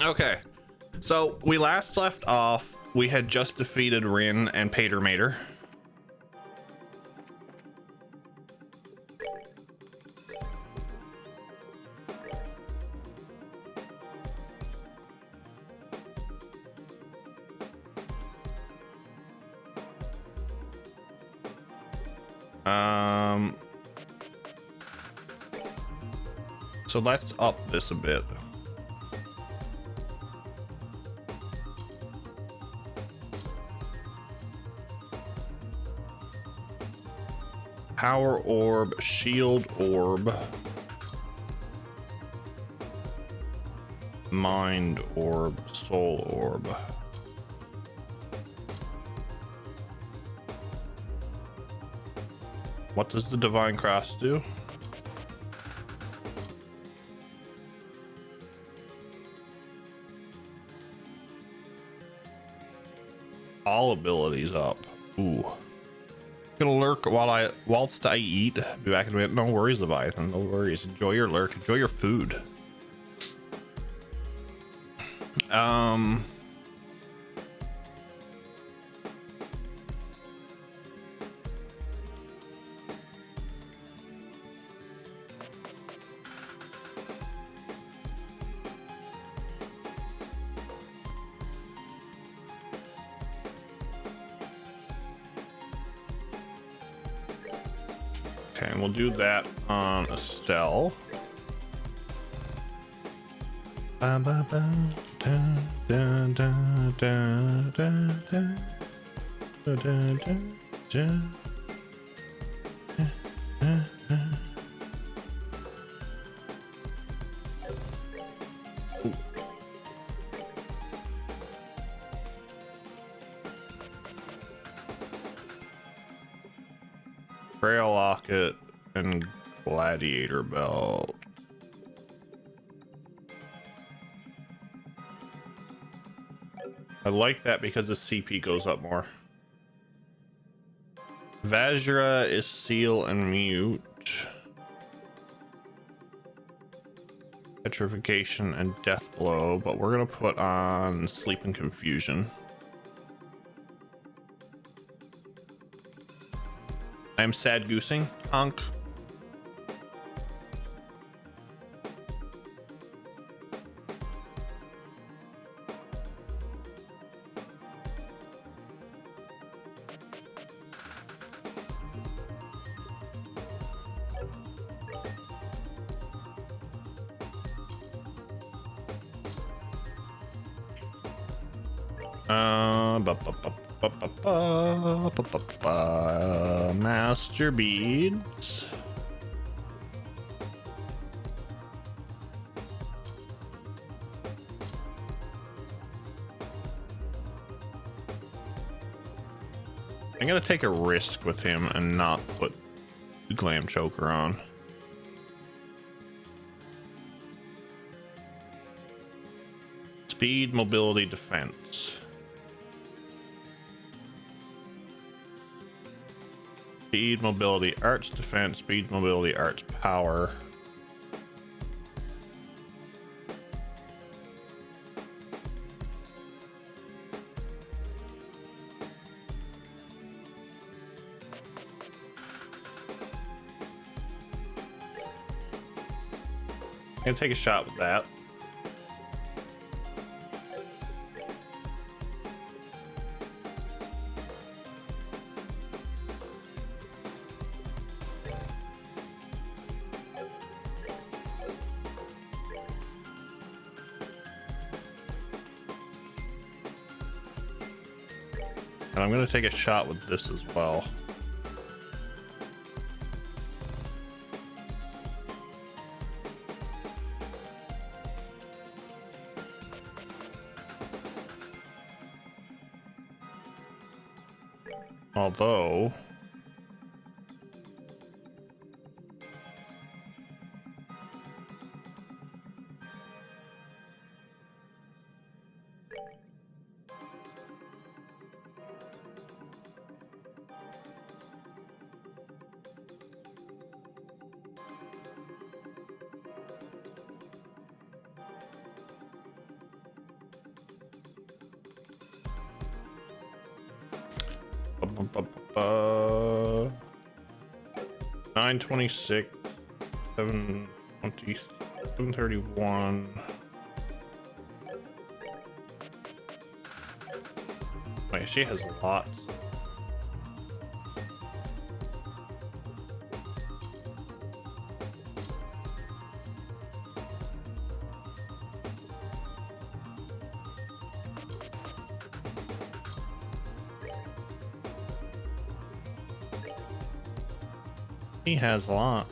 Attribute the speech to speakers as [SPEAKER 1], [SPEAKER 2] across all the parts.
[SPEAKER 1] Okay, so we last left off. We had just defeated Rin and Pater Mater. So let's up this a bit. Power orb, shield orb, mind orb, soul orb. What does the divine cross do? All abilities up. Ooh. Gonna lurk whilst I eat. Be back in a minute. No worries, Leviathan. No worries. Enjoy your lurk. Enjoy your food. Okay, and we'll do that on Estelle. Grail locket and gladiator belt. I like that because the CP goes up more. Vajra is seal and mute. Petrification and death blow, but we're gonna put on sleep and confusion. I'm sad goosing, Honk. Master beads. I'm gonna take a risk with him and not put the glam choker on. Speed, mobility, defense. Speed, mobility, arts, defense, speed, mobility, arts, power. I'm gonna take a shot with that. And I'm gonna take a shot with this as well. Although 926, 720, 731. Wait, she has lots. He has lots.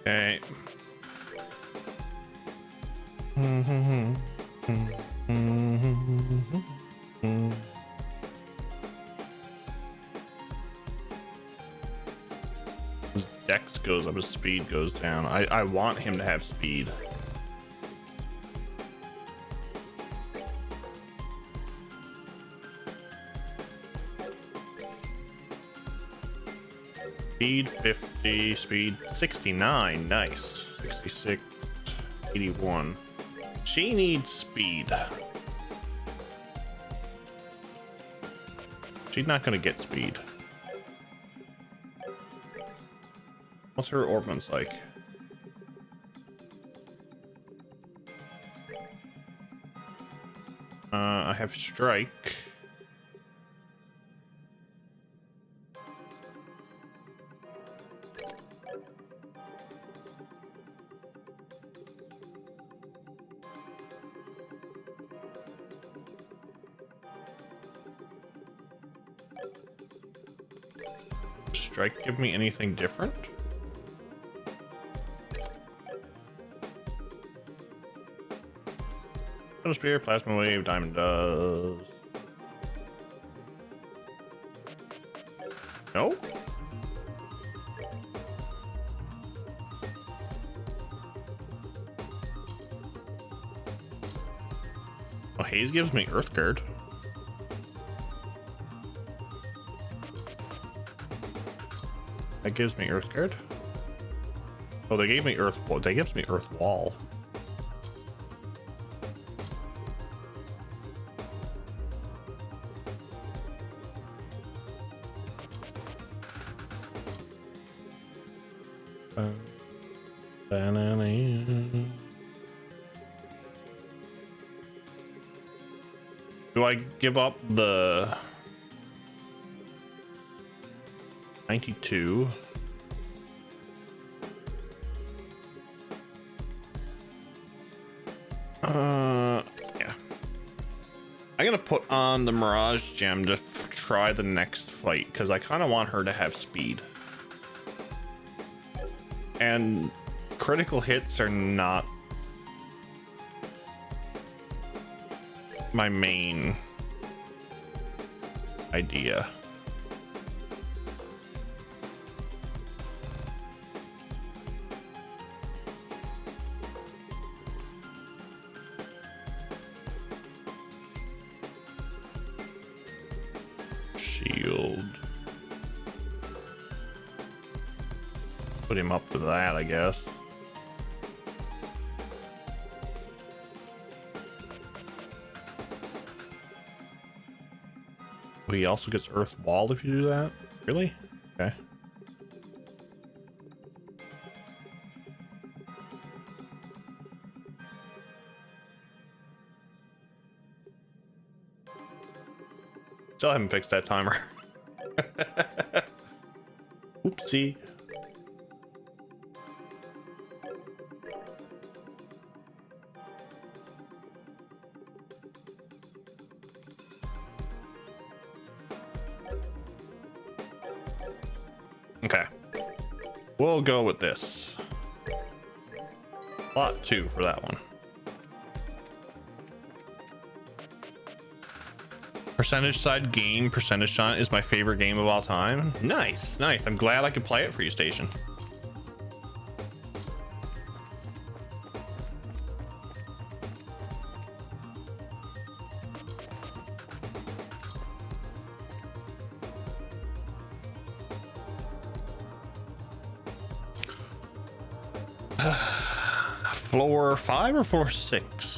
[SPEAKER 1] Okay. His dex goes up, his speed goes down. I want him to have speed. Speed 50, speed 69, nice. 66, 81. She needs speed. She's not gonna get speed. What's her ordnance like? I have strike. Strike give me anything different? Spear, plasma wave, diamond does. No? Oh, Haze gives me Earth Guard. That gives me Earth Guard. Oh, they gave me Earth Wall. They gives me Earth Wall. Do I give up the 92? Yeah. I'm gonna put on the Mirage Gem to try the next fight because I kind of want her to have speed. And critical hits are not my main idea. Shield. Put him up to that, I guess. Oh, he also gets Earth Wall if you do that? Really? Okay. Still haven't fixed that timer. Oopsie. Okay. We'll go with this. Lot 2 for that one. Percentage side game. Percentage shot is my favorite game of all time. Nice, nice. I'm glad I could play it for you, Station. Floor 5 or floor 6?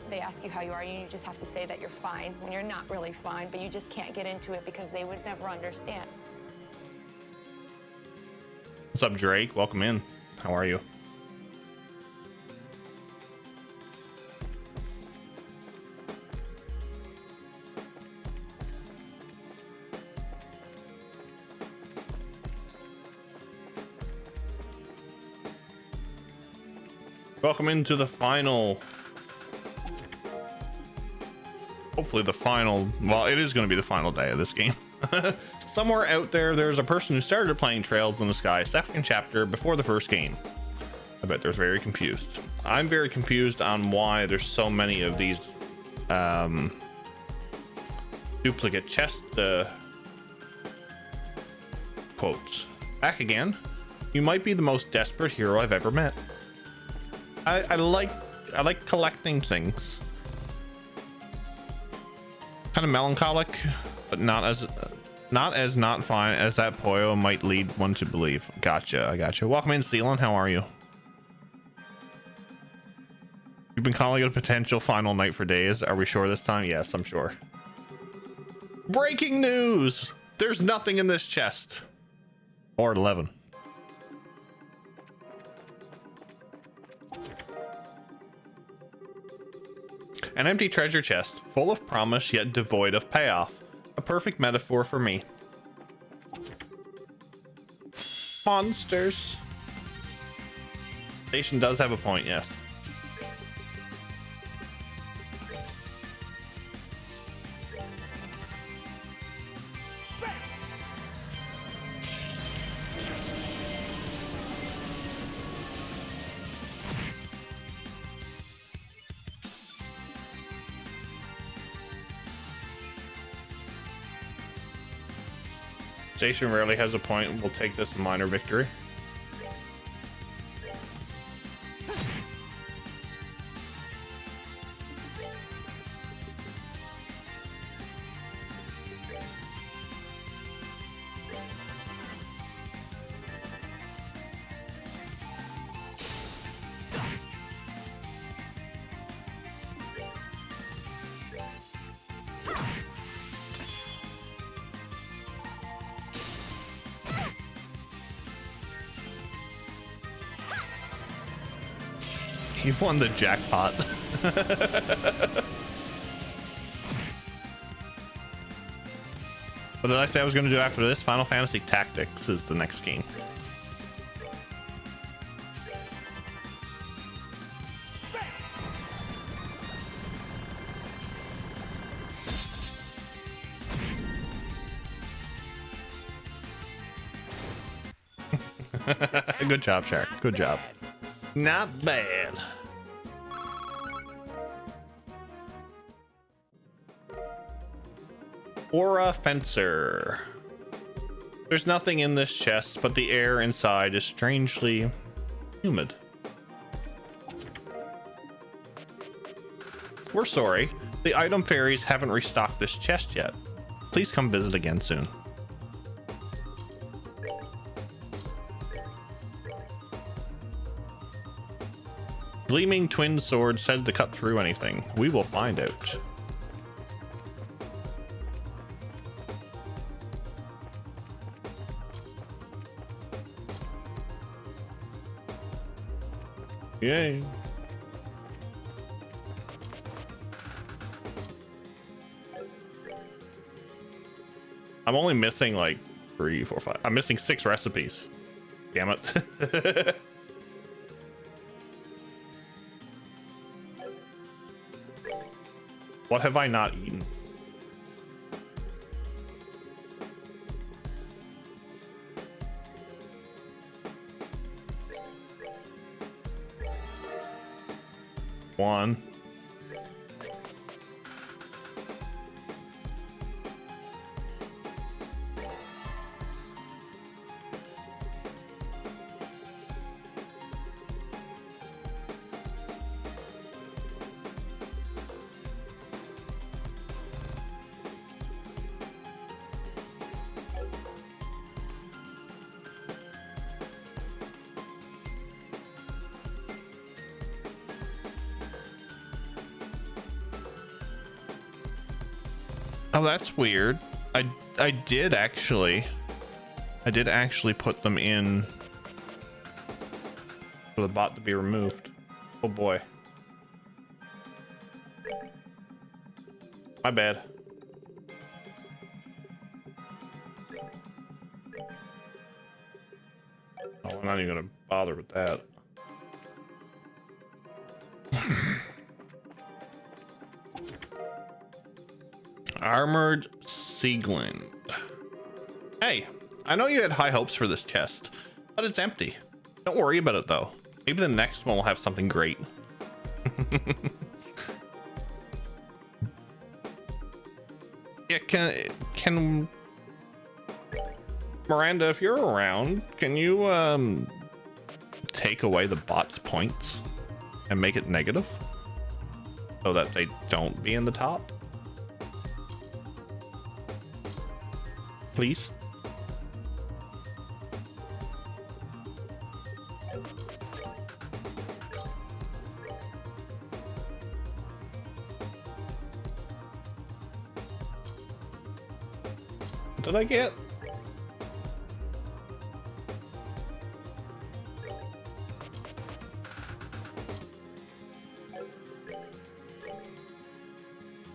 [SPEAKER 2] They ask you how you are, and you just have to say that you're fine when you're not really fine, but you just can't get into it because they would never understand.
[SPEAKER 1] What's up, Drake? Welcome in. How are you? Welcome into the final. Hopefully the final, well, it is going to be the final day of this game. Somewhere out there, there's a person who started playing Trails in the Sky second chapter before the first game. I bet they're very confused. I'm very confused on why there's so many of these duplicate chest quotes. Back again. You might be the most desperate hero I've ever met. I like collecting things. Kind of melancholic, but not as not fine as that Poyo might lead one to believe. Gotcha, I gotcha. Welcome in, Ceylon. How are you? You've been calling it a potential final night for days. Are we sure this time? Yes, I'm sure. Breaking news! There's nothing in this chest. Or 11. An empty treasure chest, full of promise yet devoid of payoff. A perfect metaphor for me. Monsters. Station does have a point, yes. Station rarely has a point. We'll take this minor victory. You've won the jackpot. What did I say I was going to do after this? Final Fantasy Tactics is the next game. Good job, Shark. Good job. Not bad. Aura Fencer. There's nothing in this chest, but the air inside is strangely humid. We're sorry. The item fairies haven't restocked this chest yet. Please come visit again soon. Gleaming twin sword said to cut through anything. We will find out. Yay. I'm only missing like 3, 4, 5. I'm missing 6 recipes. Damn it. What have I not eaten? one. Oh, that's weird. I did actually put them in for the bot to be removed. Oh boy. My bad. Oh, I'm not even gonna bother with that. Armored Sieglin. Hey, I know you had high hopes for this chest, but it's empty. Don't worry about it though. Maybe the next one will have something great. Yeah, can Miranda, if you're around, can you take away the bot's points and make it negative so that they don't be in the top? Please. What did I get?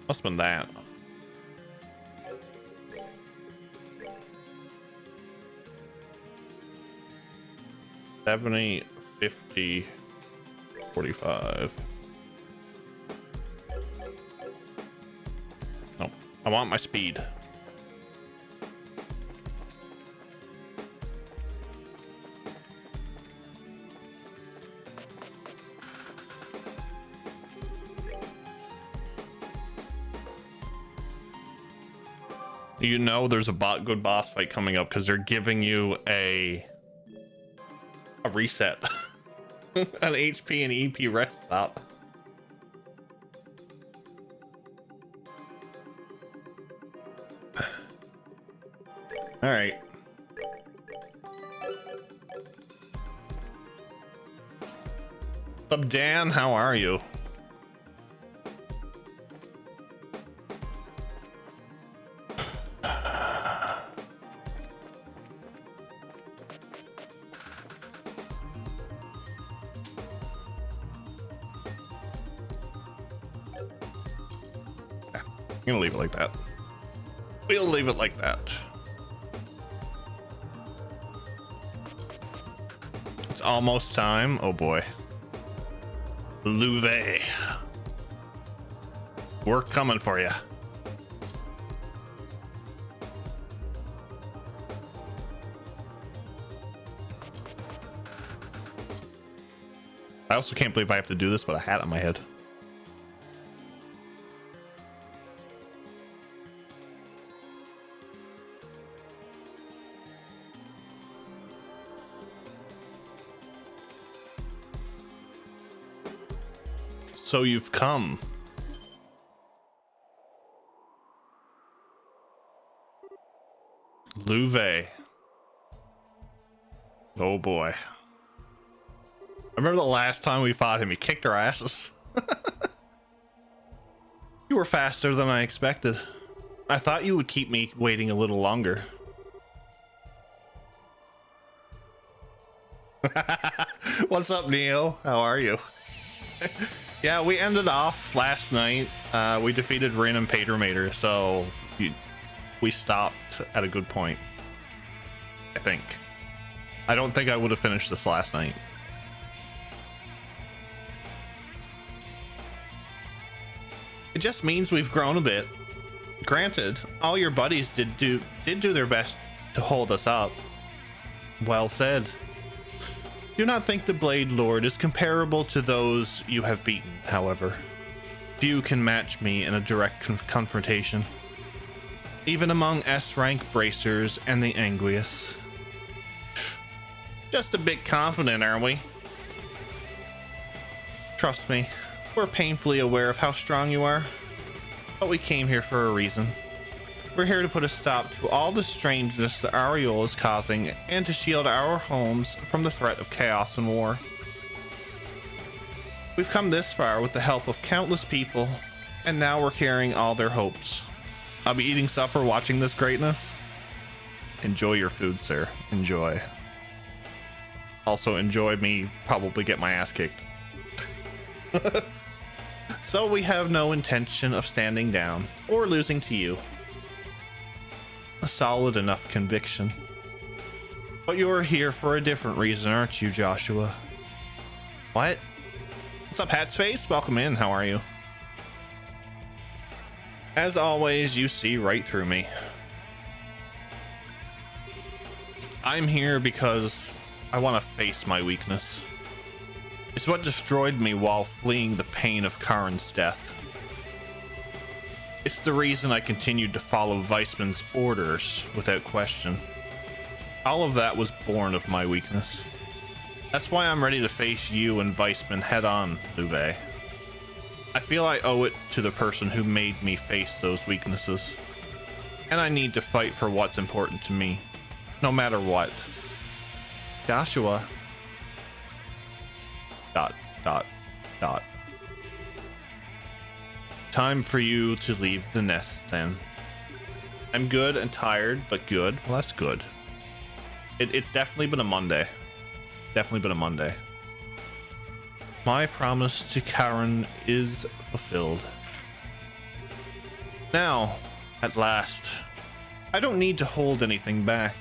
[SPEAKER 1] Must have been that. $70, $50, $45. No, I want my speed. You know there's a good boss fight coming up because they're giving you a reset. An HP and EP rest stop. All right. What's up, Dan? How are you? I'm gonna leave it like that. We'll leave it like that. It's almost time. Oh boy. Louvet. We're coming for you. I also can't believe I have to do this with a hat on my head. So you've come. Louvet. Oh boy. I remember the last time we fought him, he kicked our asses. You were faster than I expected. I thought you would keep me waiting a little longer. What's up, Neo? How are you? Yeah, we ended off last night. We defeated Rin and Patermater, so we stopped at a good point. I think. I don't think I would have finished this last night. It just means we've grown a bit. Granted, all your buddies did do their best to hold us up. Well said. Do not think the Blade Lord is comparable to those you have beaten, however. Few can match me in a direct confrontation, even among S-rank bracers and the Anguius. Just a bit confident, aren't we? Trust me, we're painfully aware of how strong you are, but we came here for a reason. We're here to put a stop to all the strangeness that Ariel is causing and to shield our homes from the threat of chaos and war. We've come this far with the help of countless people, and now we're carrying all their hopes. I'll be eating supper watching this greatness. Enjoy your food, sir. Enjoy. Also enjoy me probably get my ass kicked. So we have no intention of standing down or losing to you. A solid enough conviction. But you're here for a different reason, aren't you, Joshua? What? What's up, Hatsface? Welcome in. How are you? As always, you see right through me. I'm here because I want to face my weakness. It's what destroyed me while fleeing the pain of Karin's death. It's the reason I continued to follow Weissman's orders without question. All of that was born of my weakness. That's why I'm ready to face you and Weissman head on, Louvet. I feel I owe it to the person who made me face those weaknesses. And I need to fight for what's important to me, no matter what. Joshua... ... Time for you to leave the nest, then. I'm good and tired, but good. Well, that's good. It's definitely been a Monday. Definitely been a Monday. My promise to Karin is fulfilled. Now, at last, I don't need to hold anything back.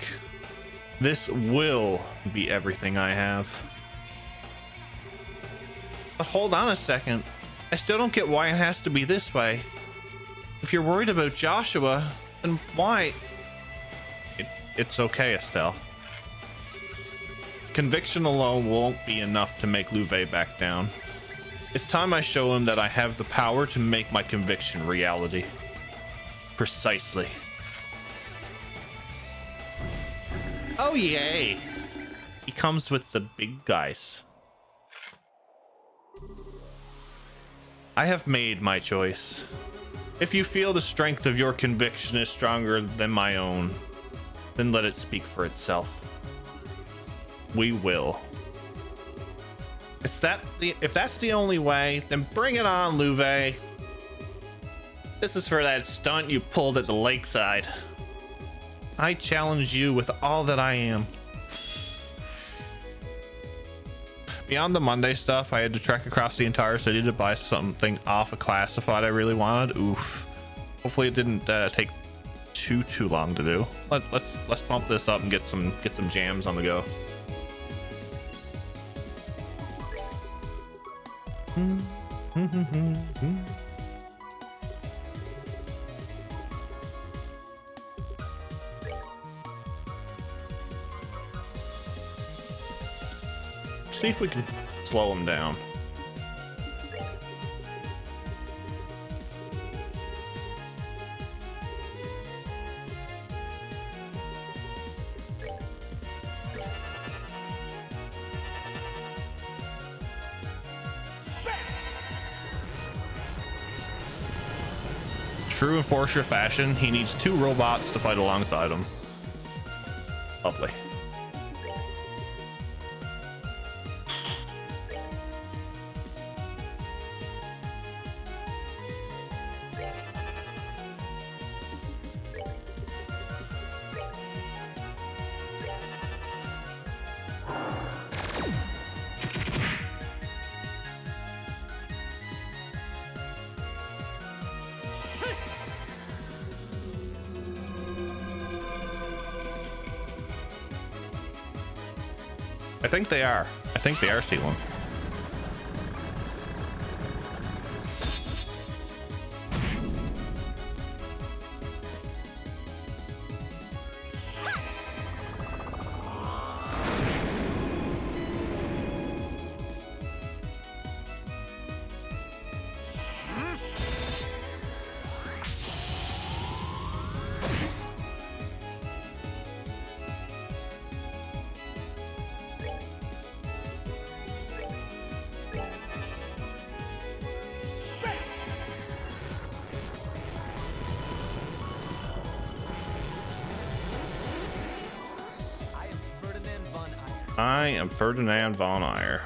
[SPEAKER 1] This will be everything I have. But hold on a second. I still don't get why it has to be this way. If you're worried about Joshua, then why? It's okay, Estelle. Conviction alone won't be enough to make Louvet back down. It's time I show him that I have the power to make my conviction reality. Precisely. Oh yay! He comes with the big guys. I have made my choice. If you feel the strength of your conviction is stronger than my own, then let it speak for itself. We will. If that's the only way, then bring it on, Louvet. This is for that stunt you pulled at the lakeside. I challenge you with all that I am. Beyond the Monday stuff, I had to trek across the entire city to buy something off a classified I really wanted. Oof. Hopefully it didn't take too long to do. Let's bump this up and get some jams on the go. See if we can slow him down. True Enforcer fashion, he needs 2 robots to fight alongside him. Lovely. I think they are. I think they are sealing. I am Ferdinand von Ayer.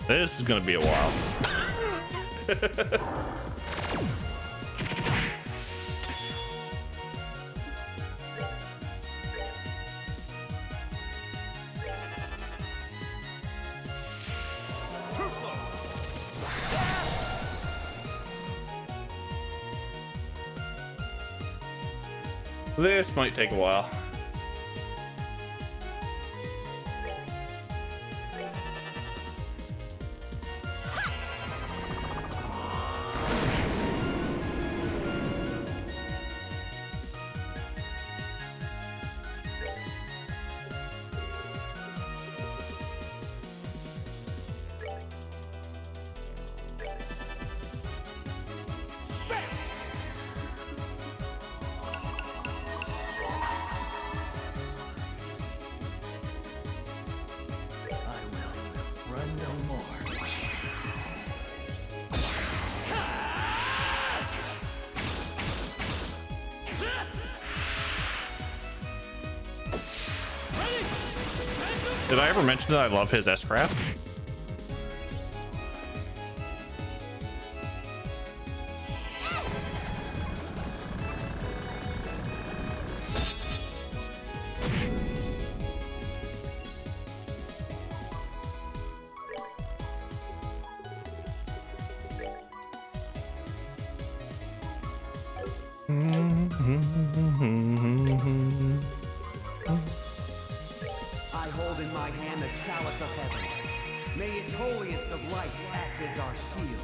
[SPEAKER 1] This is gonna be a while. This might take a while. Did I ever mention that I love his S-Craft?
[SPEAKER 3] I hold in my hand the chalice of heaven. May its holiest of lights act as our shield.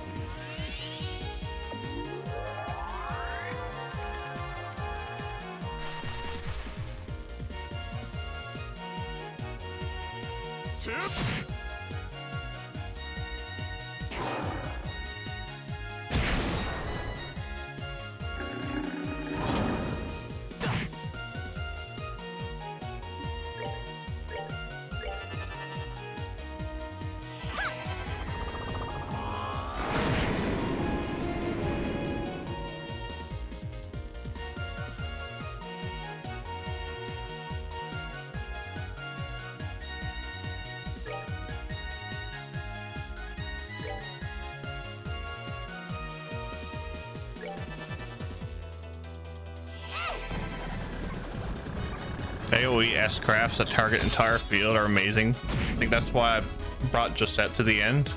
[SPEAKER 1] AoE S-Crafts that target entire field are amazing. I think that's why I brought Josette to the end.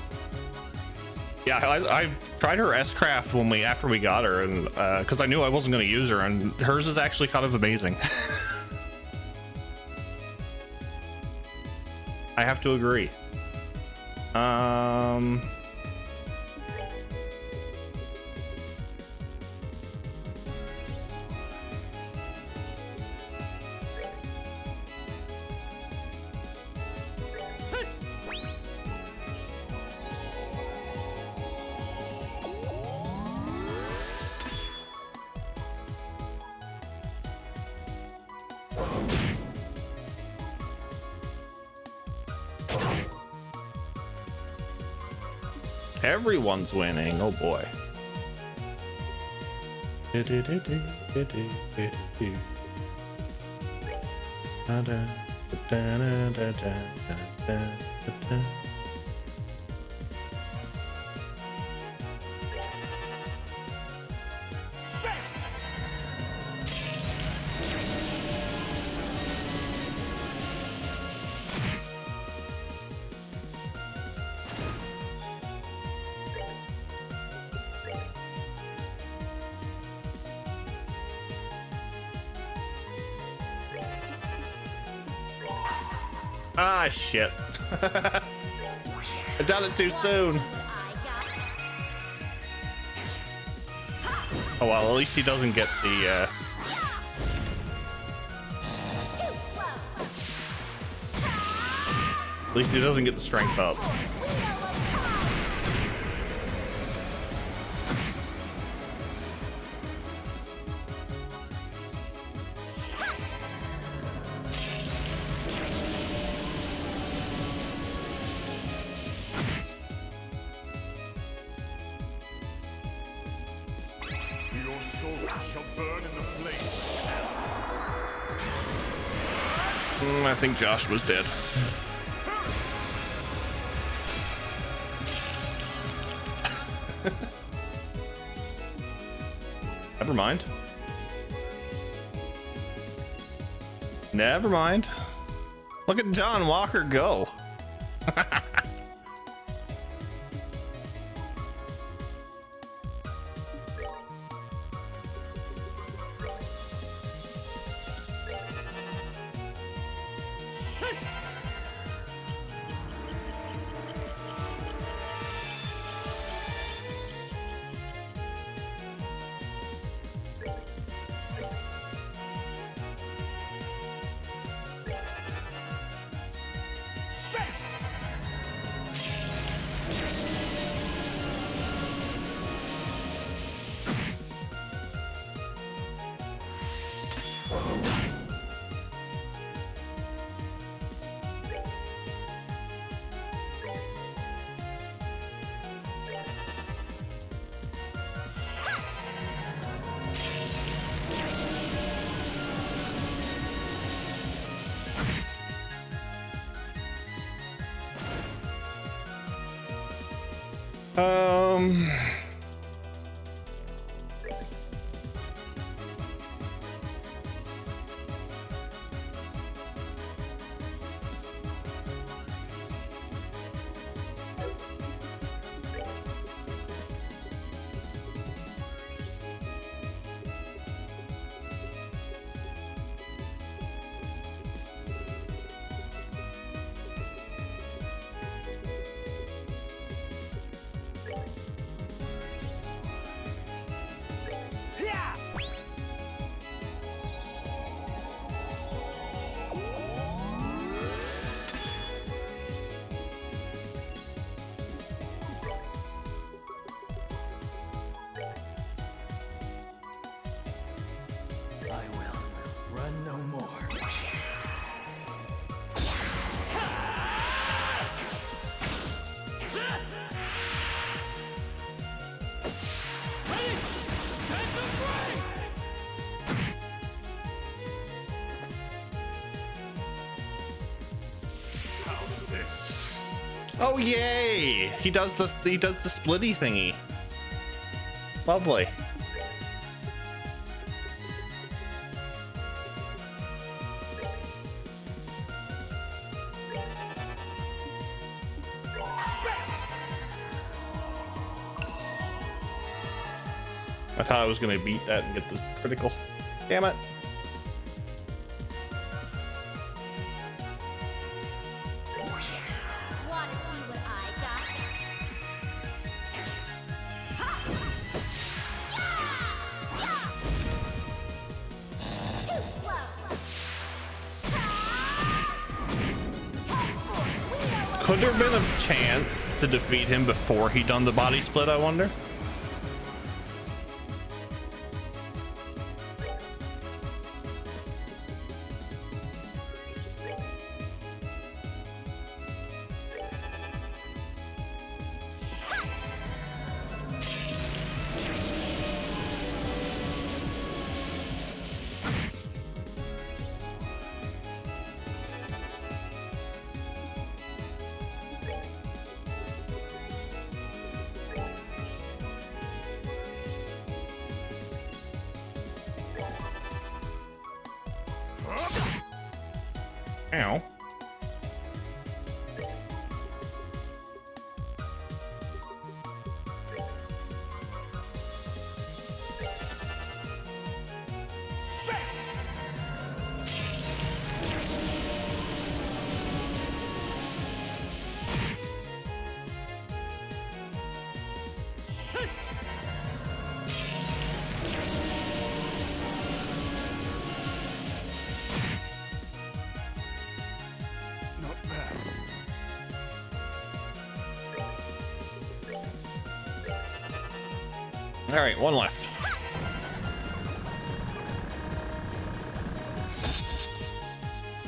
[SPEAKER 1] Yeah, I tried her S-Craft when after we got her, and because I knew I wasn't going to use her, and hers is actually kind of amazing. I have to agree. Everyone's winning. Oh boy. Ah, shit. I done it too soon. Oh well, at least he doesn't get the at least he doesn't get the strength up. I think Josh was dead. Never mind. Never mind. Look at John Walker go. Um,
[SPEAKER 3] I will run no more.
[SPEAKER 1] oh yay! He does the splitty thingy. Lovely. I thought I was gonna beat that and get the critical. Damn it.
[SPEAKER 4] Wanna see what I got? Ha! Yeah! Yeah! Too slow.
[SPEAKER 1] Could there have been a chance to defeat him before he done the body split, I wonder? Ow. All right, one left.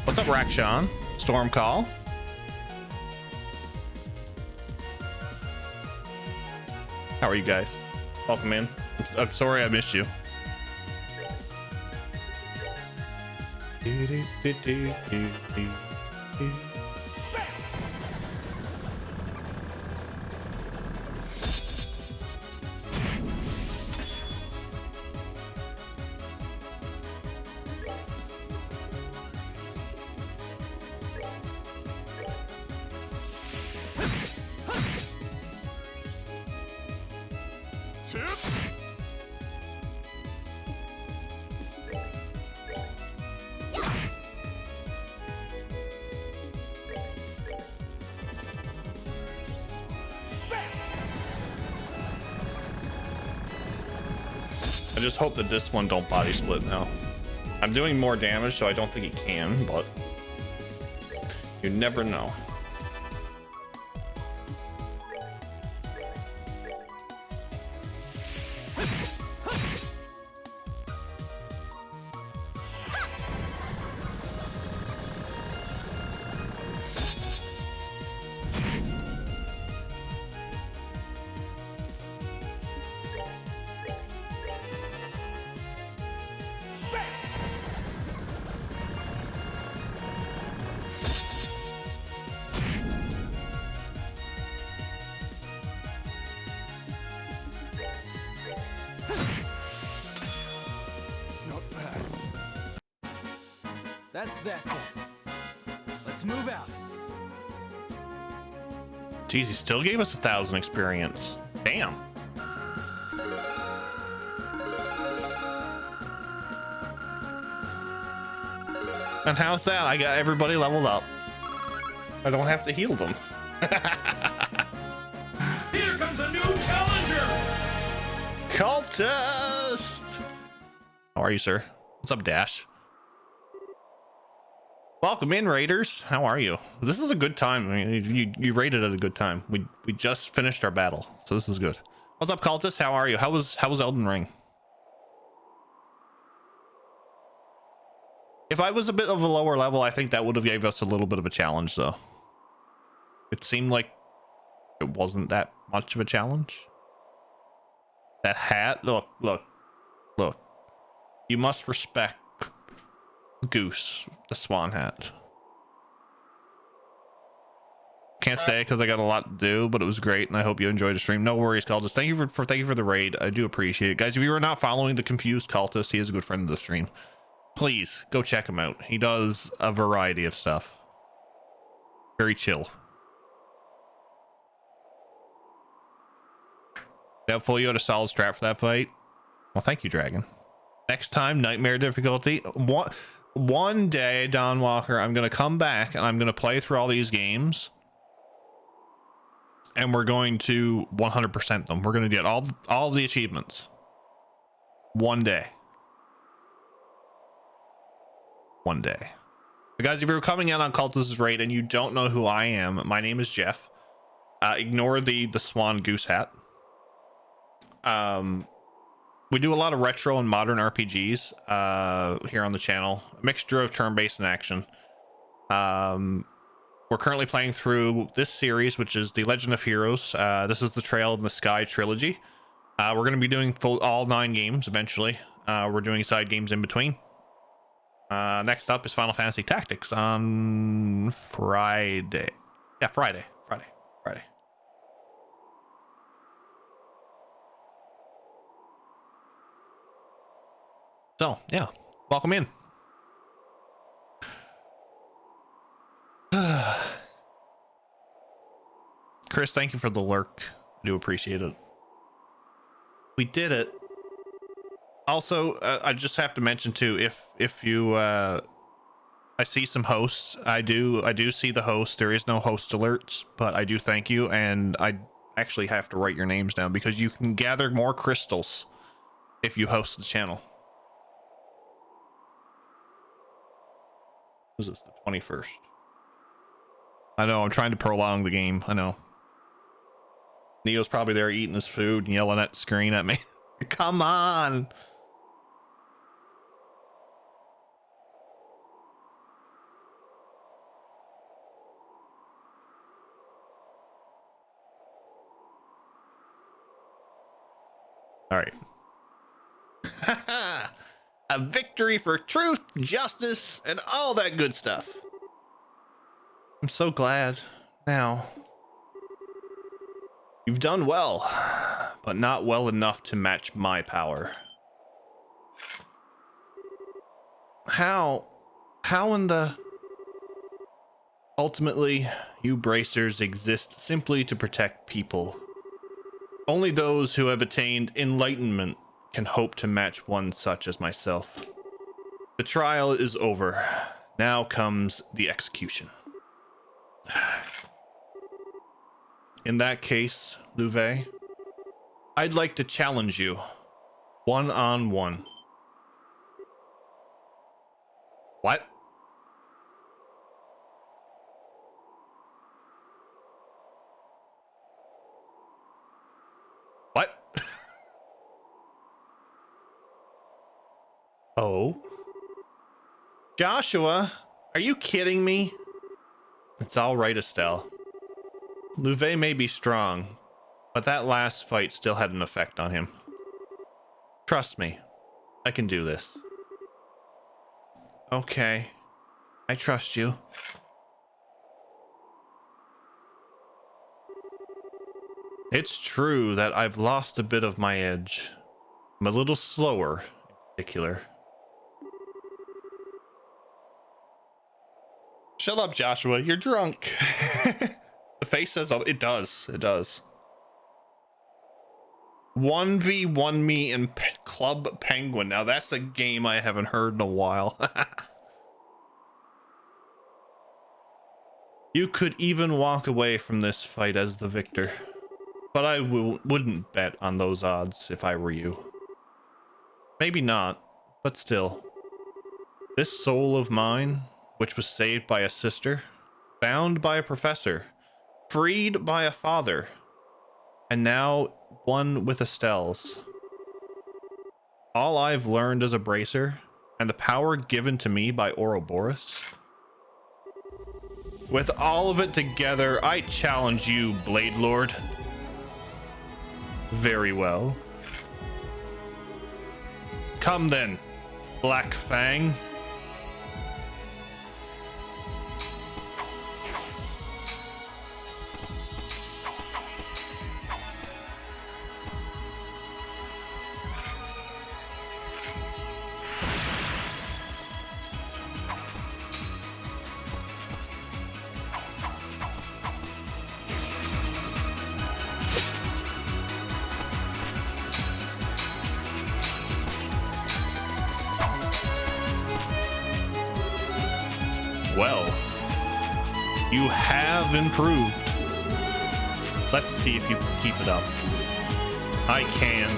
[SPEAKER 1] What's up, Rakshan? Storm Call. How are you guys? Welcome in. I'm sorry I missed you. I just hope that this one don't body split now. I'm doing more damage, so I don't think he can, but you never know.
[SPEAKER 3] That's that then. Let's move out.
[SPEAKER 1] Jeez, he still gave us 1,000 experience. Damn. And how's that? I got everybody leveled up. I don't have to heal them.
[SPEAKER 5] Here comes a new challenger!
[SPEAKER 1] Cultist! How are you, sir? What's up, Dash? Welcome in, Raiders. How are you? This is a good time. I mean, you raided at a good time. We just finished our battle, so this is good. What's up, Cultist? How are you? How was Elden Ring? If I was a bit of a lower level, I think that would have gave us a little bit of a challenge, though. It seemed like it wasn't that much of a challenge. That hat, look. You must respect Goose, the swan hat. Can't stay because I got a lot to do, but it was great, and I hope you enjoyed the stream. No worries, Cultist. Thank you for the raid. I do appreciate it, guys. If you are not following the Confused Cultist, he is a good friend of the stream. Please go check him out. He does a variety of stuff. Very chill. Doubtful you had a solid strat for that fight. Well, thank you, Dragon. Next time, nightmare difficulty. One day, Don Walker, I'm going to come back and I'm going to play through all these games. And we're going to 100% them. We're going to get all the achievements. One day. One day. But guys, if you're coming in on Cultist's raid and you don't know who I am, my name is Jeff. Ignore the swan goose hat. We do a lot of retro and modern RPGs here on the channel. A mixture of turn-based and action. We're currently playing through this series, which is The Legend of Heroes. This is the Trail in the Sky trilogy. We're going to be doing all 9 games eventually. We're doing side games in between. Next up is Final Fantasy Tactics on Friday. Yeah, Friday. So, yeah, welcome in. Chris, thank you for the lurk. I do appreciate it. We did it. Also, I just have to mention too, if you I see some hosts. I do see the hosts. There is no host alerts, but I do thank you, and I actually have to write your names down because you can gather more crystals if you host the channel. This is the 21st. I know, I'm trying to prolong the game. I know. Neo's probably there eating his food and yelling at the screen at me. Come on. All right. A victory for truth, justice, and all that good stuff. I'm so glad. Now, you've done well, but not well enough to match my power. How in the... Ultimately, you bracers exist simply to protect people. Only those who have attained enlightenment can hope to match one such as myself. The trial is over. Now comes the execution. In that case, Louvet, I'd like to challenge you one-on-one. What? What? Oh? Joshua, are you kidding me? It's all right, Estelle. Louvet may be strong, but that last fight still had an effect on him. Trust me, I can do this. Okay, I trust you. It's true that I've lost a bit of my edge. I'm a little slower, in particular. Shut up, Joshua. You're drunk. The face says it does. It does. 1v1 me in Club Penguin. Now that's a game I haven't heard in a while. You could even walk away from this fight as the victor. But I wouldn't bet on those odds if I were you. Maybe not, but still. This soul of mine, which was saved by a sister, bound by a professor, freed by a father, and now one with Estelle's. All I've learned as a bracer, and the power given to me by Ouroboros. With all of it together, I challenge you, Blade Lord. Very well. Come then, Black Fang. Well, you have improved. Let's see if you can keep it up. I can.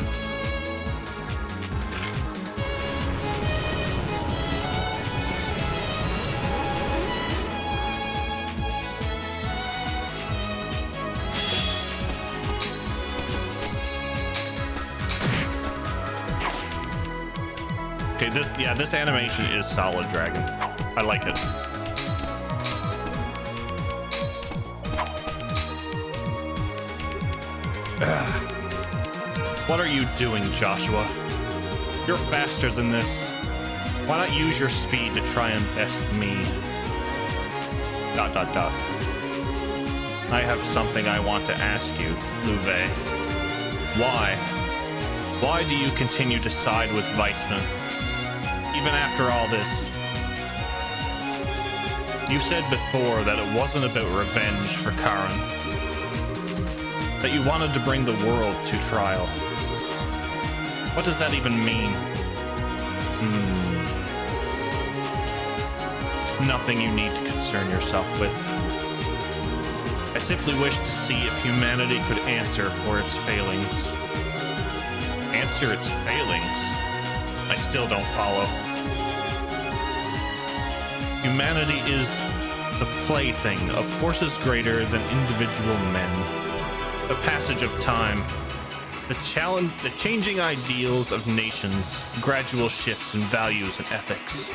[SPEAKER 1] Okay, this animation is solid, Dragon. I like it. What are you doing, Joshua? You're faster than this. Why not use your speed to try and best me? ... I have something I want to ask you, Louvet. Why? Why do you continue to side with Weissman? Even after all this? You said before that it wasn't about revenge for Karen. That you wanted to bring the world to trial. What does that even mean? It's nothing you need to concern yourself with. I simply wish to see if humanity could answer for its failings. Answer its failings? I still don't follow. Humanity is the plaything of forces greater than individual men. The passage of time, the changing ideals of nations, gradual shifts in values and ethics.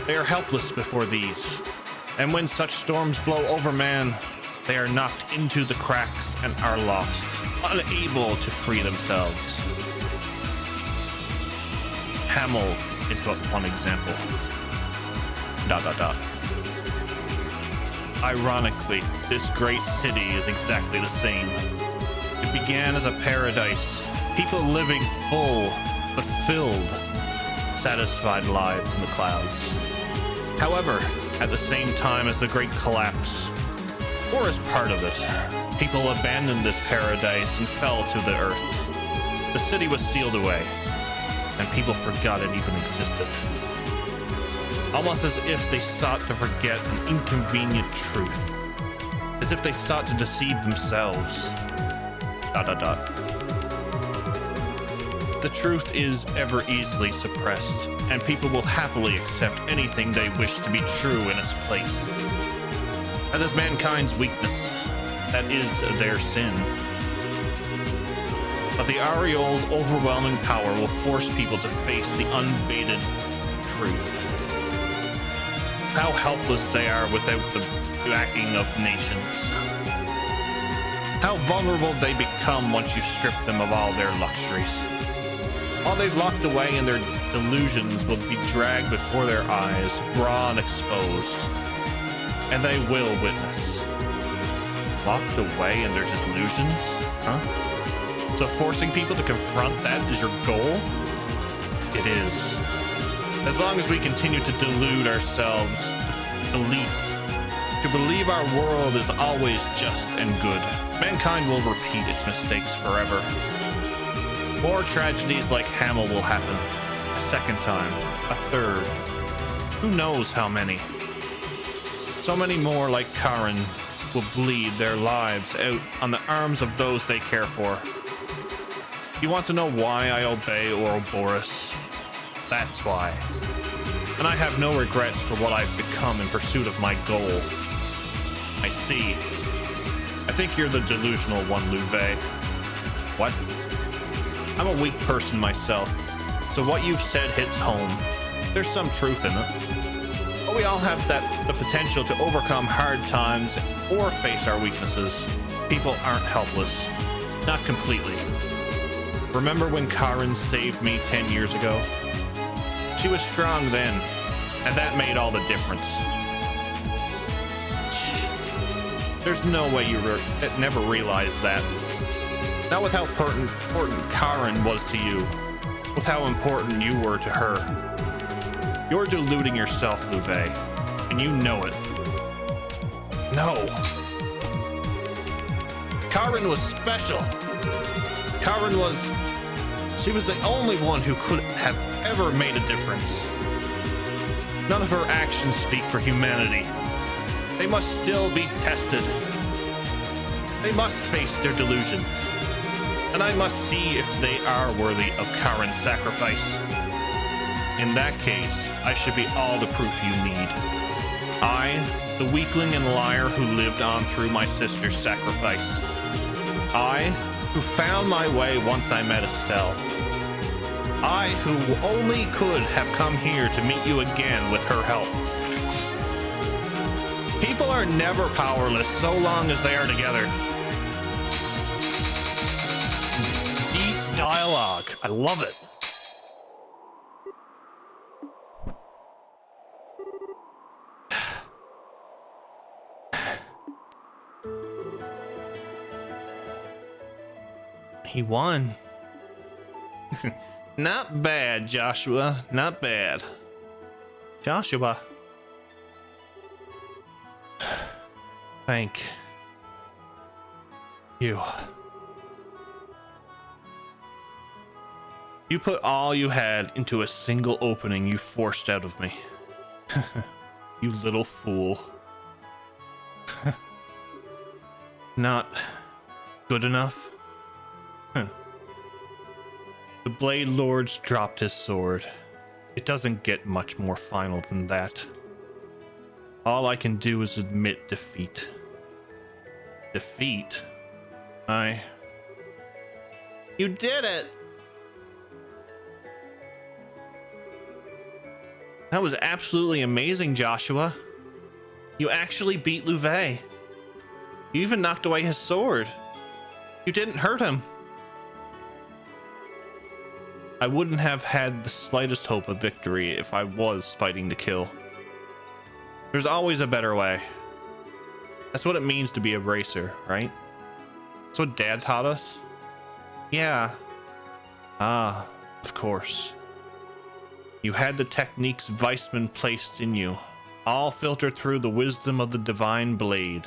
[SPEAKER 1] They are helpless before these, and when such storms blow over man, they are knocked into the cracks and are lost, unable to free themselves. Hamel, is but one example. ... Ironically, this great city is exactly the same. It began as a paradise, people living full, fulfilled, satisfied lives in the clouds. However, at the same time as the great collapse, or as part of it, people abandoned this paradise and fell to the earth. The city was sealed away, and people forgot it even existed. Almost as if they sought to forget an inconvenient truth. As if they sought to deceive themselves. ... The truth is ever easily suppressed, and people will happily accept anything they wish to be true in its place. That is mankind's weakness. That is their sin. But the Aureole's overwhelming power will force people to face the unbaited truth. How helpless they are without the backing of nations. How vulnerable they become once you strip them of all their luxuries. All they've locked away in their delusions will be dragged before their eyes, raw and exposed. And they will witness. Locked away in their delusions? Huh? So forcing people to confront that is your goal? It is. As long as we continue to delude ourselves to believe our world is always just and good, mankind will repeat its mistakes forever. More tragedies like Hamel will happen. A second time. A third. Who knows how many? So many more like Karen will bleed their lives out on the arms of those they care for. You want to know why I obey Ouroboros? That's why. And I have no regrets for what I've become in pursuit of my goal. I see. I think you're the delusional one, Louvet. What? I'm a weak person myself, so what you've said hits home. There's some truth in it. But we all have the potential to overcome hard times or face our weaknesses. People aren't helpless. Not completely. Remember when Karen saved me 10 years ago? She was strong then, and that made all the difference. There's no way you never realized that. Not with how important Karen was to you, with how important you were to her. You're deluding yourself, Louvet, and you know it. No. Karen was special. She was the only one who could have ever made a difference. None of her actions speak for humanity. They must still be tested. They must face their delusions. And I must see if they are worthy of Karen's sacrifice. In that case, I should be all the proof you need. I, the weakling and liar who lived on through my sister's sacrifice. I, who found my way once I met Estelle. I, who only could have come here to meet you again with her help. People are never powerless so long as they are together. Deep dialogue. I love it. He won. Not bad, Joshua. Not bad. Joshua. Thank you. You put all you had into a single opening you forced out of me. You little fool. Not good enough? The Blade Lord's dropped his sword. It doesn't get much more final than that. All I can do is admit defeat. Defeat? You did it! That was absolutely amazing, Joshua. You actually beat Louvet. You even knocked away his sword. You didn't hurt him. I wouldn't have had the slightest hope of victory if I was fighting to kill. There's always a better way. That's what it means to be a racer, right? That's what Dad taught us. Yeah. Ah, of course. You had the techniques Weissman placed in you, all filtered through the wisdom of the divine blade.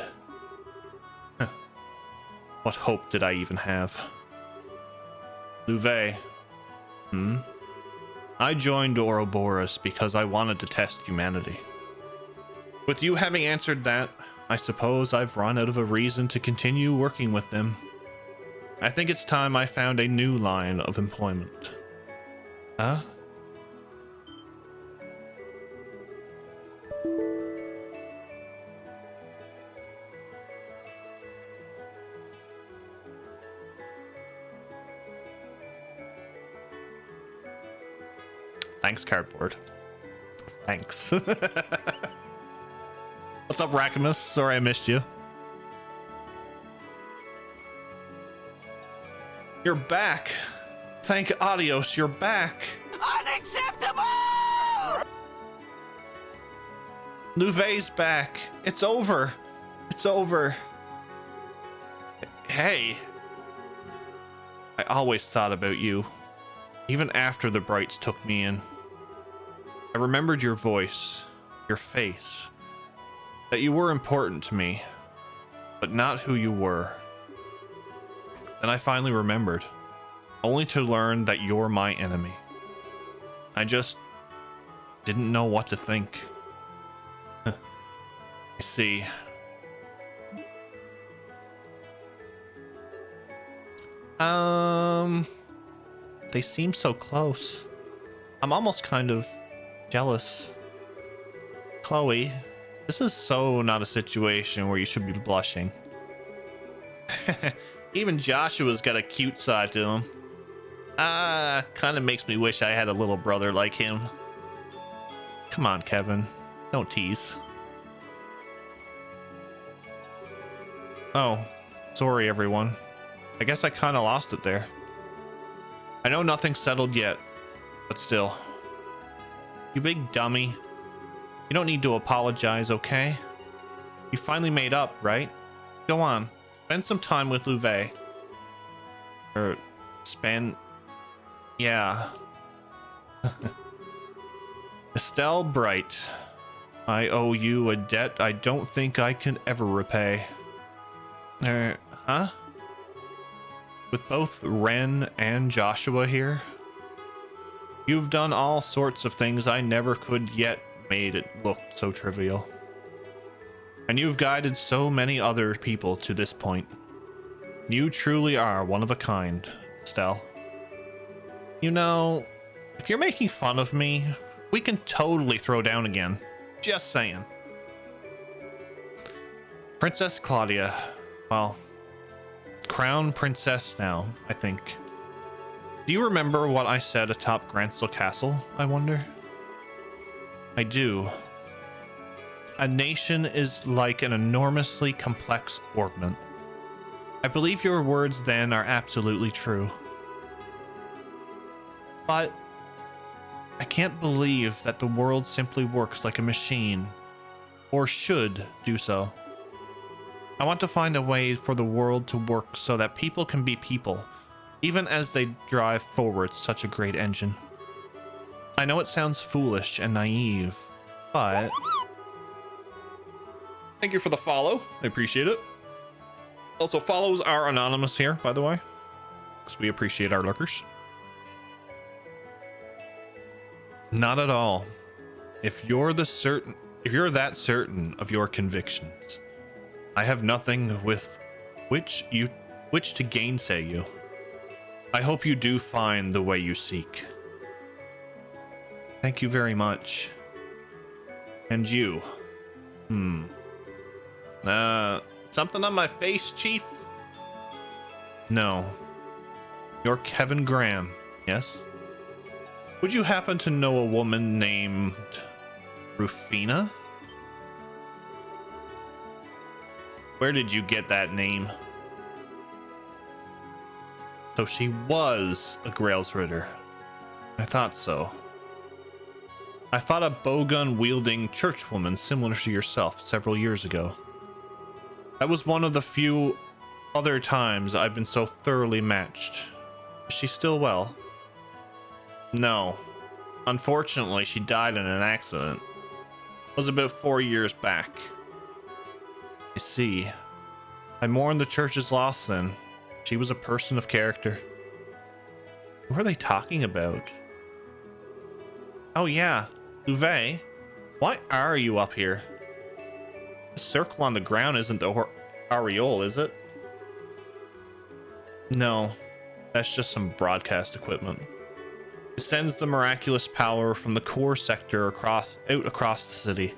[SPEAKER 1] What hope did I even have? Louvet. I joined Ouroboros because I wanted to test humanity. With you having answered that, I suppose I've run out of a reason to continue working with them. I think it's time I found a new line of employment. Huh? Thanks, cardboard. Thanks. What's up, Rackamus? Sorry I missed you. You're back. Thank Adios, you're back.
[SPEAKER 5] Unacceptable!
[SPEAKER 1] Louvet's back. It's over. It's over. Hey. I always thought about you. Even after the Brights took me in. I remembered your voice, your face, that you were important to me, but not who you were. Then I finally remembered, only to learn that you're my enemy. I just didn't know what to think. I see. They seem so close. I'm almost kind of jealous. Chloe, this is so not a situation where you should be blushing. Even Joshua's got a cute side to him. Kind of makes me wish I had a little brother like him. Come on, Kevin. Don't tease. Oh, sorry everyone. I guess I kind of lost it there. I know nothing's settled yet, but still. You big dummy. You don't need to apologize, okay? You finally made up, right? Go on. Spend some time with Louvet. Or spend... Yeah. Estelle Bright. I owe you a debt I don't think I can ever repay. Huh? With both Ren and Joshua here? You've done all sorts of things I never could yet made it look so trivial. And you've guided so many other people to this point. You truly are one of a kind, Estelle. You know, if you're making fun of me, we can totally throw down again. Just saying. Princess Claudia. Well, Crown Princess now, I think. Do you remember what I said atop Gransel Castle, I wonder? I do. A nation is like an enormously complex orbment. I believe your words then are absolutely true. But I can't believe that the world simply works like a machine, or should do so. I want to find a way for the world to work so that people can be people, even as they drive forward such a great engine. I know it sounds foolish and naive, but... Thank you for the follow. I appreciate it. Also, follows are anonymous here, by the way, because we appreciate our lurkers. Not at all. If you're that certain of your convictions, I have nothing with which to gainsay you. I hope you do find the way you seek. Thank you very much. And you. Something on my face, Chief? No. You're Kevin Graham, yes? Would you happen to know a woman named Rufina? Where did you get that name? So she was a Grailsritter. I thought so. I fought a bowgun-wielding churchwoman similar to yourself several years ago. That was one of the few other times I've been so thoroughly matched. Is she still well? No. Unfortunately, she died in an accident. It was about 4 years back. I see. I mourn the church's loss then. She was a person of character. What are they talking about? Oh yeah, Uwe. Why are you up here? The circle on the ground isn't the aureole, is it? No, that's just some broadcast equipment. It sends the miraculous power from the core sector out across the city.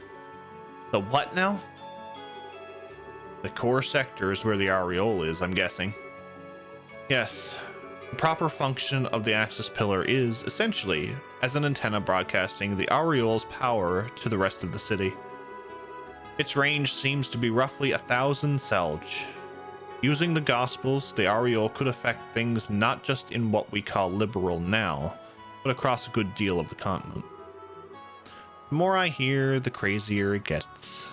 [SPEAKER 1] The what now? The core sector is where the aureole is, I'm guessing. Yes, the proper function of the axis pillar is, essentially, as an antenna broadcasting the aureole's power to the rest of the city. Its range seems to be roughly 1,000 Selge. Using the Gospels, the aureole could affect things not just in what we call liberal now, but across a good deal of the continent. The more I hear, the crazier it gets.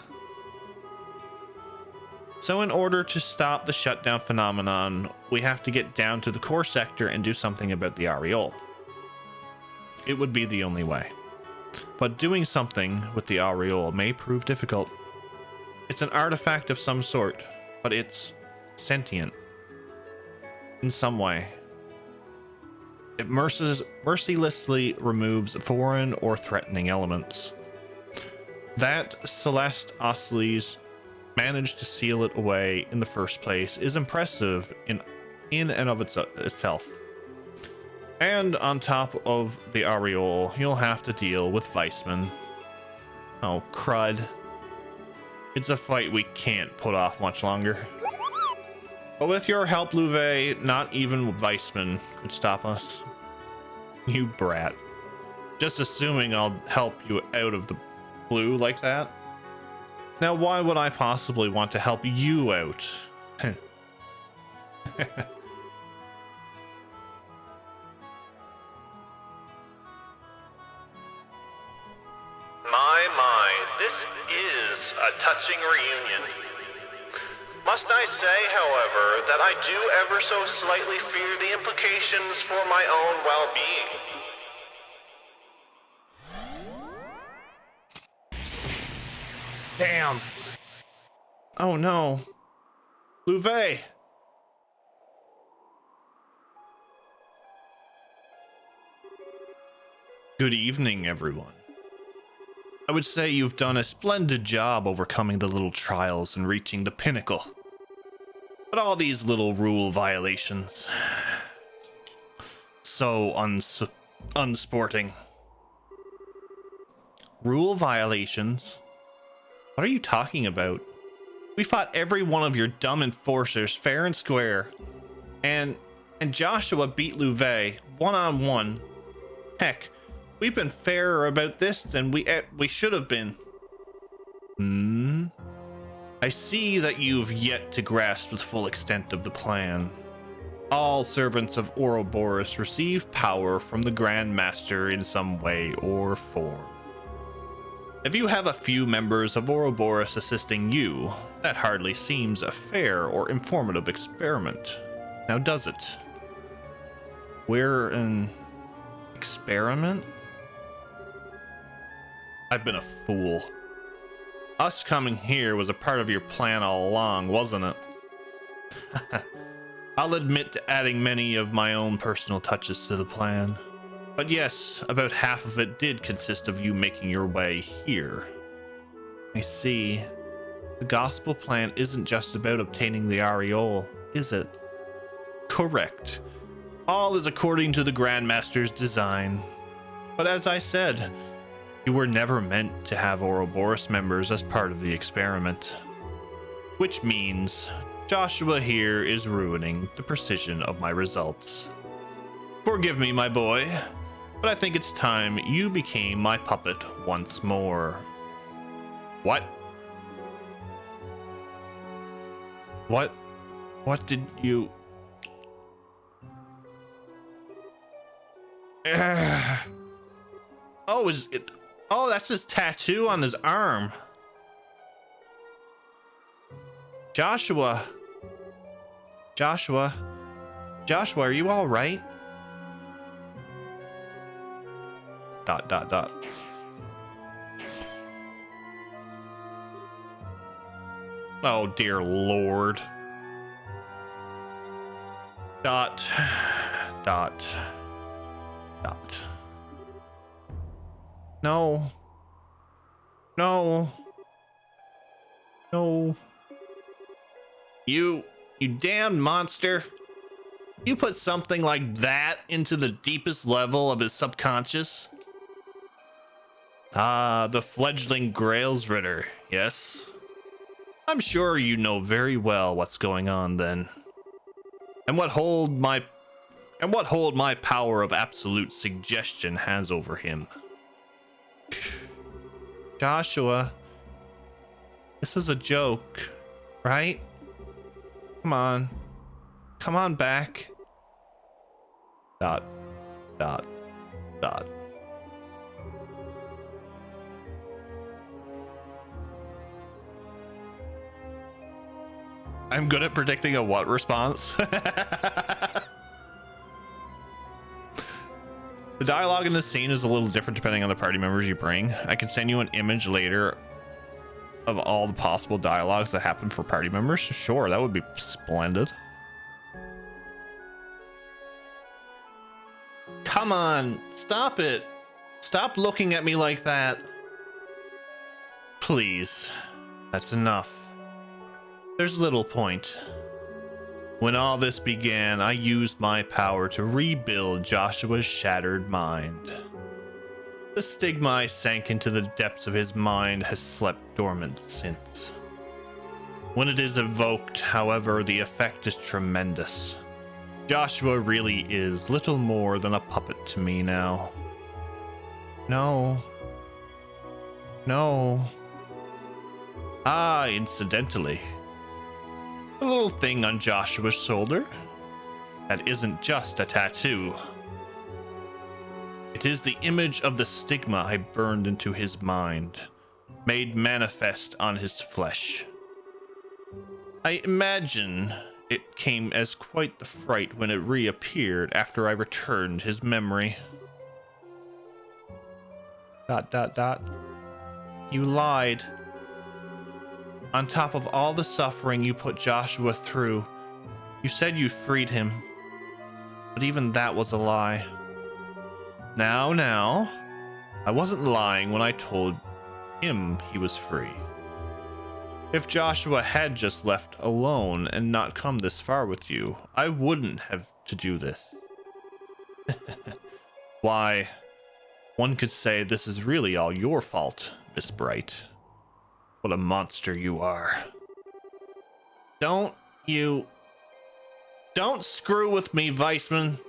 [SPEAKER 1] So in order to stop the shutdown phenomenon, we have to get down to the core sector and do something about the aureole. It would be the only way. But doing something with the aureole may prove difficult. It's an artifact of some sort, but it's sentient in some way. It mercilessly removes foreign or threatening elements. That Celeste Osleys managed to seal it away in the first place is impressive in and of itself. And on top of the aureole, you'll have to deal with Weissman. Oh, crud. It's a fight we can't put off much longer. But with your help, Louvet, not even Weissman could stop us. You brat. Just assuming I'll help you out of the blue like that? Now, why would I possibly want to help you out?
[SPEAKER 6] My, this is a touching reunion. Must I say, however, that I do ever so slightly fear the implications for my own well-being.
[SPEAKER 1] Damn. Oh no. Louvet. Good evening, everyone. I would say you've done a splendid job overcoming the little trials and reaching the pinnacle. But all these little rule violations. So unsporting. Rule violations? What are you talking about? We fought every one of your dumb enforcers fair and square. And Joshua beat Louvet one-on-one. Heck, we've been fairer about this than we should have been. I see that you've yet to grasp the full extent of the plan. All servants of Ouroboros receive power from the Grand Master in some way or form. If you have a few members of Ouroboros assisting you, that hardly seems a fair or informative experiment. Now does it? We're an experiment? I've been a fool. Us coming here was a part of your plan all along, wasn't it? I'll admit to adding many of my own personal touches to the plan. But yes, about half of it did consist of you making your way here. I see. The gospel plan isn't just about obtaining the aureole, is it? Correct. All is according to the Grandmaster's design. But as I said, you were never meant to have Ouroboros members as part of the experiment. Which means Joshua here is ruining the precision of my results. Forgive me, my boy, but I think it's time you became my puppet once more. What? What did you... Oh, is it? Oh, that's his tattoo on his arm. Joshua, are you all right? Dot dot dot. Oh dear Lord. Dot dot dot. No. No. No. You damned monster. You put something like that into the deepest level of his subconscious? Ah, the fledgling Grails Ritter, yes? I'm sure you know very well what's going on then. And what hold my power of absolute suggestion has over him. Joshua, this is a joke, right? Come on back. Dot dot dot. I'm good at predicting a what response. The dialogue in this scene is a little different depending on the party members you bring. I can send you an image later of all the possible dialogues that happen for party members. Sure, that would be splendid. Come on, stop it. Stop looking at me like that. Please, that's enough. There's little point. When all this began, I used my power to rebuild Joshua's shattered mind. The stigma I sank into the depths of his mind has slept dormant since. When it is evoked, however, the effect is tremendous. Joshua really is little more than a puppet to me now. No. Ah, incidentally, a little thing on Joshua's shoulder. That isn't just a tattoo. It is the image of the stigma I burned into his mind, made manifest on his flesh. I imagine it came as quite the fright when it reappeared after I returned his memory. Dot dot dot. You lied. On top of all the suffering you put Joshua through, you said you freed him. But even that was a lie. Now, I wasn't lying when I told him he was free. If Joshua had just left alone and not come this far with you, I wouldn't have to do this. Why, one could say this is really all your fault, Miss Bright. What a monster you are. Don't screw with me, Weissman.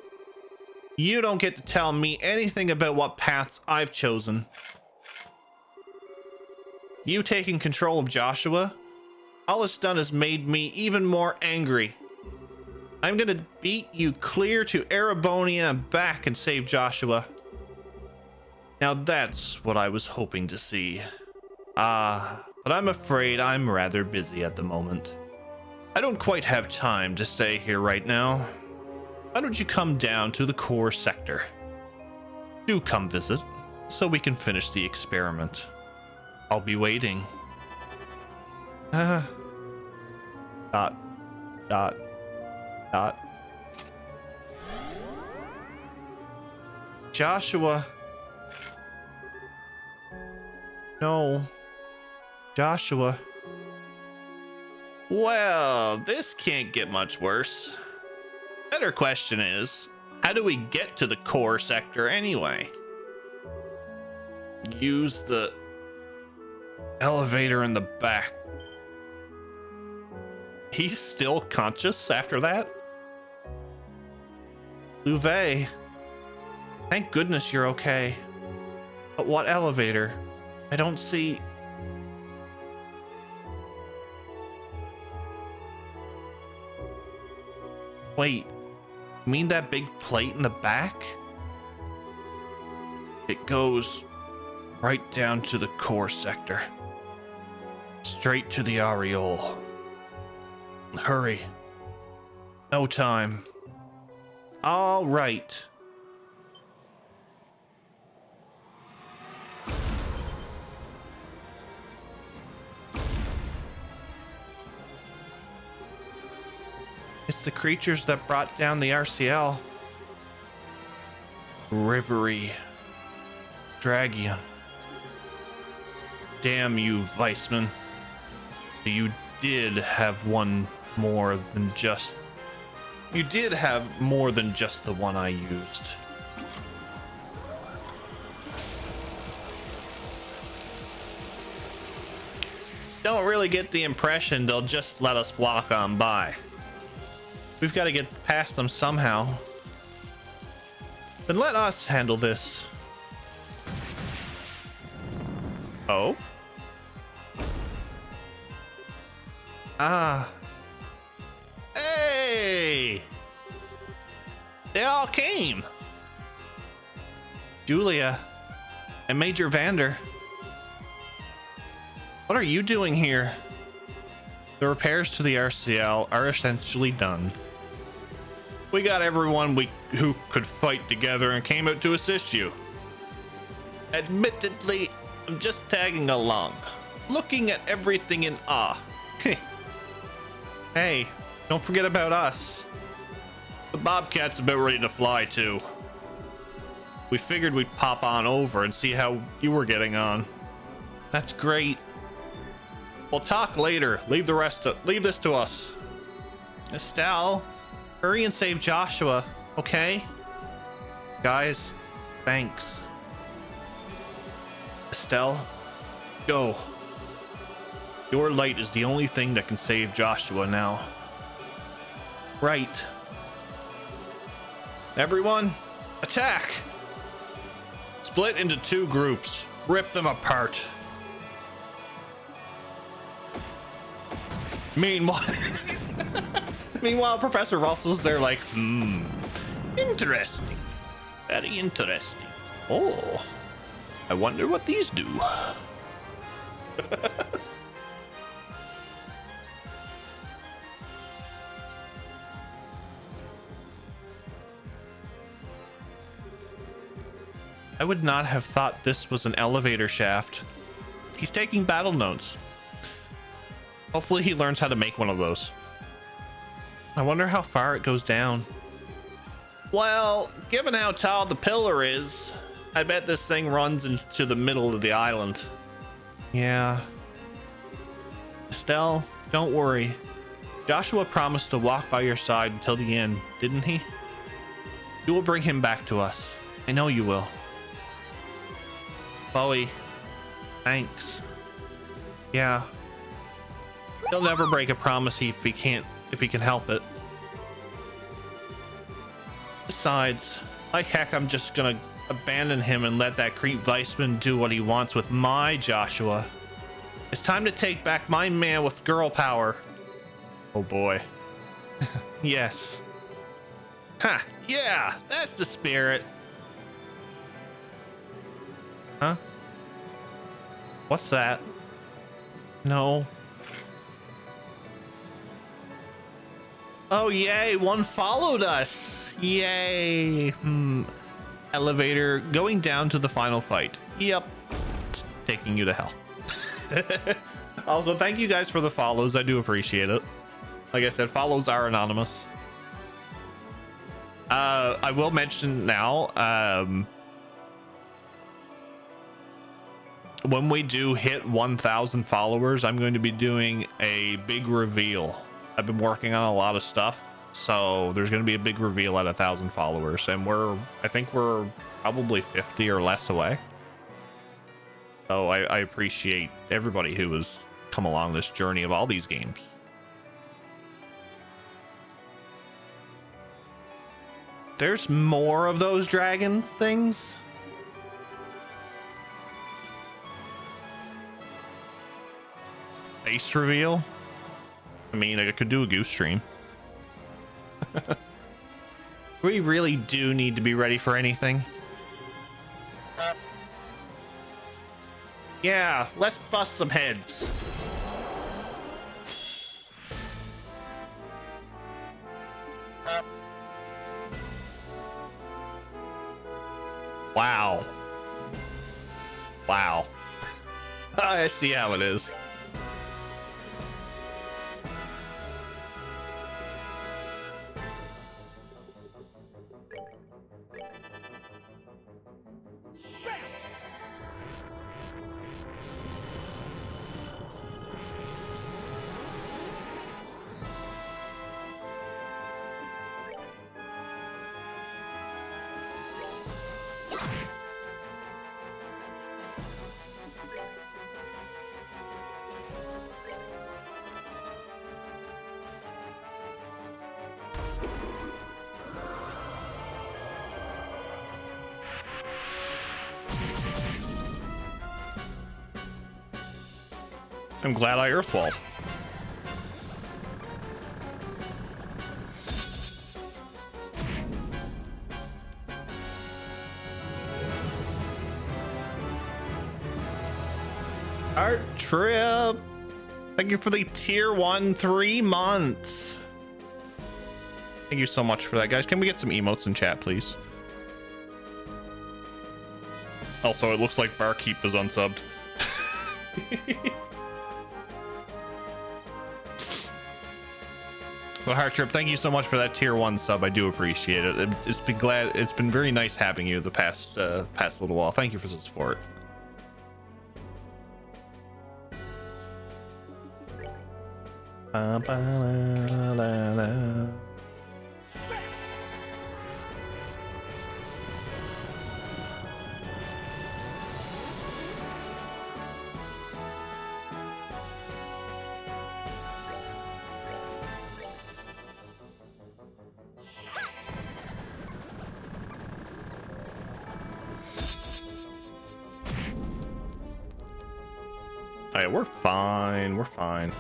[SPEAKER 1] You don't get to tell me anything about what paths I've chosen. You taking control of Joshua, all it's done is made me even more angry. I'm gonna beat you clear to Erebonia and back and save Joshua. Now that's what I was hoping to see. But I'm afraid I'm rather busy at the moment. I don't quite have time to stay here right now. Why don't you come down to the core sector? Do come visit, so we can finish the experiment. I'll be waiting. Dot, dot, dot. Joshua. No. Joshua. Well, this can't get much worse. Better question is, how do we get to the core sector anyway? Use the elevator in the back. He's still conscious after that? Louvet, thank goodness you're okay. But what elevator? I don't see... Wait, you mean that big plate in the back? It goes right down to the core sector. Straight to the areole. Hurry. No time. All right. It's the creatures that brought down the RCL. Rivery. Dragion. Damn you, Weissman. You did have one more than just... You did have more than just the one I used. Don't really get the impression they'll just let us walk on by. We've got to get past them somehow. Then let us handle this. Oh? Ah. Hey! They all came. Julia and Major Vander. What are you doing here? The repairs to the RCL are essentially done. We got everyone who could fight together and came out to assist you. Admittedly, I'm just tagging along, looking at everything in awe. Hey, don't forget about us. The Bobcat's about ready to fly too. We figured we'd pop on over and see how you were getting on. That's great. We'll talk later. Leave this to us. Estelle, hurry and save Joshua, okay? Guys, thanks. Estelle, go. Your light is the only thing that can save Joshua now. Right. Everyone, attack! Split into 2 groups. Rip them apart. Meanwhile, Professor Russell's there like, interesting. Very interesting. Oh, I wonder what these do. I would not have thought this was an elevator shaft. He's taking battle notes. Hopefully he learns how to make one of those. I wonder how far it goes down. Well, given how tall the pillar is, I bet this thing runs into the middle of the island. Yeah. Estelle, don't worry. Joshua promised to walk by your side until the end, didn't he? You will bring him back to us. I know you will. Bowie, thanks. Yeah. He'll never break a promise if he can help it. Besides, like heck, I'm just gonna abandon him and let that creep Weissman do what he wants with my Joshua. It's time to take back my man with girl power. Oh boy. Yes. Ha! Yeah, that's the spirit. Huh? What's that? No. Oh, yay. One followed us. Yay. Elevator going down to the final fight. Yep. It's taking you to hell. Also, thank you guys for the follows. I do appreciate it. Like I said, follows are anonymous. I will mention now, when we do hit 1,000 followers, I'm going to be doing a big reveal. I've been working on a lot of stuff, so there's going to be a big reveal at 1,000 followers, and I think we're probably 50 or less away. So I appreciate everybody who has come along this journey of all these games. There's more of those dragon things. Face reveal. I mean, I could do a goose stream. We really do need to be ready for anything. Yeah, let's bust some heads. Wow. Wow. I see how it is. I'm glad I earthwall. Art Trip, thank you for the tier 1 3 months. Thank you so much for that, guys. Can we get some emotes in chat, please? Also, it looks like Barkeep is unsubbed. But Heart Trip, thank you so much for that tier 1 sub. I do appreciate it. It's been very nice having you the past little while. Thank you for the support. All right, we're fine. We're fine.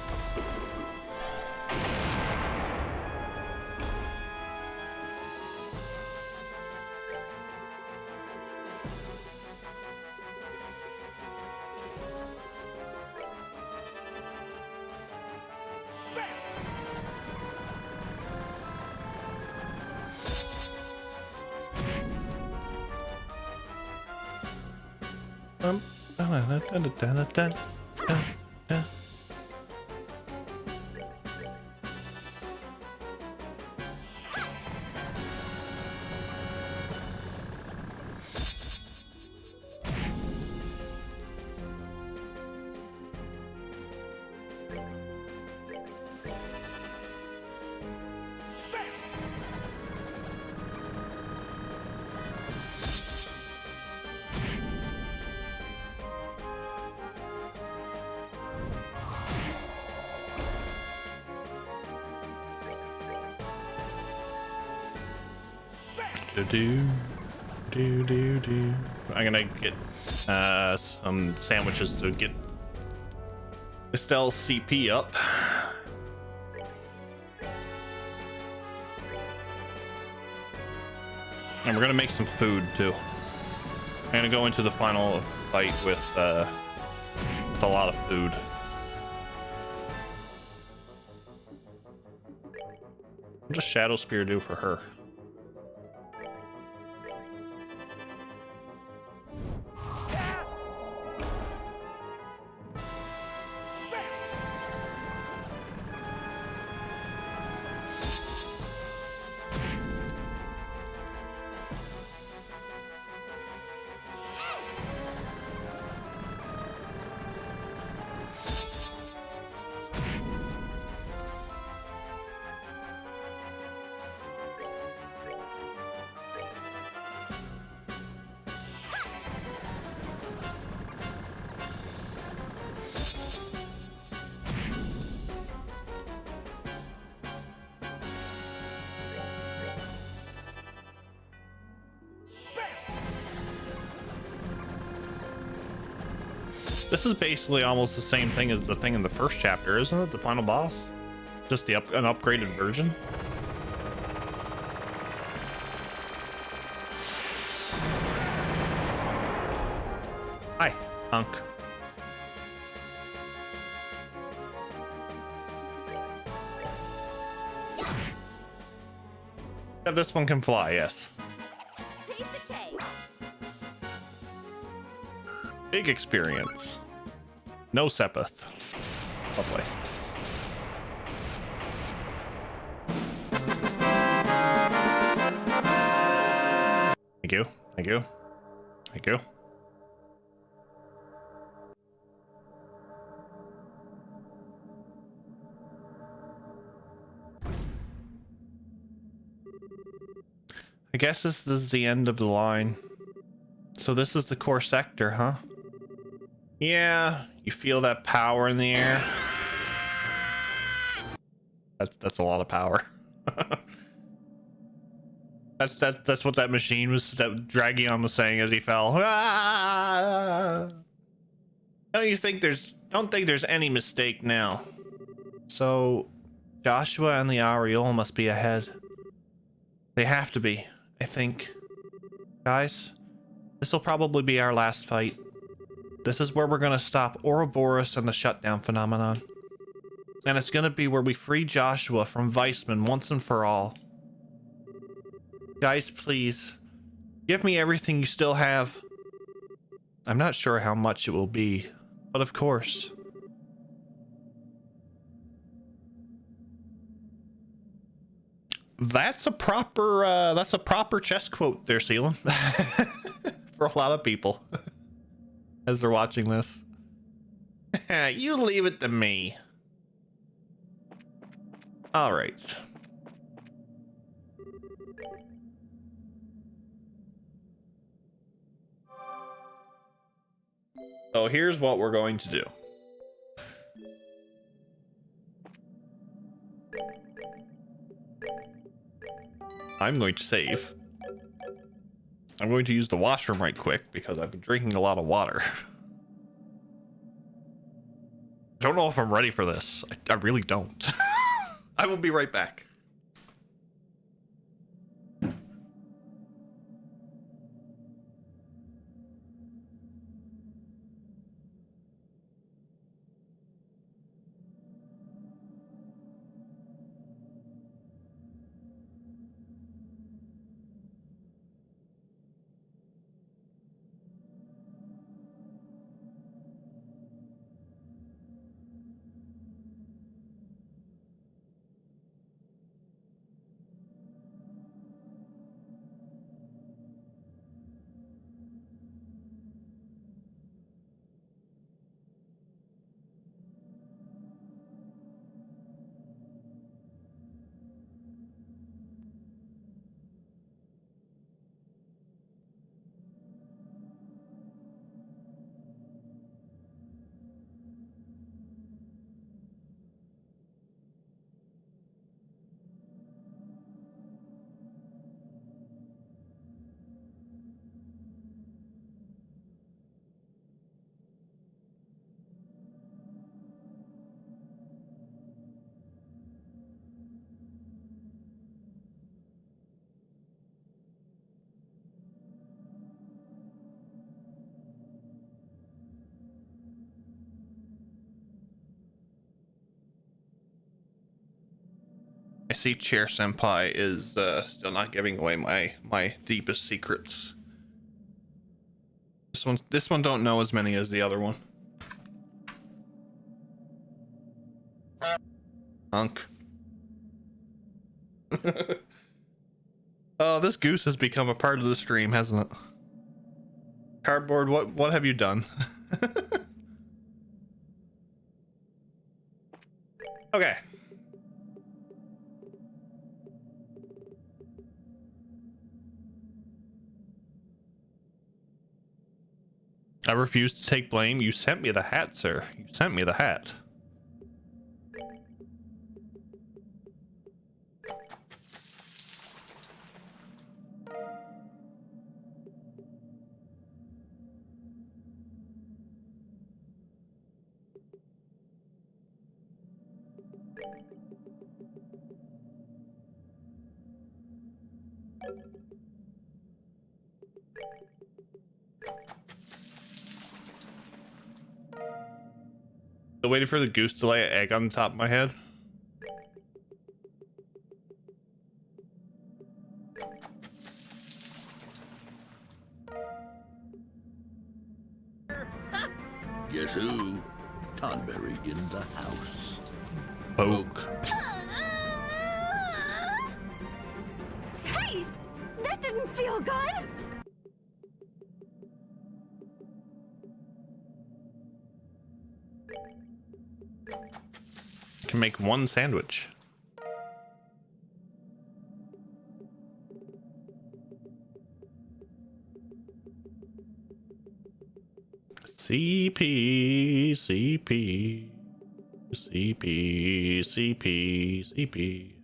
[SPEAKER 1] Do. I'm gonna get some sandwiches to get Estelle's CP up. And we're gonna make some food too. I'm gonna go into the final fight with a lot of food. What does Shadow Spear do for her? This is basically almost the same thing as the thing in the first chapter, isn't it? The final boss? Just an upgraded version? Hi, Hunk. Yeah, this one can fly, yes.
[SPEAKER 4] Piece of cake.
[SPEAKER 1] Big experience. No Sepith. Lovely. Thank you. Thank you. Thank you. I guess this is the end of the line. So this is the core sector, huh? Yeah, you feel that power in the air. That's a lot of power. That's what that machine was, that Dragion was saying as he fell. Ah! Don't think there's any mistake now. So Joshua and the Ariel must be ahead. They have to be, I think. Guys, this will probably be our last fight. This is where we're gonna stop Ouroboros and the shutdown phenomenon. And it's gonna be where we free Joshua from Weissman once and for all. Guys, please, give me everything you still have. I'm not sure how much it will be, but of course. That's a proper chess quote there, Sealan. For a lot of people as they're watching this. You leave it to me. All right. So here's what we're going to do. I'm going to save. I'm going to use the washroom right quick because I've been drinking a lot of water. I don't know if I'm ready for this. I really don't. I will be right back. I see Chair Senpai is still not giving away my deepest secrets. This one don't know as many as the other one. Hunk. Oh, this goose has become a part of the stream, hasn't it? Cardboard, what have you done? Okay. I refuse to take blame. You sent me the hat, sir. You sent me the hat. Still waiting for the goose to lay an egg on the top of my head.
[SPEAKER 7] Mystery in the house.
[SPEAKER 1] Poke.
[SPEAKER 4] Hey! That didn't feel good!
[SPEAKER 1] Can make one sandwich. CP, CP, CP, CP, CP.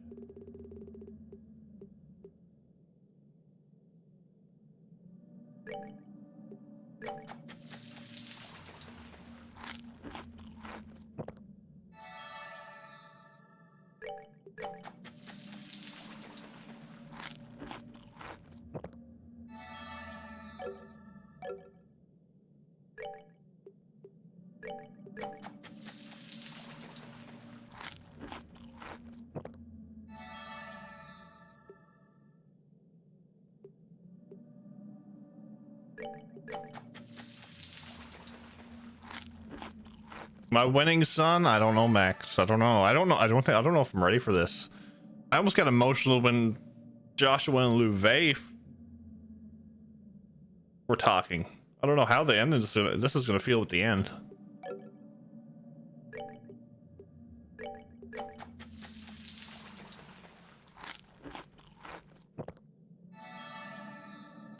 [SPEAKER 1] My winning son? I don't know, Max. I don't know. I don't know if I'm ready for this. I almost got emotional when Joshua and Louvet were talking. I don't know how the end is. This is going to feel at the end.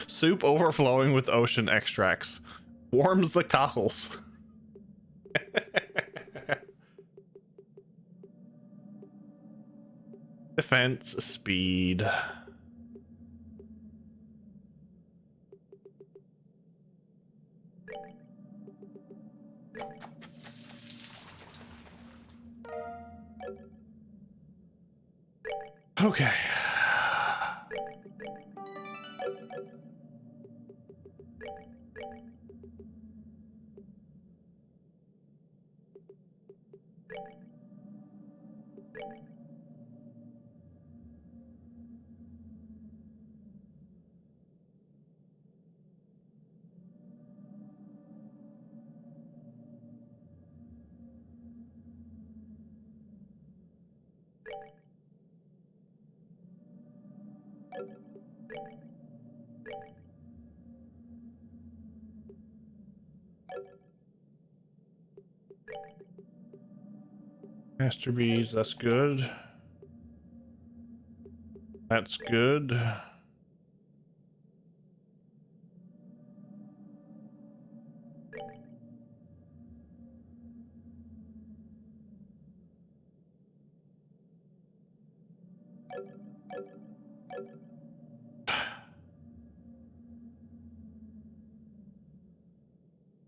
[SPEAKER 1] Soup overflowing with ocean extracts warms the cockles. Defense speed. Okay. Master bees, that's good. That's good.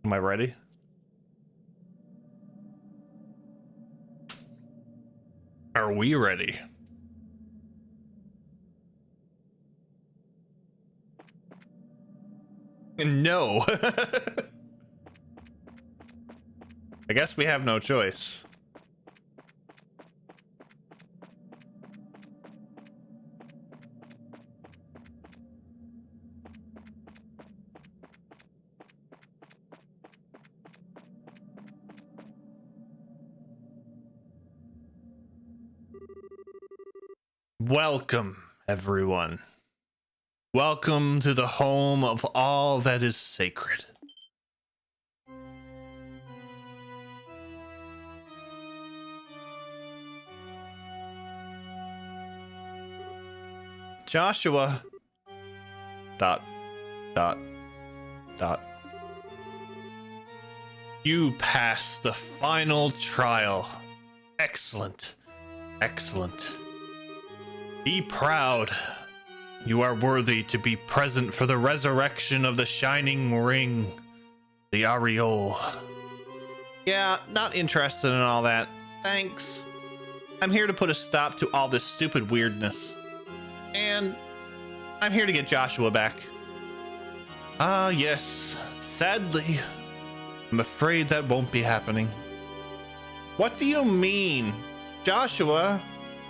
[SPEAKER 1] Am I ready? Are we ready? No. I guess we have no choice. Welcome, everyone. Welcome to the home of all that is sacred. Joshua. ... You passed the final trial. Excellent. Excellent. Be proud. You are worthy to be present for the resurrection of the Shining Ring, the Aureole. Yeah, not interested in all that. Thanks. I'm here to put a stop to all this stupid weirdness. And I'm here to get Joshua back. Ah, yes. Sadly, I'm afraid that won't be happening. What do you mean? Joshua?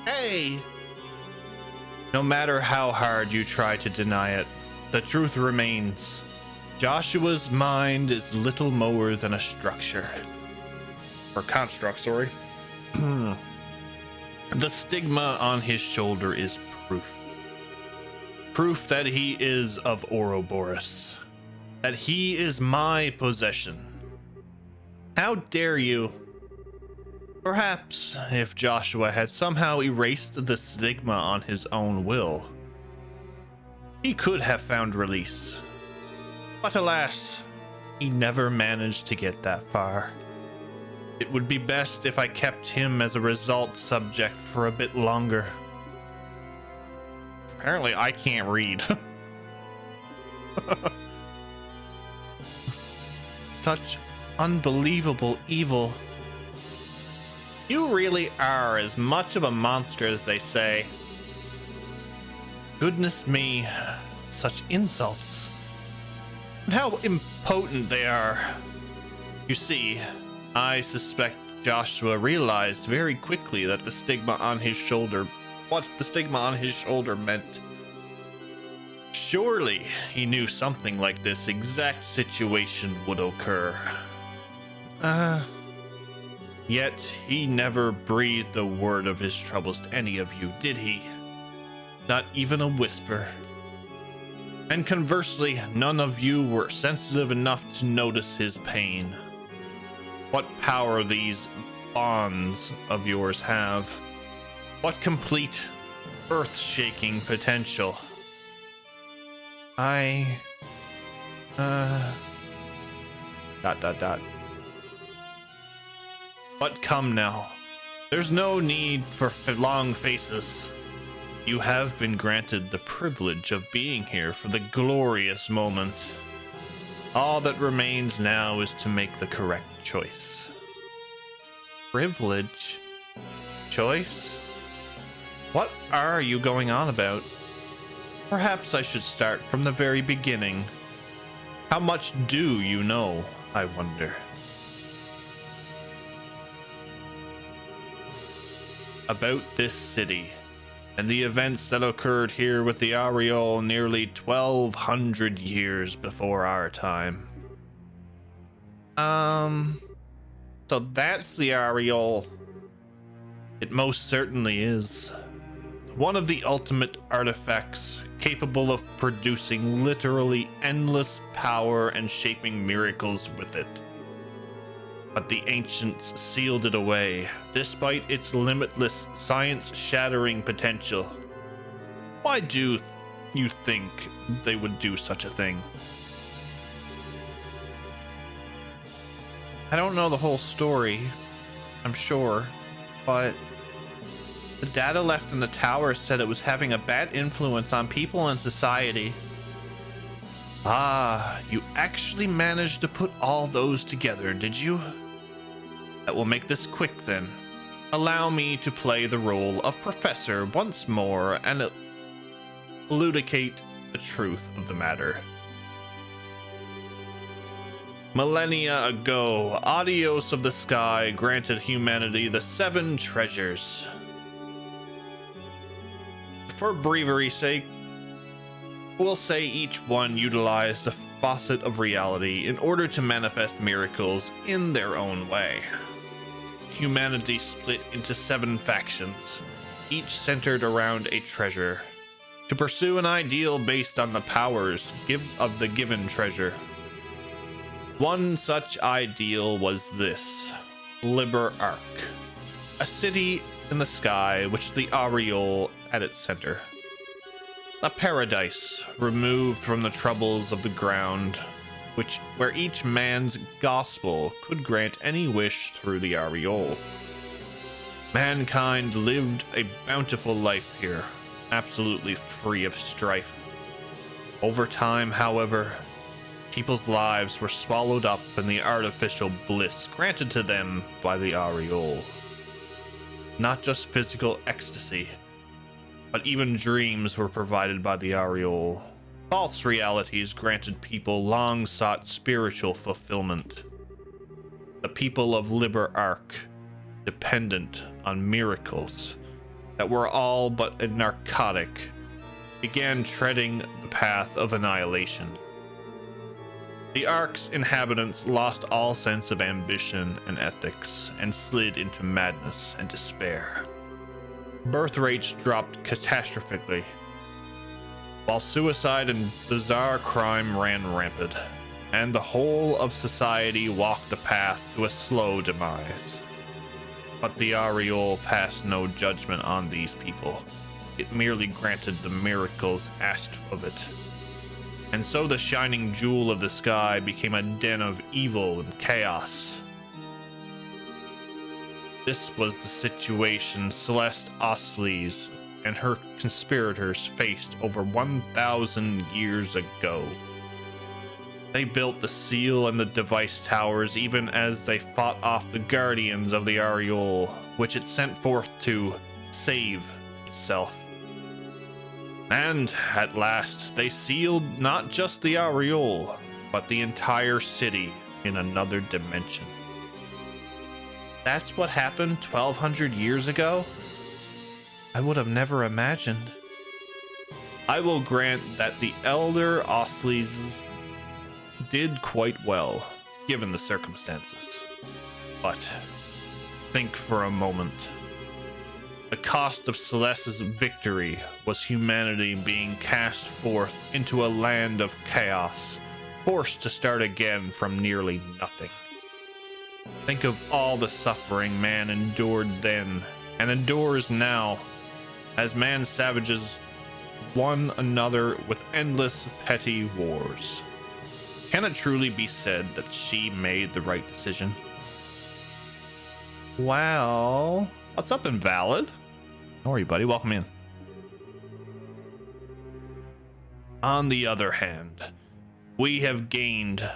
[SPEAKER 1] Hey! No matter how hard you try to deny it, the truth remains. Joshua's mind is little more than a structure. or construct, sorry. The stigma on his shoulder is proof. Proof that he is of Ouroboros. That he is my possession. How dare you? Perhaps if Joshua had somehow erased the stigma on his own will, he could have found release. But alas, he never managed to get that far. It would be best if I kept him as a result subject for a bit longer. Apparently I can't read. Such unbelievable evil. You really are as much of a monster as they say. Goodness me, such insults. And how impotent they are. You see, I suspect Joshua realized very quickly that the stigma on his shoulder, what the stigma on his shoulder meant. Surely he knew something like this exact situation would occur. Yet he never breathed a word of his troubles to any of you, did he? Not even a whisper. And conversely, none of you were sensitive enough to notice his pain. What power these bonds of yours have. What complete, earth-shaking potential. But come now. There's no need for long faces. You have been granted the privilege of being here for the glorious moment. All that remains now is to make the correct choice. Privilege? Choice? What are you going on about? Perhaps I should start from the very beginning. How much do you know, I wonder? About this city and the events that occurred here with the Aureole nearly 1,200 years before our time. So that's the Aureole. It most certainly is. One of the ultimate artifacts capable of producing literally endless power and shaping miracles with it. But the ancients sealed it away, despite its limitless science-shattering potential. Why do you think they would do such a thing? I don't know the whole story, I'm sure, but the data left in the tower said it was having a bad influence on people and society. Ah, you actually managed to put all those together, did you? That will make this quick then. Allow me to play the role of professor once more and elucidate the truth of the matter. Millennia ago, Adios of the Sky granted humanity the 7 treasures. For brevity's sake, we'll say each one utilized a facet of reality in order to manifest miracles in their own way. Humanity split into 7 factions, each centered around a treasure, to pursue an ideal based on the powers of the given treasure. One such ideal was this, Liber Arc, a city in the sky which the Aureole at its center. A paradise removed from the troubles of the ground, where each man's gospel could grant any wish through the Aureole. Mankind lived a bountiful life here, absolutely free of strife. Over time, however, people's lives were swallowed up in the artificial bliss granted to them by the Aureole. Not just physical ecstasy, but even dreams were provided by the Aureole. False realities granted people long-sought spiritual fulfillment. The people of Liber Arc, dependent on miracles that were all but a narcotic, began treading the path of annihilation. The Ark's inhabitants lost all sense of ambition and ethics and slid into madness and despair. Birth rates dropped catastrophically, while suicide and bizarre crime ran rampant, and the whole of society walked the path to a slow demise. But the Aureole passed no judgment on these people. It merely granted the miracles asked of it. And so the shining jewel of the sky became a den of evil and chaos. This was the situation Celeste Osleys and her conspirators faced over 1,000 years ago. They built the seal and the device towers even as they fought off the guardians of the Aureole, which it sent forth to save itself. And at last, they sealed not just the Aureole, but the entire city in another dimension. That's what happened 1,200 years ago? I would have never imagined. I will grant that the Elder Osleys did quite well, given the circumstances. But think for a moment. The cost of Celeste's victory was humanity being cast forth into a land of chaos, forced to start again from nearly nothing. Think of all the suffering man endured then, and endures now, as man savages one another with endless petty wars. Can it truly be said that she made the right decision? Well, what's up, Invalid? How are you, buddy? Welcome in. On the other hand, we have gained,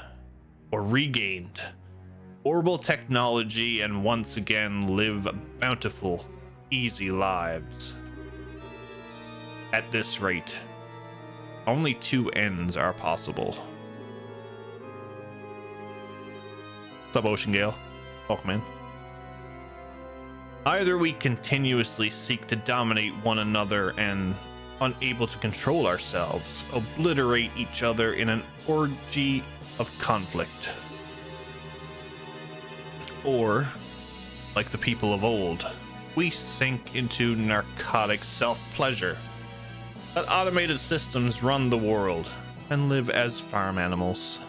[SPEAKER 1] or regained, orbital technology and once again live bountiful, easy lives. At this rate, only two ends are possible. What's up, Ocean Gale? Welcome in. Either we continuously seek to dominate one another and, unable to control ourselves, obliterate each other in an orgy of conflict. Or, like the people of old, we sink into narcotic self-pleasure. Let automated systems run the world and live as farm animals.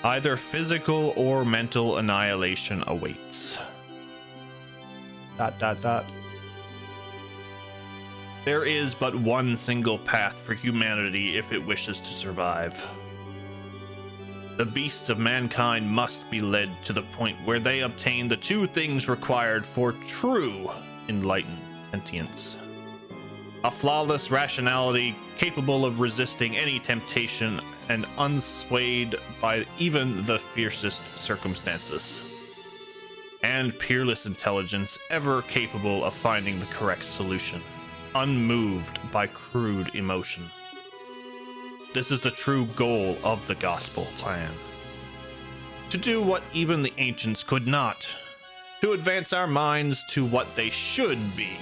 [SPEAKER 1] Either physical or mental annihilation awaits. ... There is but one single path for humanity if it wishes to survive. The beasts of mankind must be led to the point where they obtain the two things required for true enlightened sentience. A flawless rationality capable of resisting any temptation and unswayed by even the fiercest circumstances. And peerless intelligence ever capable of finding the correct solution, unmoved by crude emotion. This is the true goal of the gospel plan. To do what even the ancients could not. To advance our minds to what they should be.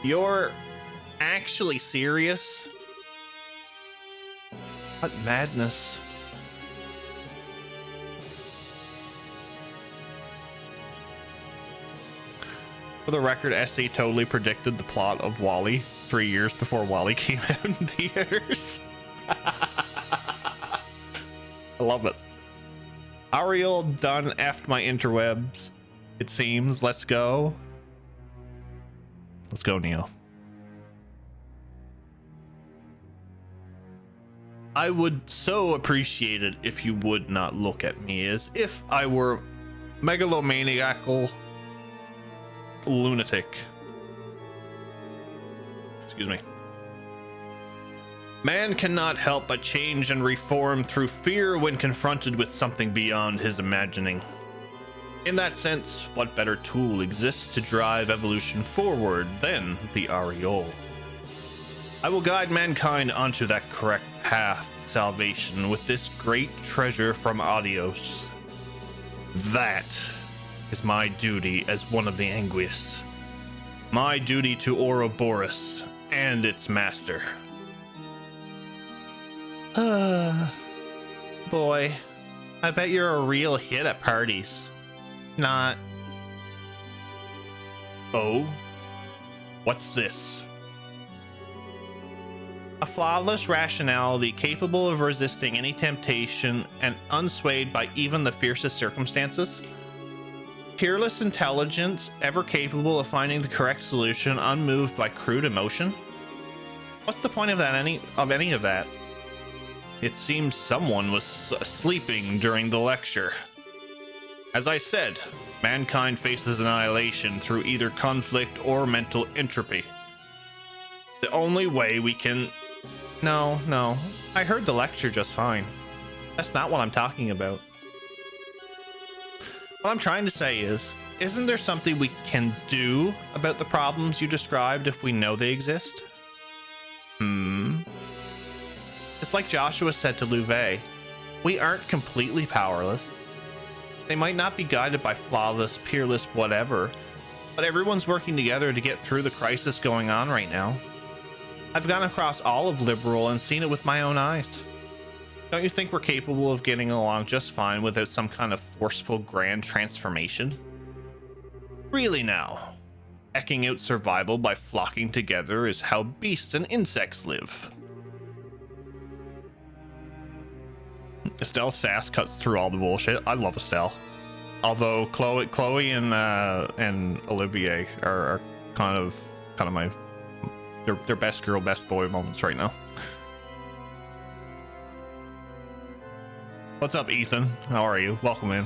[SPEAKER 1] You're actually serious? What madness. For the record, SC totally predicted the plot of WALL-E 3 years before WALL-E came out in theaters. I love it. Ariel done effed my interwebs, it seems. Let's go. Let's go, Neo. I would so appreciate it if you would not look at me as if I were megalomaniacal lunatic. Excuse me. Man cannot help but change and reform through fear when confronted with something beyond his imagining. In that sense, what better tool exists to drive evolution forward than the Aureole? I will guide mankind onto that correct path to salvation with this great treasure from Adios. That is my duty as one of the Anguius. My duty to Ouroboros and its master. Boy, I bet you're a real hit at parties. Not. Oh? What's this? A flawless rationality capable of resisting any temptation and unswayed by even the fiercest circumstances? Peerless intelligence, ever capable of finding the correct solution, unmoved by crude emotion? What's the point of that? Any of that? It seems someone was sleeping during the lecture. As I said, mankind faces annihilation through either conflict or mental entropy. The only way we can... No, I heard the lecture just fine. That's not what I'm talking about. What I'm trying to say is, isn't there something we can do about the problems you described if we know they exist? It's like Joshua said to Louvet, we aren't completely powerless. They might not be guided by flawless, peerless whatever, but everyone's working together to get through the crisis going on right now. I've gone across all of Liberal and seen it with my own eyes. Don't you think we're capable of getting along just fine without some kind of forceful grand transformation? Really now, eking out survival by flocking together is how beasts and insects live. Estelle Sass cuts through all the bullshit. I love Estelle. Although Chloe and Olivier are kind of my they're best girl, best boy moments right now. What's up, Ethan? How are you? Welcome in.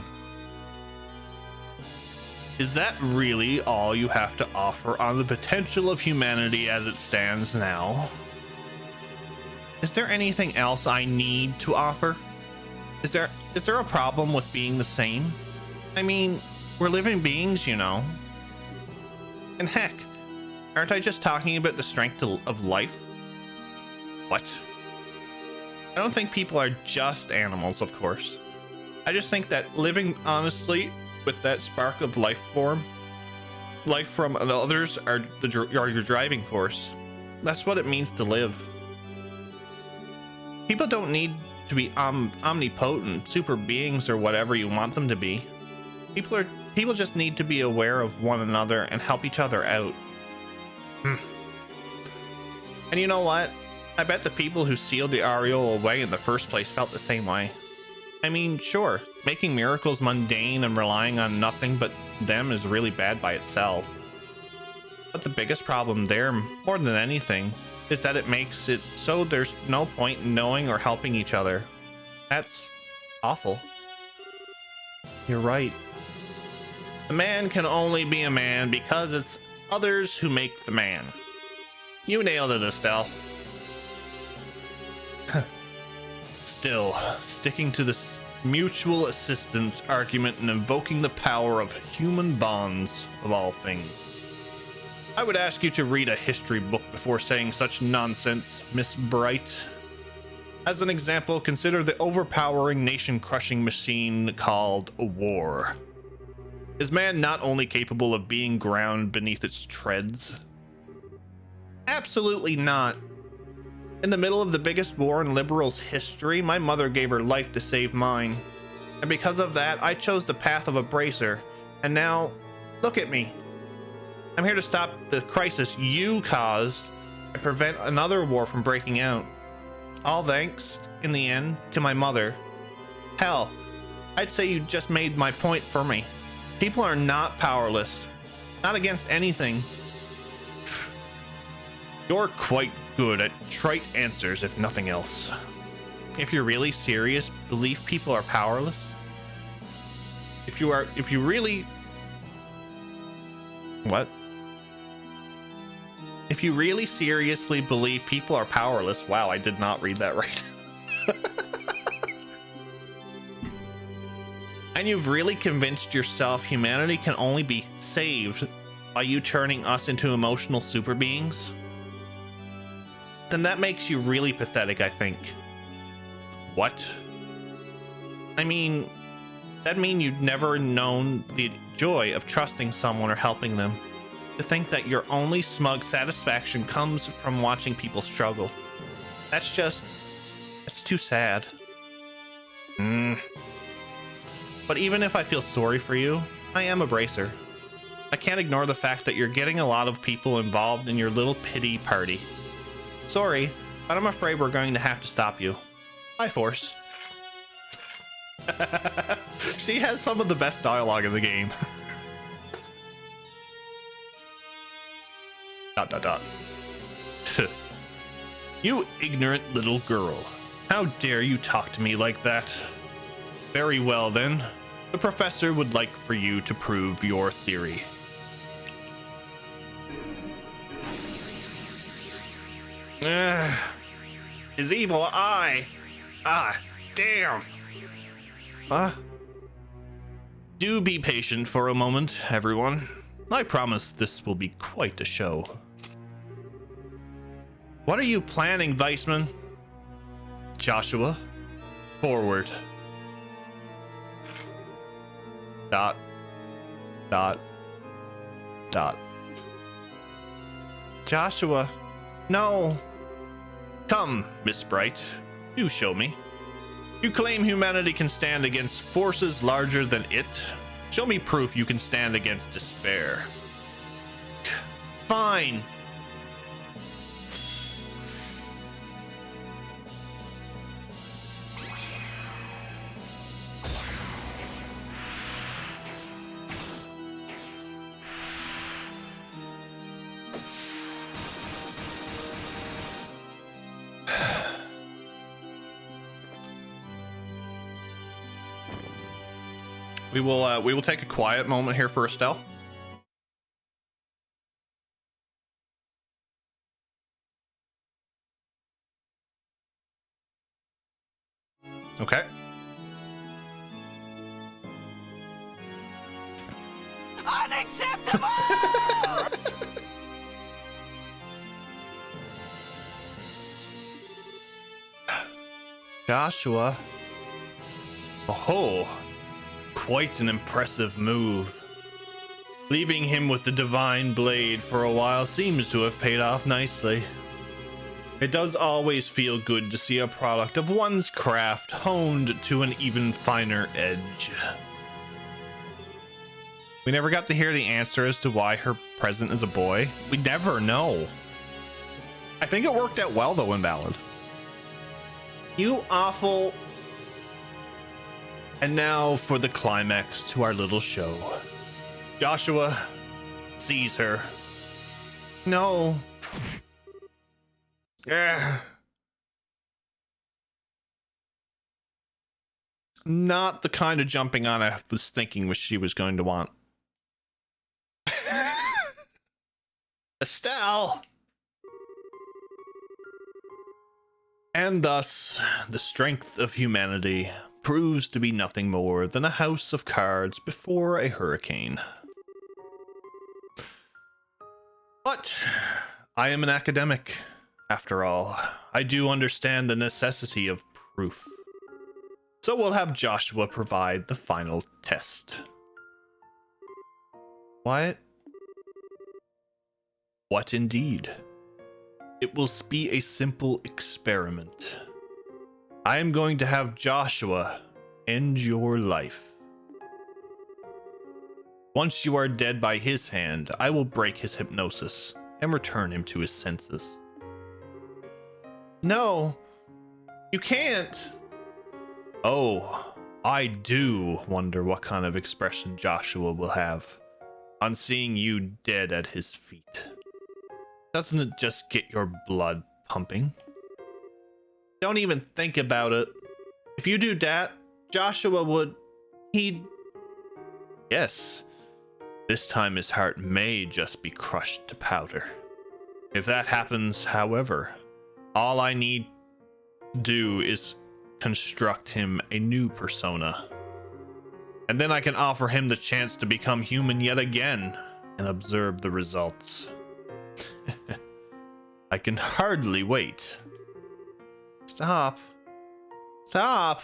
[SPEAKER 1] Is that really all you have to offer on the potential of humanity as it stands now? Is there anything else I need to offer? Is there a problem with being the same? I mean, we're living beings, you know. And heck, aren't I just talking about the strength of life? What? I don't think people are just animals, of course. I just think that living honestly with that spark of life from others are your driving force. That's what it means to live. People don't need to be omnipotent super beings or whatever you want them to be. People just need to be aware of one another and help each other out. And you know what? I bet the people who sealed the Ariel away in the first place felt the same way. I mean, sure, making miracles mundane and relying on nothing but them is really bad by itself. But the biggest problem there, more than anything, is that it makes it so there's no point in knowing or helping each other. That's awful. You're right. A man can only be a man because it's others who make the man. You nailed it, Estelle. Still, sticking to the mutual assistance argument and invoking the power of human bonds of all things. I would ask you to read a history book before saying such nonsense, Miss Bright. As an example, consider the overpowering, nation-crushing machine called a war. Is man not only capable of being ground beneath its treads? Absolutely not. In the middle of the biggest war in liberals' history, my mother gave her life to save mine. And because of that, I chose the path of a bracer. And now, look at me. I'm here to stop the crisis you caused and prevent another war from breaking out. All thanks, in the end, to my mother. Hell, I'd say you just made my point for me. People are not powerless. Not against anything. You're quite good at trite answers, if nothing else. If you're really serious, believe people are powerless? If you really... What? If you really seriously believe people are powerless... Wow, I did not read that right. And you've really convinced yourself humanity can only be saved by you turning us into emotional super beings? Then that makes you really pathetic, I think. What? I mean, that'd mean you'd never known the joy of trusting someone or helping them. To think that your only smug satisfaction comes from watching people struggle. It's just too sad. But even if I feel sorry for you, I am a bracer. I can't ignore the fact that you're getting a lot of people involved in your little pity party. Sorry, but I'm afraid we're going to have to stop you. By force. She has some of the best dialogue in the game. Dot dot dot. You ignorant little girl. How dare you talk to me like that? Very well then. The professor would like for you to prove your theory. His evil eye. Ah, damn. Do be patient for a moment, everyone. I promise this will be quite a show. What are you planning, Weissman? Joshua, forward. Dot. Dot. Dot. Joshua, no. Come, Miss Bright, do show me. You claim humanity can stand against forces larger than it. Show me proof you can stand against despair. Fine. We will take a quiet moment here for Estelle. Okay.
[SPEAKER 3] Unacceptable!
[SPEAKER 1] Joshua. Oh, quite an impressive move. Leaving him with the divine blade for a while seems to have paid off nicely. It does always feel good to see a product of one's craft honed to an even finer edge. We never got to hear the answer as to why her present is a boy. We never know. I think it worked out well though in Ballad. You awful. And now for the climax to our little show. Joshua sees her. No. Not the kind of jumping on I was thinking she was going to want. Estelle! And thus, the strength of humanity proves to be nothing more than a house of cards before a hurricane. But I am an academic, after all. I do understand the necessity of proof. So we'll have Joshua provide the final test. What? What indeed? It will be a simple experiment. I am going to have Joshua end your life. Once you are dead by his hand, I will break his hypnosis and return him to his senses. No, you can't. Oh, I do wonder what kind of expression Joshua will have on seeing you dead at his feet. Doesn't it just get your blood pumping? Don't even think about it. If you do that, Joshua would... Yes. This time his heart may just be crushed to powder. If that happens, however, all I need to do is construct him a new persona. And then I can offer him the chance to become human yet again and observe the results. I can hardly wait. Stop. Stop.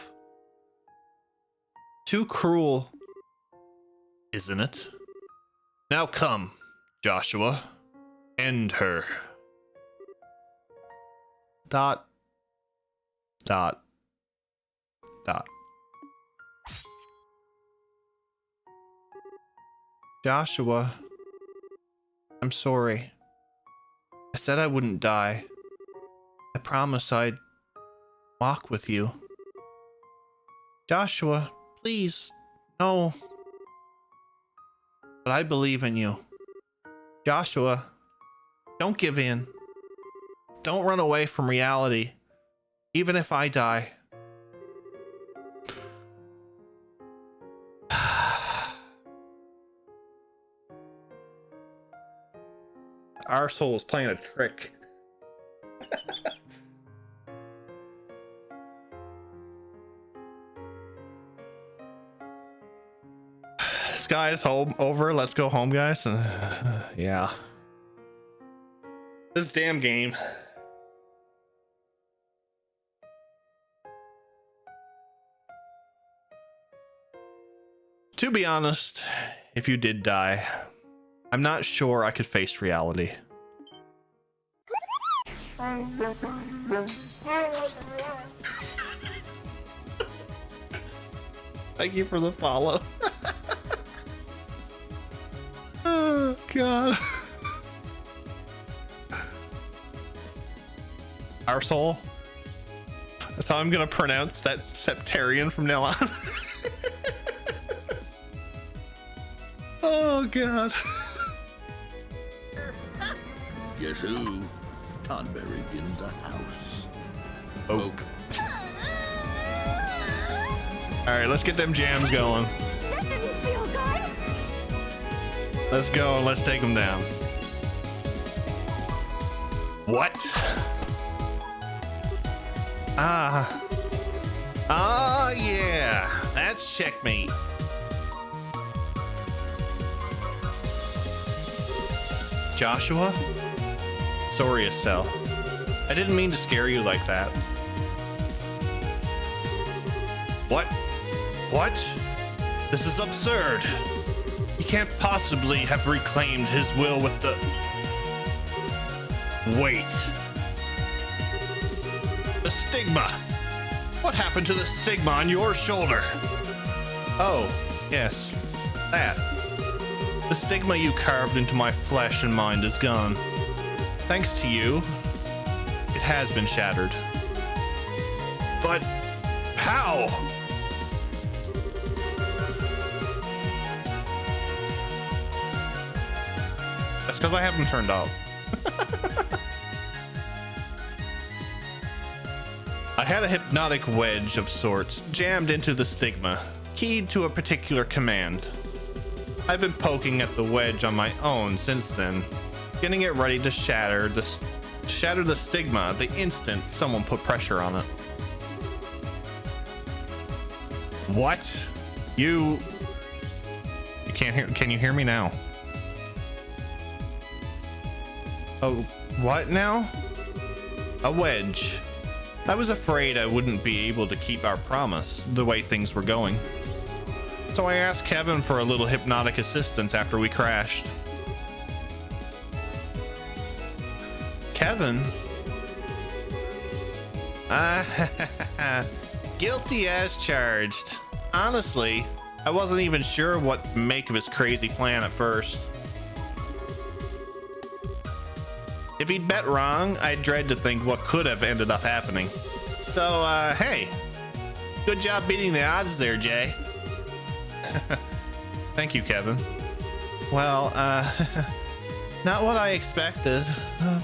[SPEAKER 1] Too cruel, isn't it? Now come, Joshua. End her. Dot. Dot. Dot. Joshua, I'm sorry. I said I wouldn't die. I promised I'd walk with you. Joshua, please, no. But I believe in you. Joshua, don't give in. Don't run away from reality, even if I die. Our soul is playing a trick. Sky is home over. Let's go home, guys. Yeah. This damn game. To be honest, if you did die, I'm not sure I could face reality. Thank you for the follow. Oh, God. Our soul. That's how I'm going to pronounce that septarian from now on. Oh, God.
[SPEAKER 7] Guess who? Tonberry in the house.
[SPEAKER 1] Oak. All right, let's get them jams going.
[SPEAKER 4] That didn't feel good.
[SPEAKER 1] Let's go and let's take them down. What? Yeah, that's checkmate. Joshua? Sorry, Estelle. I didn't mean to scare you like that. What? What? This is absurd. He can't possibly have reclaimed his will with the... Wait. The stigma. What happened to the stigma on your shoulder? Oh, yes. That. The stigma you carved into my flesh and mind is gone. Thanks to you, it has been shattered. But how? That's because I have them turned off. I had a hypnotic wedge of sorts jammed into the stigma, keyed to a particular command. I've been poking at the wedge on my own since then, getting it ready to shatter the stigma the instant someone put pressure on it. What? You can't hear? Can you hear me now? Oh, what now? A wedge. I was afraid I wouldn't be able to keep our promise the way things were going. So I asked Kevin for a little hypnotic assistance after we crashed. Kevin? Guilty as charged. Honestly, I wasn't even sure what to make of his crazy plan at first. If he'd bet wrong, I'd dread to think what could have ended up happening. So, hey, good job beating the odds there, Jay. Thank you, Kevin. Well, not what I expected,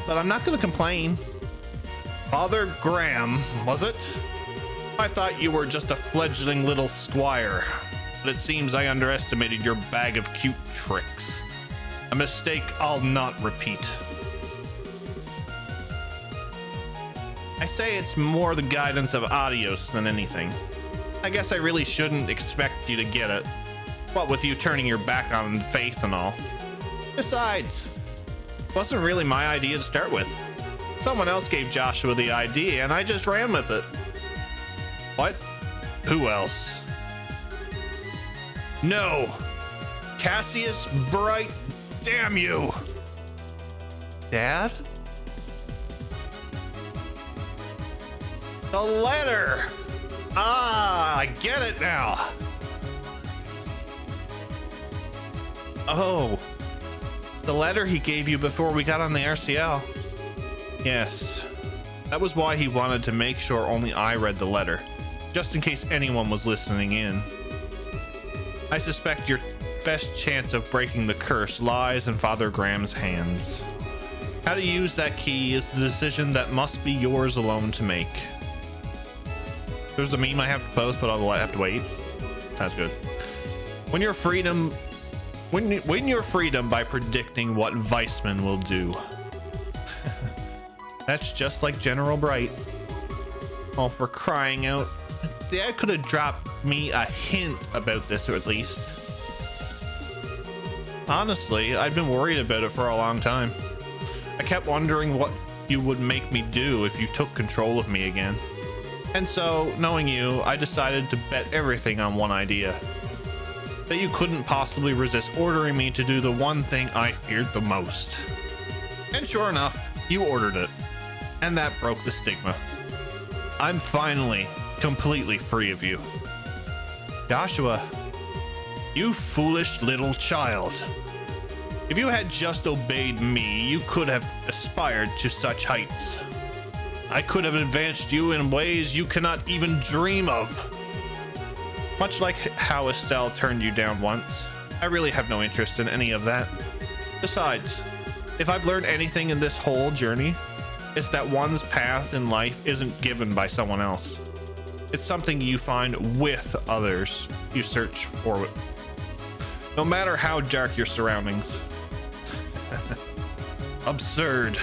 [SPEAKER 1] but I'm not going to complain. Father Graham, was it? I thought you were just a fledgling little squire, but it seems I underestimated your bag of cute tricks. A mistake I'll not repeat. I say it's more the guidance of Adios than anything. I guess I really shouldn't expect you to get it. What with you turning your back on faith and all. Besides, it wasn't really my idea to start with. Someone else gave Joshua the idea and I just ran with it. What? Who else? No! Cassius Bright, damn you! Dad? The letter! Ah, I get it now. Oh, the letter he gave you before we got on the RCL. Yes, that was why he wanted to make sure only I read the letter, just in case anyone was listening in. I suspect your best chance of breaking the curse lies in Father Graham's hands. How to use that key is the decision that must be yours alone to make. There's a meme I have to post, but I'll have to wait. Sounds good. Win your freedom by predicting what Weissman will do. That's just like General Bright. Oh, for crying out. Dad could have dropped me a hint about this, or at least. Honestly, I've been worried about it for a long time. I kept wondering what you would make me do if you took control of me again. And so, knowing you, I decided to bet everything on one idea. That you couldn't possibly resist ordering me to do the one thing I feared the most. And sure enough, you ordered it. And that broke the stigma. I'm finally completely free of you. Joshua, you foolish little child. If you had just obeyed me, you could have aspired to such heights. I could have advanced you in ways you cannot even dream of. Much like how Estelle turned you down once, I really have no interest in any of that. Besides, if I've learned anything in this whole journey, it's that one's path in life isn't given by someone else. It's something you find with others you search for, no matter how dark your surroundings. Absurd.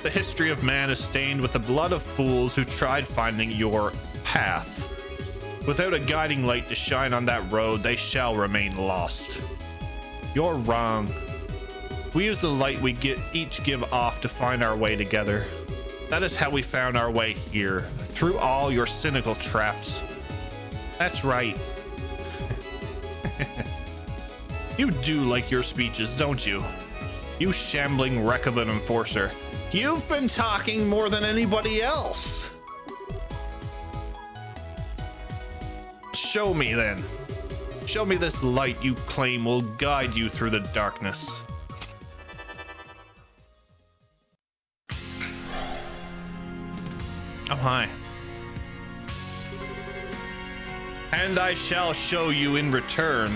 [SPEAKER 1] The history of man is stained with the blood of fools who tried finding your path. Without a guiding light to shine on that road, they shall remain lost. You're wrong. We use the light we each give off to find our way together. That is how we found our way here, through all your cynical traps. That's right. You do like your speeches, don't you? You shambling wreck of an enforcer. You've been talking more than anybody else. Show me then. Show me this light you claim will guide you through the darkness. Oh, hi. And I shall show you in return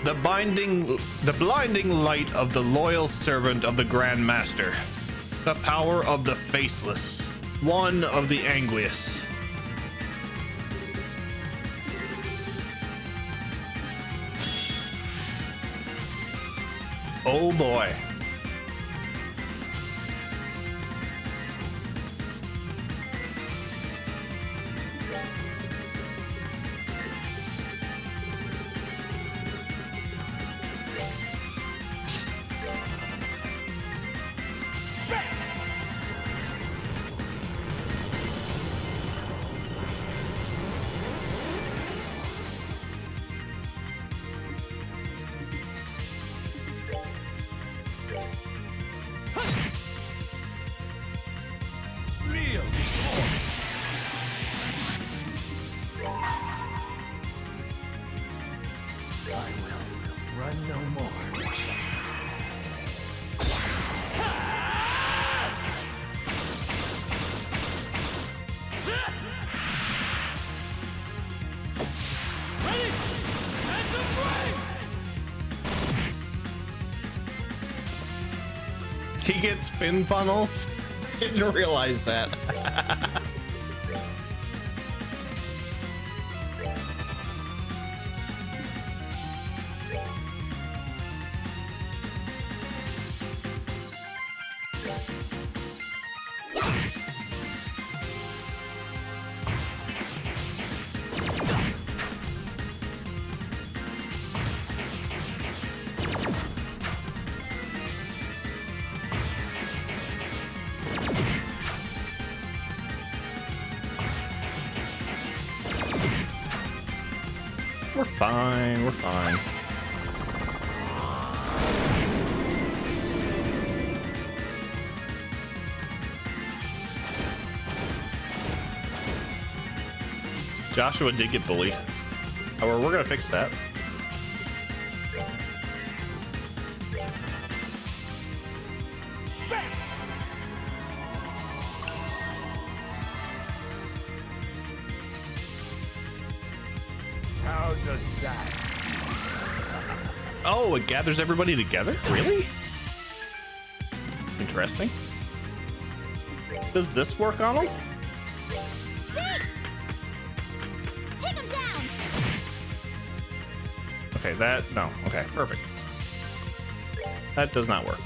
[SPEAKER 1] the blinding light of the loyal servant of the Grand Master, the power of the faceless, one of the angriest. Oh boy. He gets spin funnels? Didn't realize that. We're fine, we're fine. Joshua did get bullied. However, we're gonna fix that.
[SPEAKER 3] How does that?
[SPEAKER 1] Oh, it gathers everybody together? Really? Interesting. Does this work on them?
[SPEAKER 4] Take him down.
[SPEAKER 1] Okay, that, no. Okay, perfect. That does not work.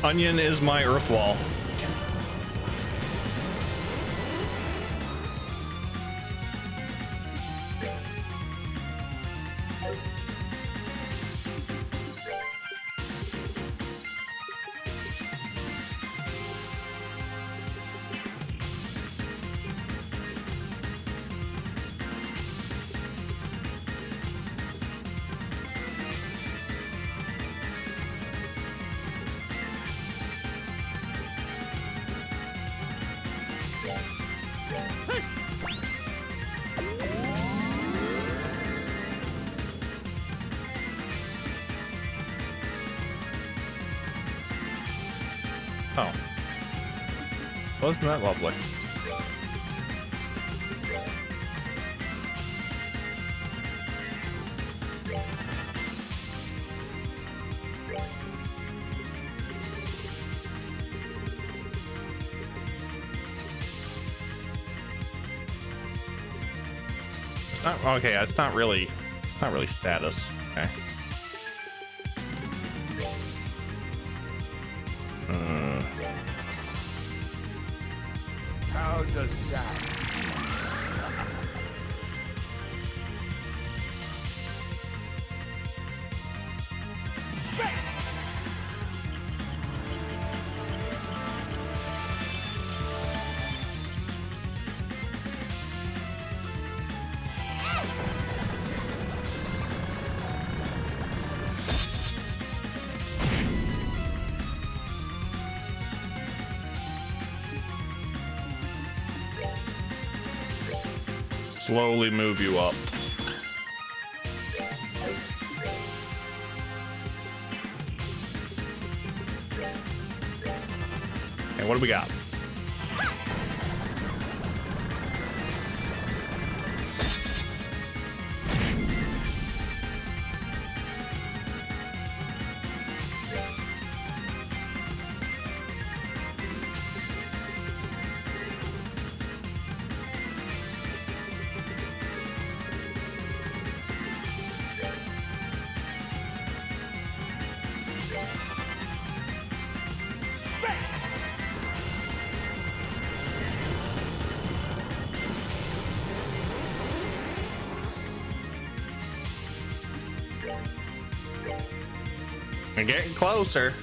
[SPEAKER 1] Onion is my earth wall. Oh. Wasn't that lovely? It's not okay, it's not really status. Okay.
[SPEAKER 3] How does that?
[SPEAKER 1] Slowly move you up. Okay, what do we got? We're getting closer.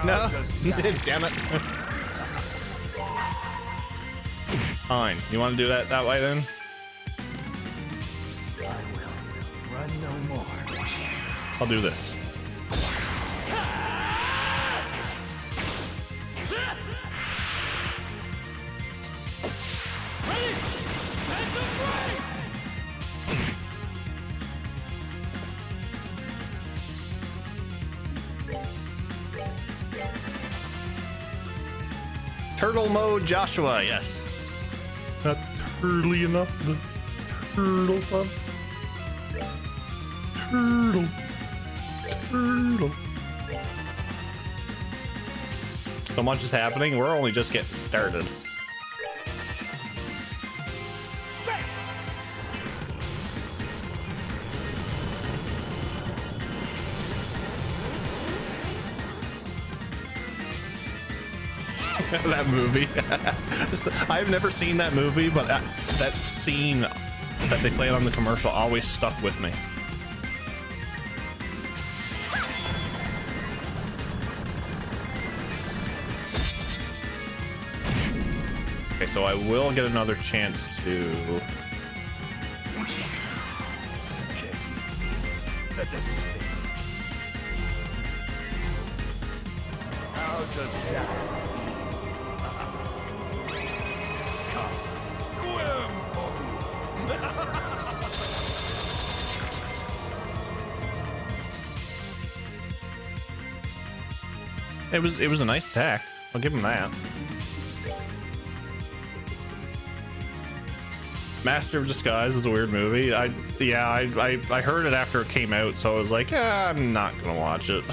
[SPEAKER 1] No, damn it. Fine. You want to do that way then?
[SPEAKER 3] I will run no more.
[SPEAKER 1] I'll do this. Turtle mode, Joshua. Yes. Not turtly enough. The turtle fun. Turtle. Turtle. So much is happening. We're only just getting started. That movie. I've never seen that movie, but that scene that they played on the commercial always stuck with me. Okay, so I will get another chance to
[SPEAKER 3] does that come swim for
[SPEAKER 1] It was a nice attack. I'll give him that. Master of Disguise is a weird movie. I heard it after it came out, so I was like, I'm not gonna watch it.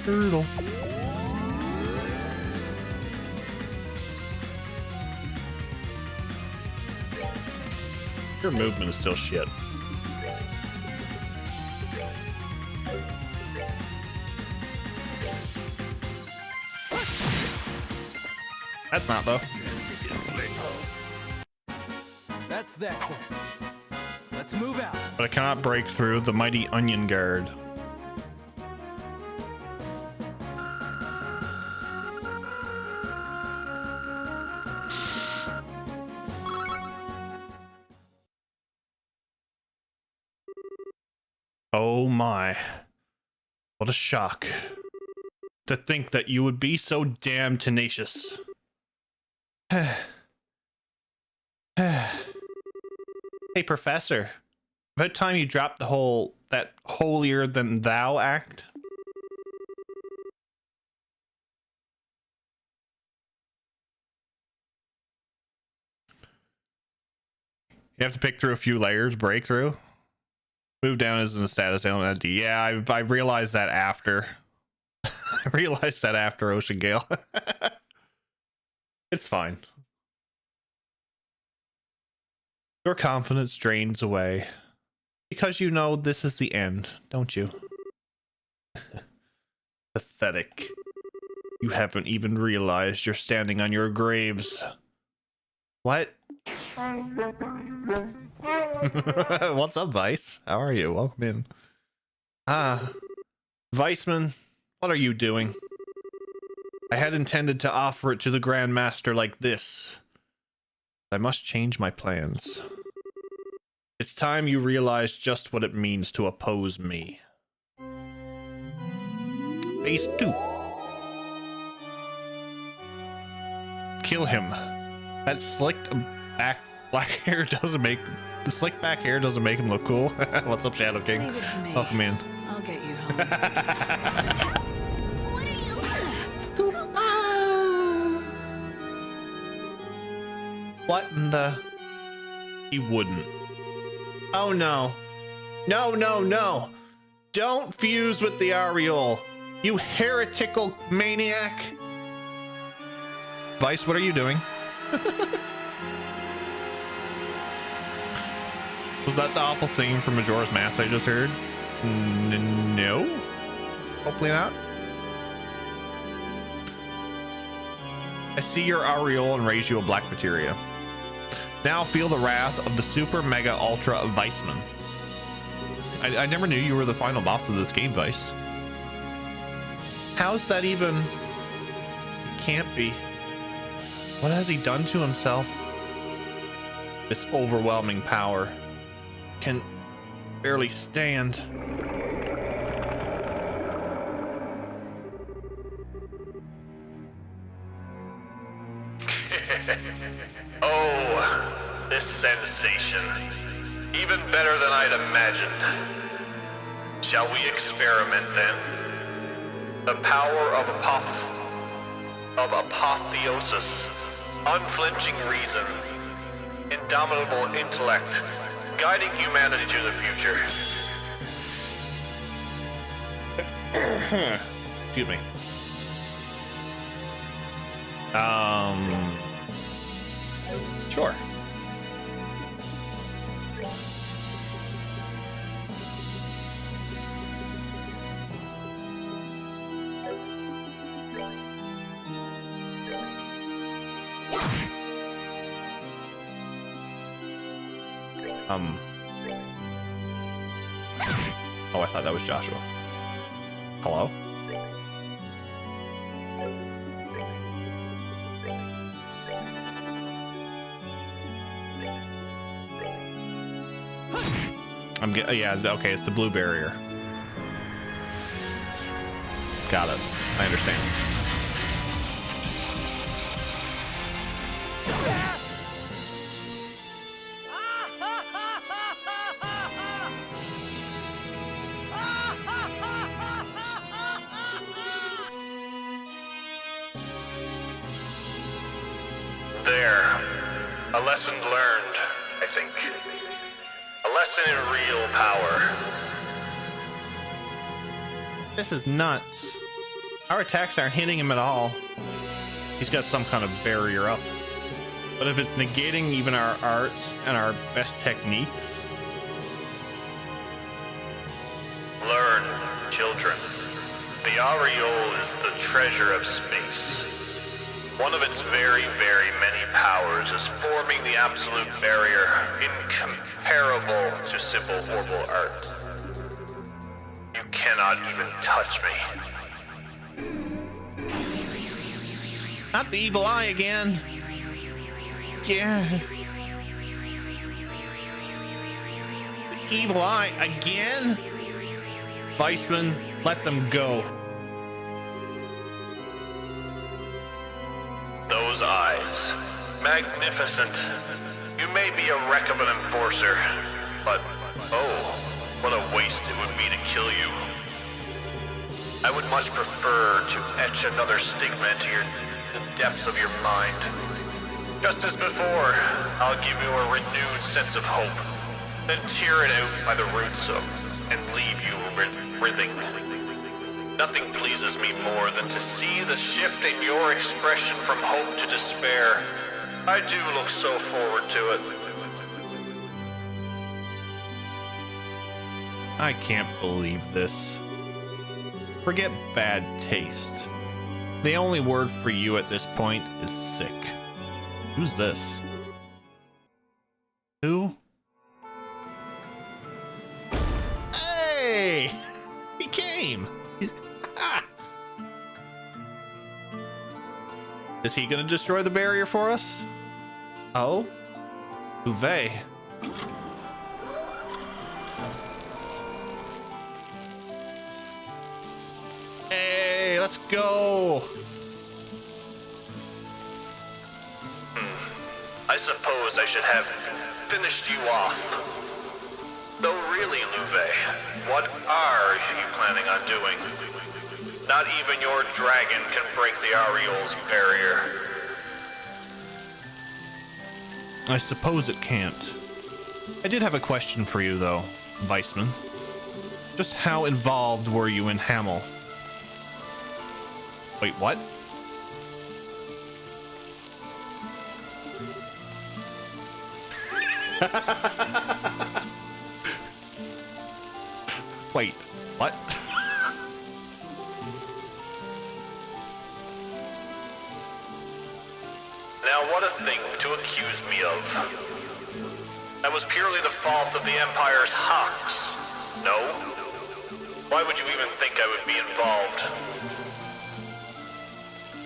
[SPEAKER 1] Turtle. Your movement is still shit. That's not though.
[SPEAKER 3] That's that. Let's move out.
[SPEAKER 1] But I cannot break through the mighty onion guard. Oh my. What a shock. To think that you would be so damn tenacious. Hey, Professor. About time you dropped that holier than thou act. You have to pick through a few layers, break through. Move down isn't a status element. Yeah, I realized that after. I realized that after Ocean Gale. It's fine. Your confidence drains away. Because you know this is the end, don't you? Pathetic. You haven't even realized you're standing on your graves. What? What's up, Vice? How are you? Welcome in. Weissman, what are you doing? I had intended to offer it to the Grand Master like this. I must change my plans. It's time you realize just what it means to oppose me. Phase 2. Kill him. That slicked back black hair doesn't make the slick back hair doesn't make him look cool. What's up, Shadow King?
[SPEAKER 4] Leave it to me.
[SPEAKER 1] Welcome in.
[SPEAKER 4] I'll get you home. What are you?
[SPEAKER 1] What in the? He wouldn't. Oh no. No, no, no. Don't fuse with the Ariel. You heretical maniac. Vice, what are you doing? Was that the awful singing from Majora's Mask I just heard? No. Hopefully not. I see your Ariel and raise you a black materia. Now feel the wrath of the Super Mega Ultra Weissman. I never knew you were the final boss of this game, Vice. How's that even? It can't be. What has he done to himself? This overwhelming power can barely stand.
[SPEAKER 6] Oh, this sensation. Even better than I'd imagined. Shall we experiment then? The power of apotheosis, unflinching reason, indomitable intellect, guiding humanity to the future.
[SPEAKER 1] Excuse me. Sure. Oh, I thought that was Joshua. Hello? Yeah, okay, it's the blue barrier. Got it. I understand.
[SPEAKER 6] There. A lesson learned, I think. A lesson in real power.
[SPEAKER 1] This is nuts. Our attacks aren't hitting him at all. He's got some kind of barrier up. But if it's negating even our arts and our best techniques...
[SPEAKER 6] Learn, children. The aureole is the treasure of space. One of its very, very many powers is forming the absolute barrier, incomparable to simple orbital art. You cannot even touch me.
[SPEAKER 1] Not the evil eye again. Yeah. The evil eye again? Weissman, let them go.
[SPEAKER 6] Those eyes. Magnificent. You may be a wreck of an enforcer, but oh, what a waste it would be to kill you. I would much prefer to etch another stigma into the depths of your mind. Just as before, I'll give you a renewed sense of hope, then tear it out by the roots and leave you writhing. Nothing pleases me more than to see the shift in your expression from hope to despair. I do look so forward to it.
[SPEAKER 1] I can't believe this. Forget bad taste. The only word for you at this point is sick. Who's this? Who? Hey! He came! Is he gonna destroy the barrier for us? Oh? Uwe. Hey, let's go!
[SPEAKER 6] I suppose I should have finished you off. Though really, Louvet, what are you planning on doing? Not even your dragon can break the Aureole's barrier.
[SPEAKER 1] I suppose it can't. I did have a question for you, though, Weissman. Just how involved were you in Hamel? Wait, what? Wait, what?
[SPEAKER 6] Now what a thing to accuse me of. That was purely the fault of the Empire's hawks. No? Why would you even think I would be involved?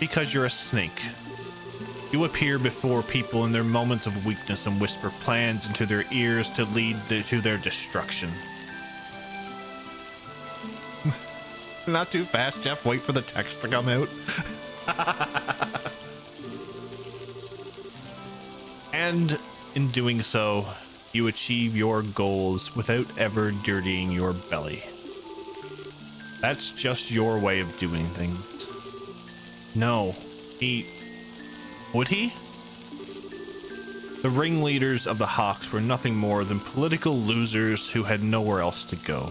[SPEAKER 1] Because you're a snake. You appear before people in their moments of weakness and whisper plans into their ears to lead to their destruction. Not too fast, Jeff. Wait for the text to come out. And in doing so, you achieve your goals without ever dirtying your belly. That's just your way of doing things. No, would he? The ringleaders of the Hawks were nothing more than political losers who had nowhere else to go.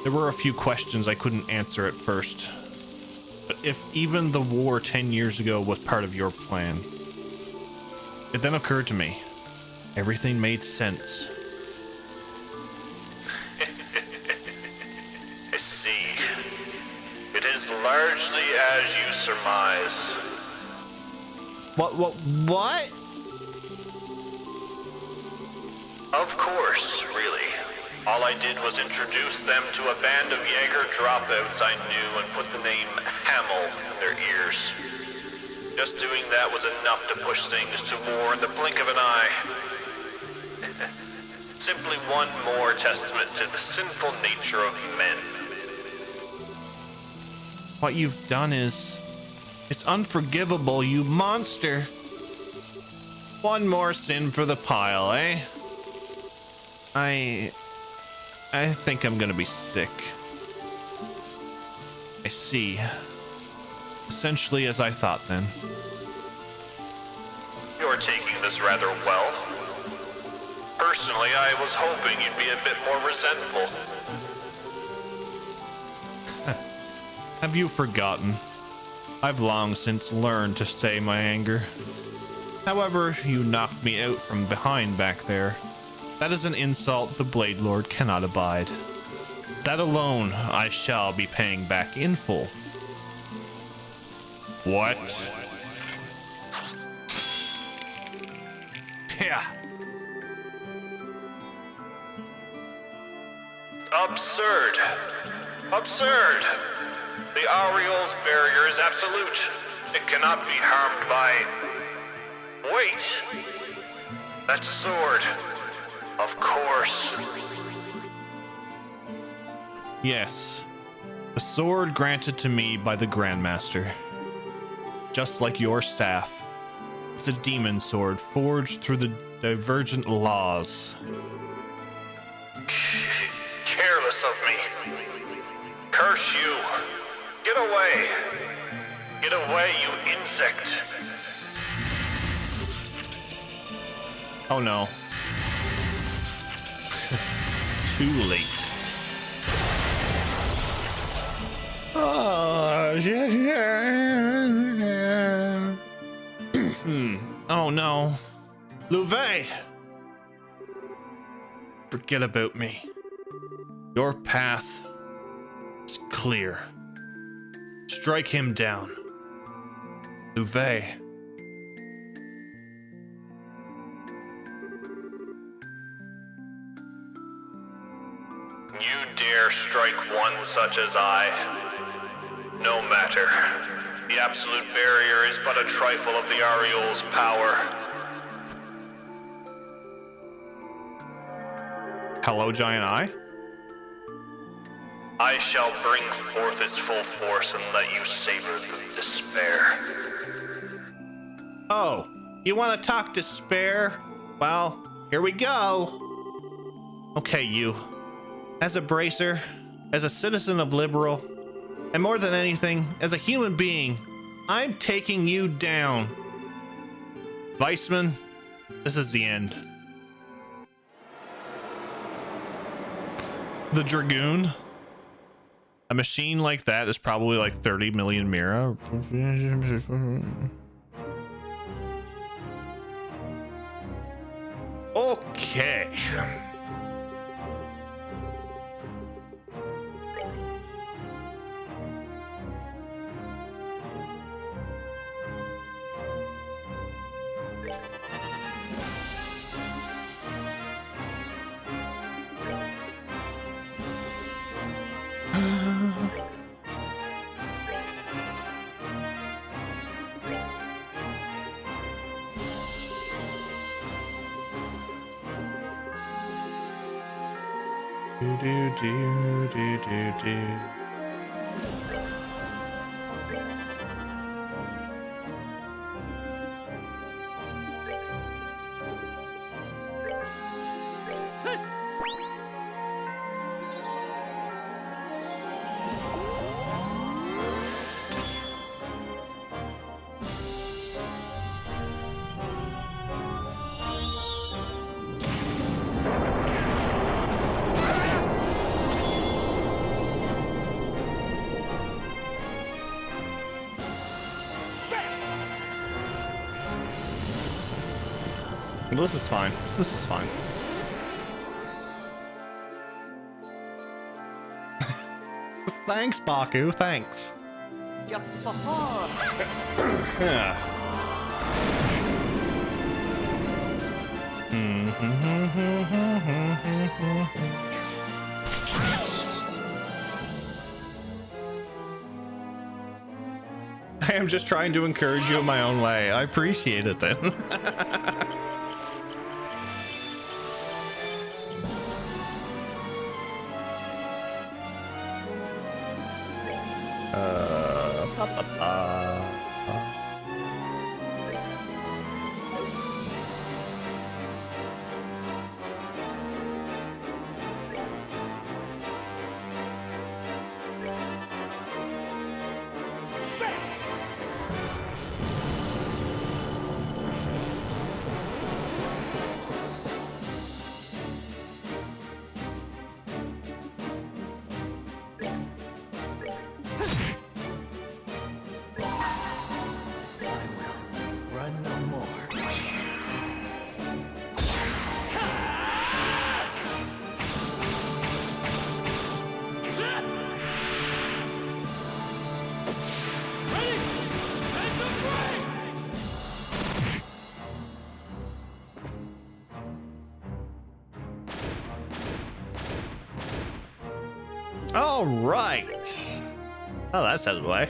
[SPEAKER 1] There were a few questions I couldn't answer at first, but if even the war 10 years ago was part of your plan, it then occurred to me, everything made sense.
[SPEAKER 6] I see. It is largely as you surmise.
[SPEAKER 1] What?
[SPEAKER 6] Of course, really. All I did was introduce them to a band of Jaeger dropouts I knew and put the name Hamel in their ears. Just doing that was enough to push things to war in the blink of an eye. simply one more testament to the sinful nature of men.
[SPEAKER 1] What you've done is... it's unforgivable, you monster. One more sin for the pile, eh? I think I'm gonna be sick. I see. Essentially as I thought then.
[SPEAKER 6] You're taking this rather well. Personally, I was hoping you'd be a bit more resentful.
[SPEAKER 1] Have you forgotten? I've long since learned to stay my anger. However, you knocked me out from behind back there. That is an insult the Blade Lord cannot abide. That alone I shall be paying back in full. What? Yeah.
[SPEAKER 6] Absurd. Absurd. The Aureole's barrier is absolute. It cannot be harmed by... Wait. That sword. Of course.
[SPEAKER 1] Yes. A sword granted to me by the Grandmaster. Just like your staff. It's a demon sword forged through the divergent laws.
[SPEAKER 6] Careless of me. Curse you. Get away. Get away, you insect.
[SPEAKER 1] Oh no. Too late. Oh, oh no. Louvet! Forget about me. Your path is clear. Strike him down. Louvet.
[SPEAKER 6] You dare strike one such as I? No matter. The absolute barrier is but a trifle of the Aureole's power.
[SPEAKER 1] Hello, Giant Eye?
[SPEAKER 6] I shall bring forth its full force and let you savor the despair.
[SPEAKER 1] Oh, you want to talk despair? Well, here we go. Okay, you. As a bracer, as a citizen of Liberal, and more than anything, as a human being, I'm taking you down. Weissman, this is the end. The Dragoon. A machine like that is probably like 30 million Mira. Okay. Do. This is fine. This is fine. Thanks, Baku. Thanks. Yeah. I am just trying to encourage you in my own way. I appreciate it then. All right. Oh, that's out of the way.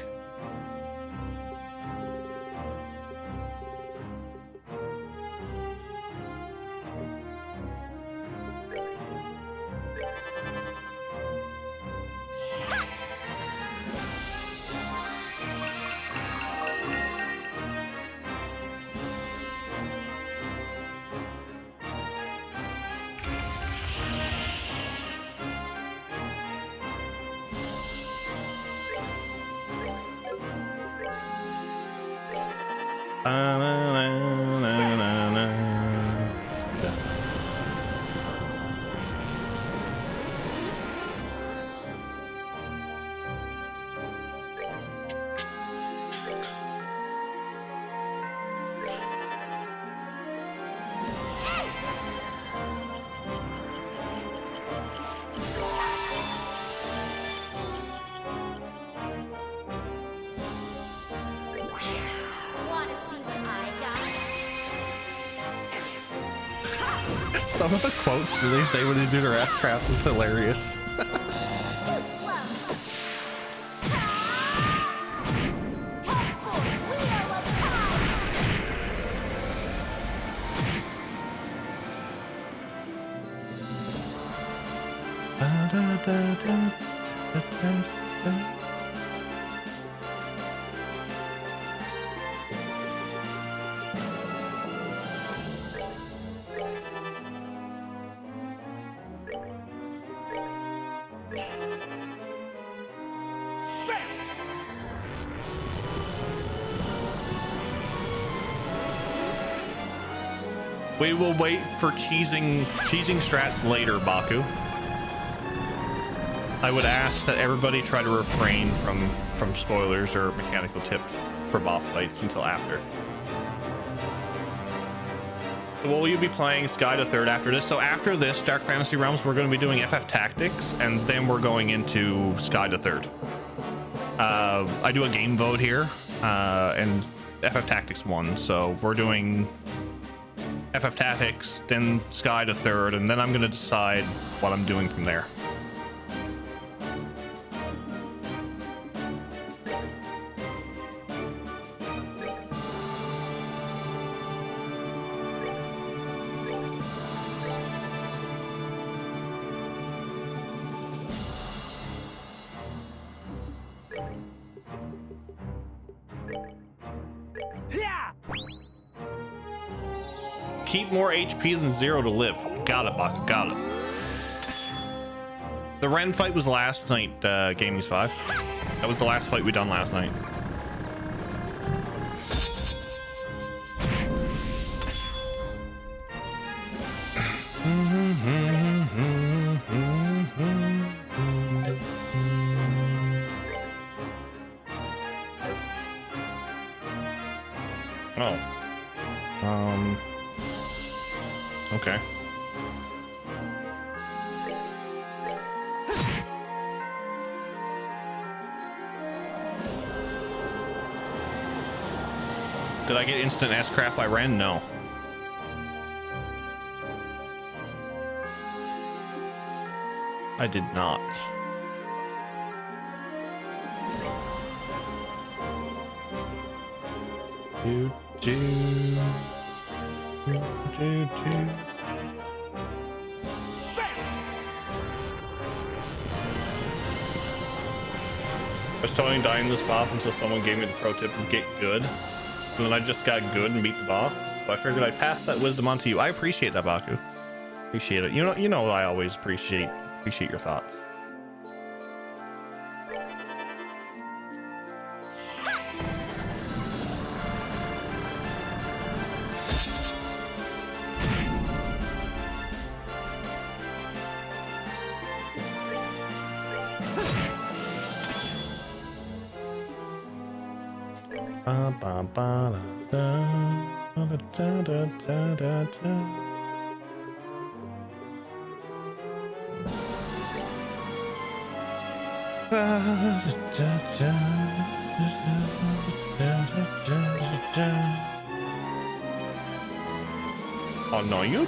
[SPEAKER 4] Wanna see what I got?
[SPEAKER 1] Some of the quotes they say when they do their S crap is hilarious.
[SPEAKER 4] Too slow. Hopeful wheel of time.
[SPEAKER 1] We will wait for cheesing strats later, Baku. I would ask that everybody try to refrain from spoilers or mechanical tips for boss fights until after. Will you be playing Sky to Third after this? So after this Dark Fantasy Realms, we're going to be doing FF Tactics, and then we're going into Sky to Third. I do a game vote here, and FF Tactics won, so we're doing FF Tactics, then Sky to Third, and then I'm going to decide what I'm doing from there. Keep more HP than 0 to live. Got it, Baku. Got it. The Ren fight was last night, Gaming's 5. That was the last fight we done last night. Oh. Okay. Did I get instant S crap by Ren? No. I did not. Do, do. Do, do. I was totally dying this boss until someone gave me the pro tip of get good. And then I just got good and beat the boss. So I figured I'd pass that wisdom on to you. I appreciate that, Baku. Appreciate it. You know I always appreciate your thoughts. Oh no, you're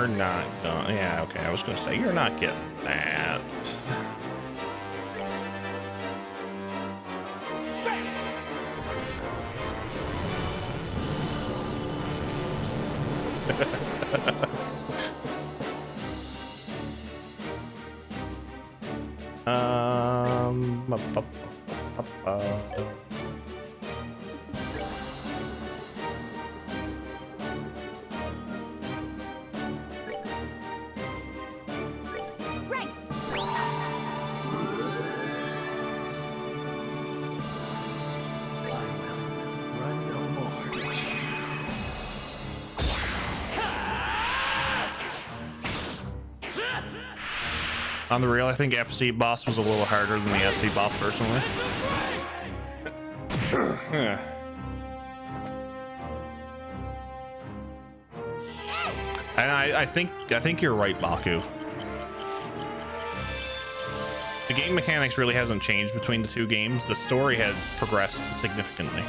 [SPEAKER 1] not gonna. Yeah, okay. I was gonna say you're not getting that. Ba, ba, ba, ba.
[SPEAKER 4] Right.
[SPEAKER 3] Run no more.
[SPEAKER 1] On the real, I think FC boss was a little harder than the SC boss personally. Yeah. And I think you're right, Baku. The game mechanics really hasn't changed between the two games. The story has progressed significantly.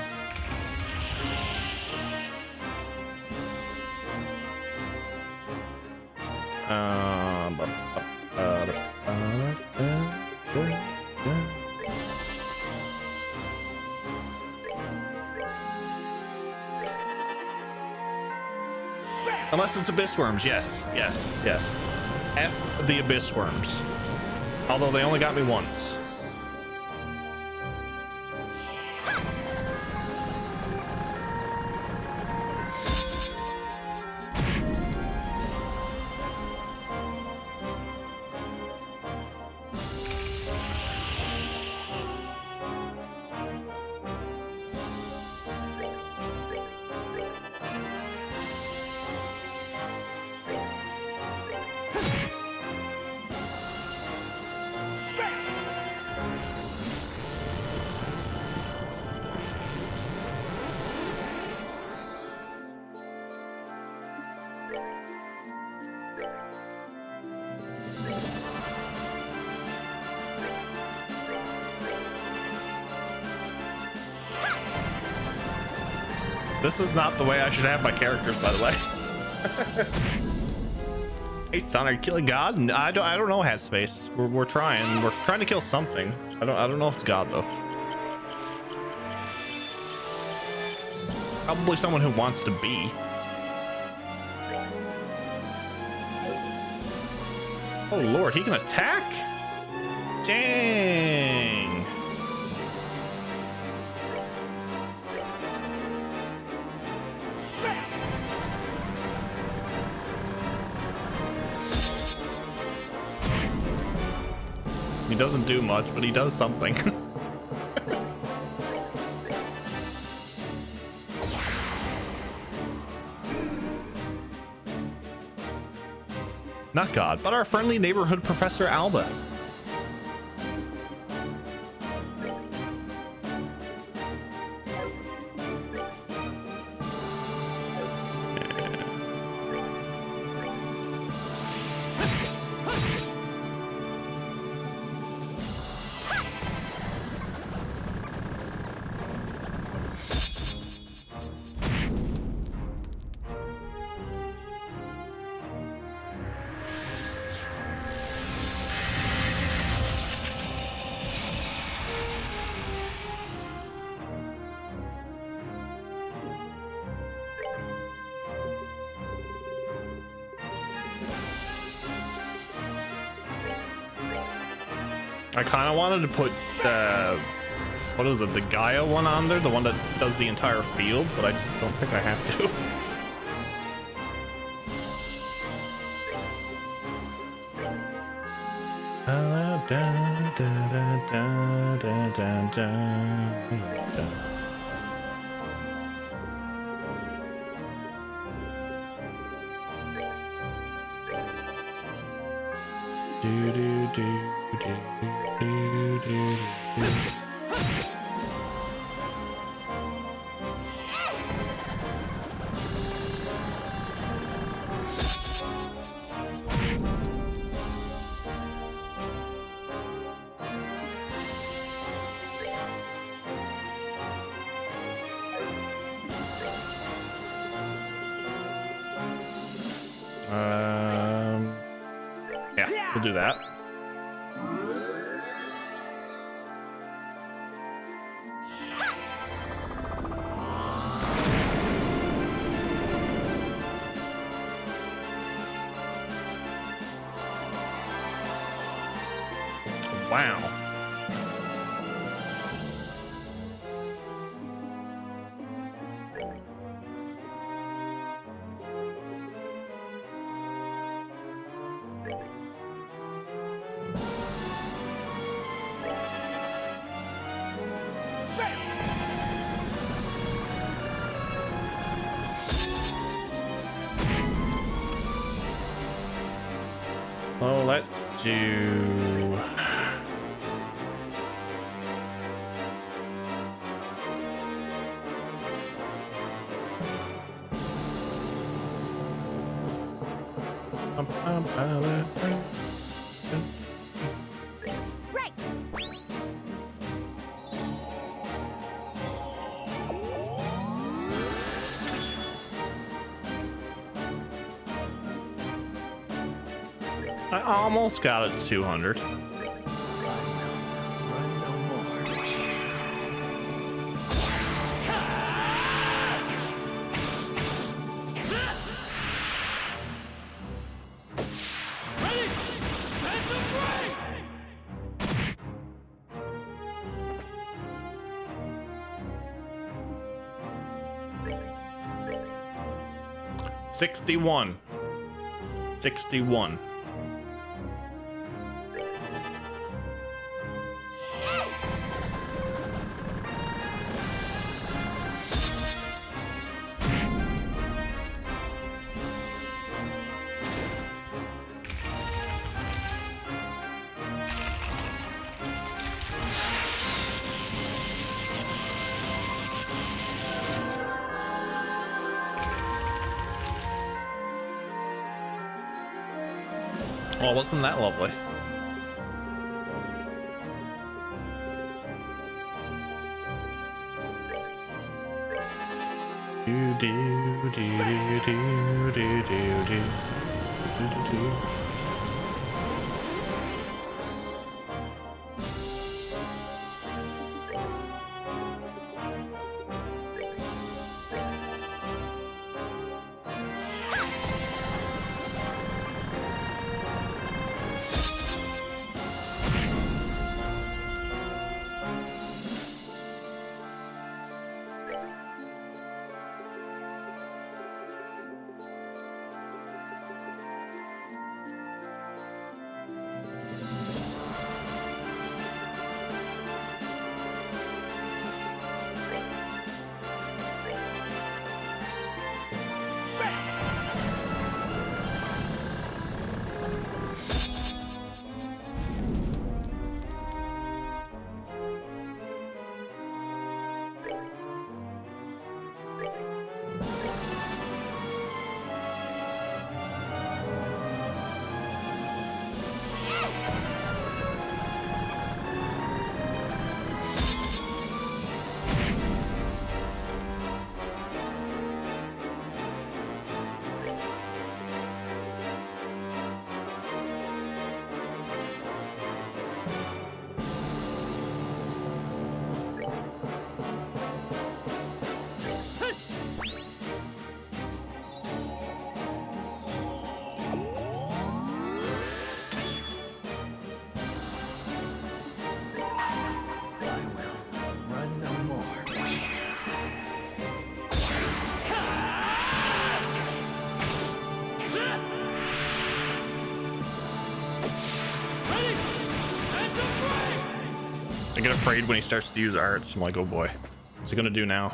[SPEAKER 1] Unless it's Abyss Worms, yes. F the Abyss Worms. Although they only got me once. This is not the way I should have my characters, by the way. Hey, son, are you killing God? I don't know, Headspace. We're trying. We're trying to kill something. I don't know if it's God though. Probably someone who wants to be. Oh Lord, he can attack? Dang. He doesn't do much, but he does something. Not God, but our friendly neighborhood Professor Alba. I kind of wanted to put what is it, the Gaia one on there, the one that does the entire field, but I don't think I have to. Yeah, we'll do that. Wow. So let's do.
[SPEAKER 4] Right.
[SPEAKER 1] I almost got it to 200.
[SPEAKER 7] Run no more.
[SPEAKER 5] Ready? Phantom Break!
[SPEAKER 1] 61. 61. Well, wasn't that lovely? Do do do do do do do do do.
[SPEAKER 7] I will run no more.
[SPEAKER 5] Ready? Phantom Break!
[SPEAKER 1] I get afraid when he starts to use arts. I'm like, oh boy, what's he gonna do now?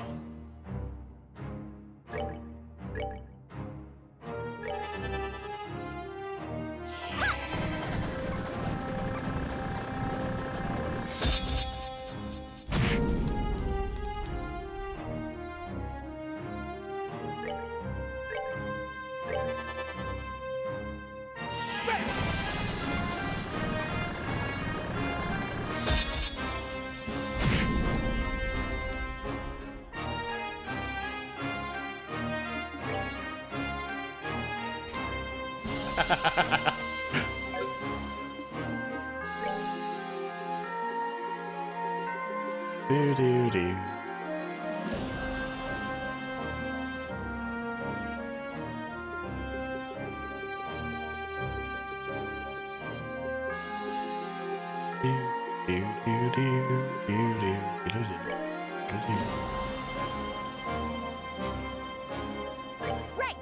[SPEAKER 1] Do do do. Do.
[SPEAKER 4] Right.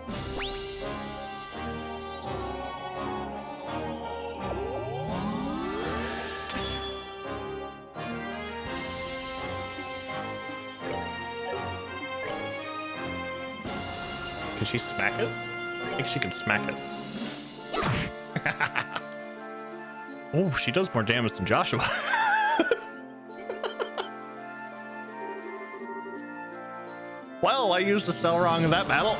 [SPEAKER 1] Can she smack it? I think she can smack it. Oh, she does more damage than Joshua. Well, I used the cell wrong in that battle.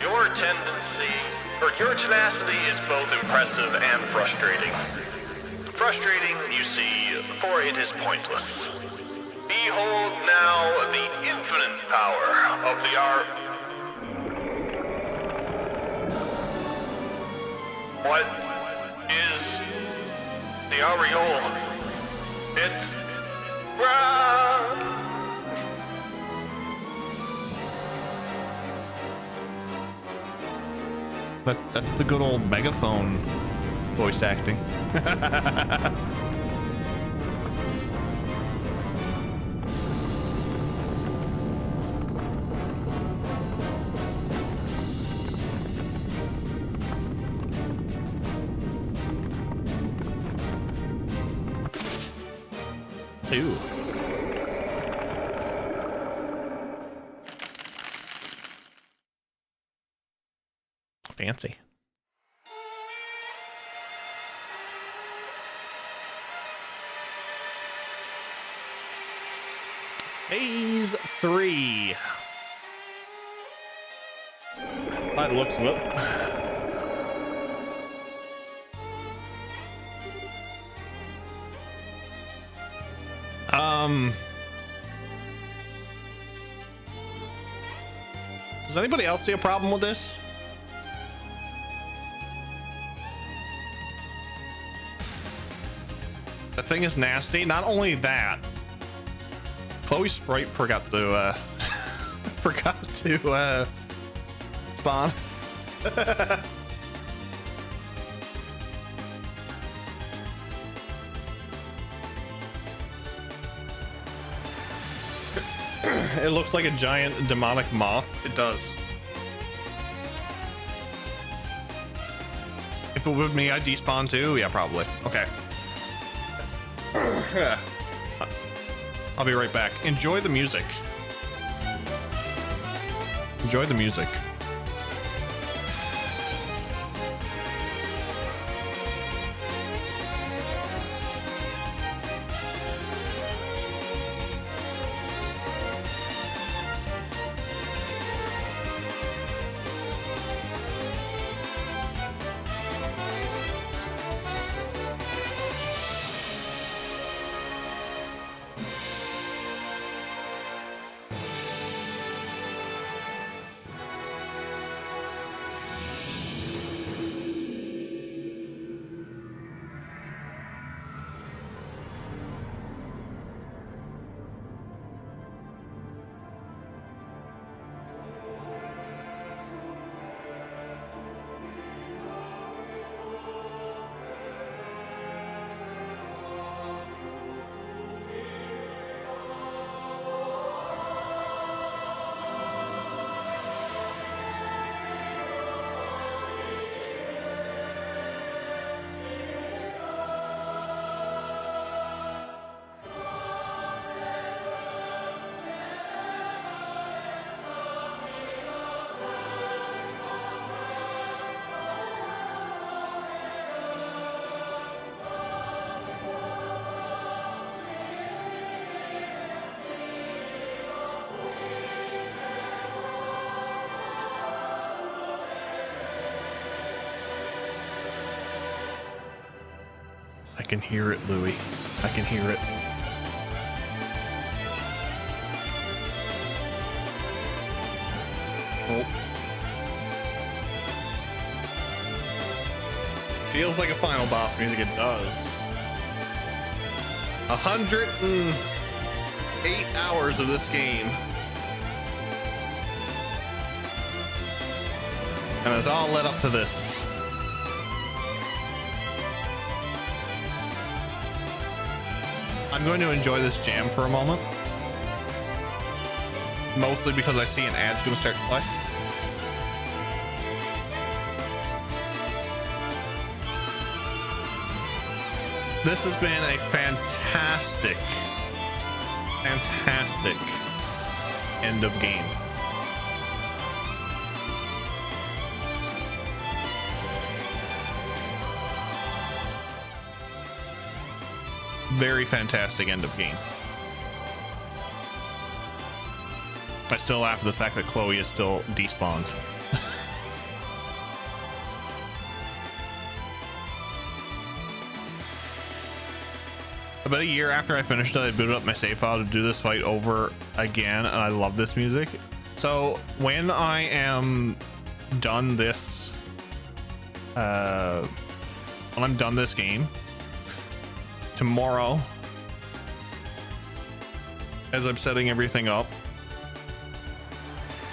[SPEAKER 6] Your tendency, or your tenacity is both impressive and frustrating. Frustrating, you see, for it is pointless. Behold now the infinite power of the art. What is the aureole? It's...
[SPEAKER 1] That's the good old megaphone voice acting. Ooh. Fancy. Phase 3. By the looks of it. Does anybody else see a problem with this? The thing is nasty. Not only that, Chloe's sprite forgot to spawn. It looks like a giant demonic moth. It does. If it were me, I'd despawn too. Yeah, probably. Okay. I'll be right back. Enjoy the music. Enjoy the music. I can hear it, Louie. I can hear it. Oh. Feels like a final boss music. It does. 108 hours of this game. And it's all led up to this. I'm going to enjoy this jam for a moment. Mostly because I see an ad's going to start to play. This has been a fantastic end of game. Very fantastic end of game. I still laugh at the fact that Chloe is still despawned. About a year after I finished it, I booted up my save file to do this fight over again, and I love this music. So when I am done this, game tomorrow, as I'm setting everything up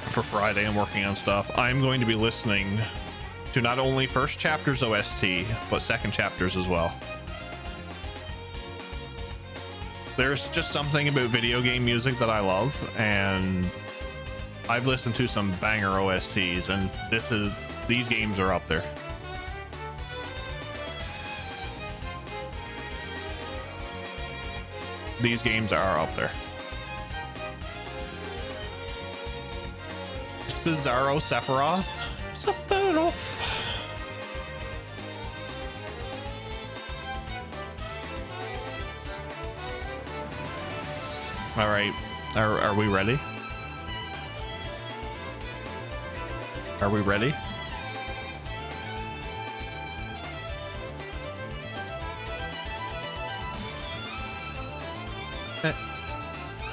[SPEAKER 1] for Friday and working on stuff, I'm going to be listening to not only first chapter's OST, but second chapters as well. There's just something about video game music that I love, and I've listened to some banger OSTs, and these games are up there. These games are up there. It's Bizarro Sephiroth. Sephiroth. All right, are we ready? Are we ready?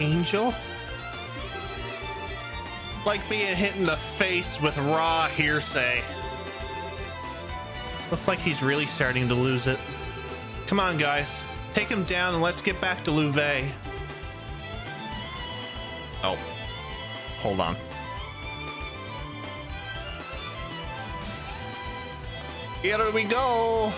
[SPEAKER 1] Angel? Like being hit in the face with raw hearsay. Looks like he's really starting to lose it. Come on, guys. Take him down and let's get back to Louvet. Oh, hold on. Here we go.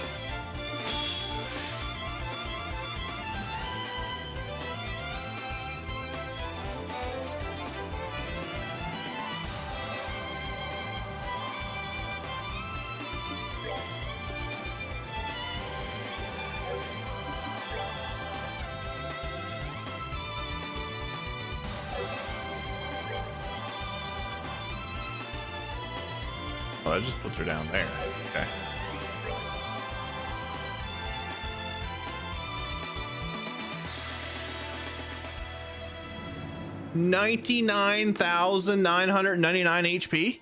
[SPEAKER 1] Oh, that just puts her down there. Okay. $99,999 HP.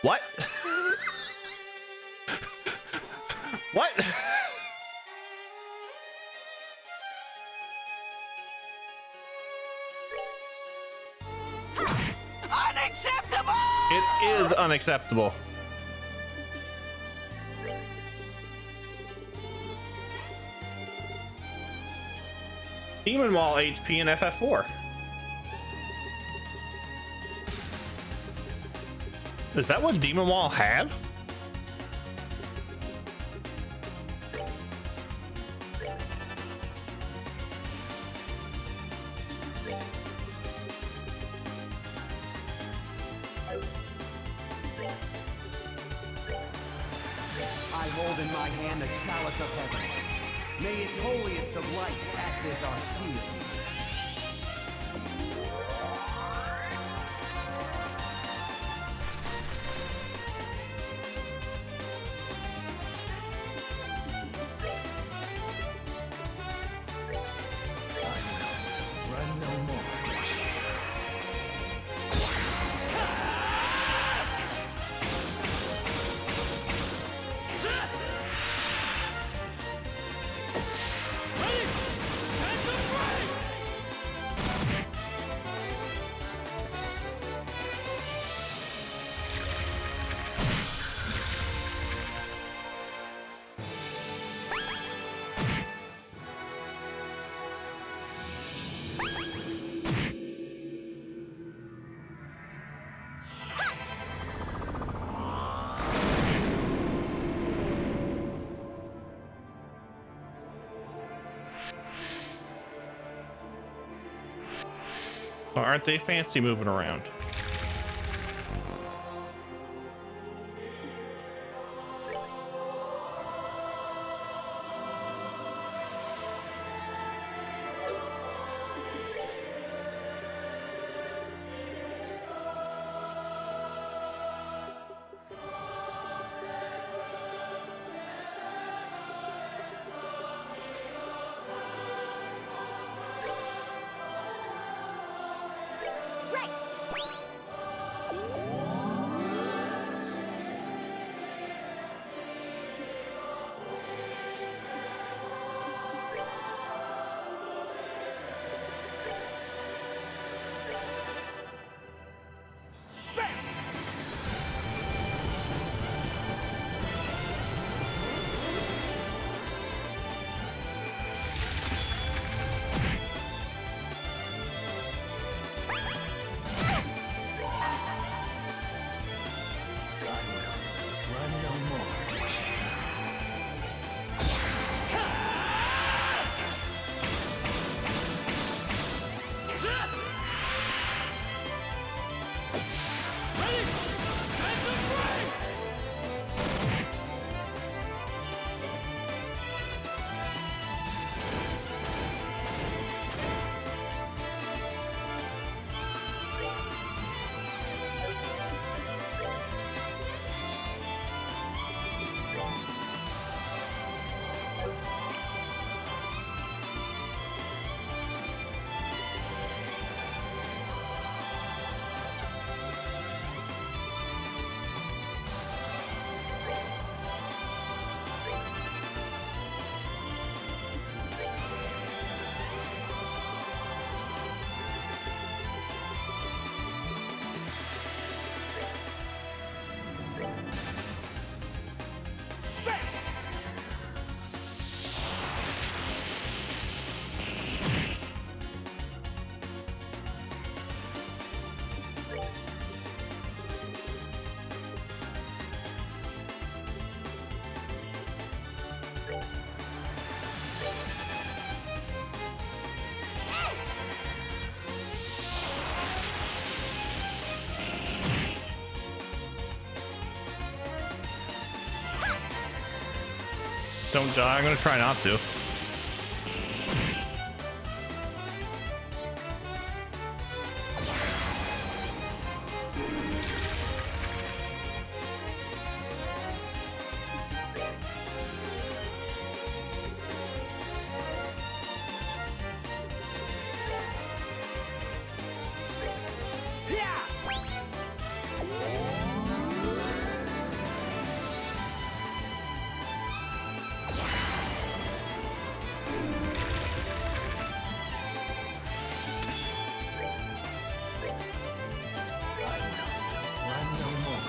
[SPEAKER 1] What? What?
[SPEAKER 5] Unacceptable!
[SPEAKER 1] It is unacceptable. Demon Wall HP and FF4. Is that what Demon Wall had?
[SPEAKER 3] I hold in my hand the chalice of heaven. May its holiest of lights act as our shield.
[SPEAKER 7] Run no more.
[SPEAKER 5] Ready? Hands up, right!
[SPEAKER 1] Aren't they fancy moving around?
[SPEAKER 4] Right.
[SPEAKER 7] I will run no more.
[SPEAKER 1] Don't die. I'm gonna try not to.
[SPEAKER 7] I will run no more.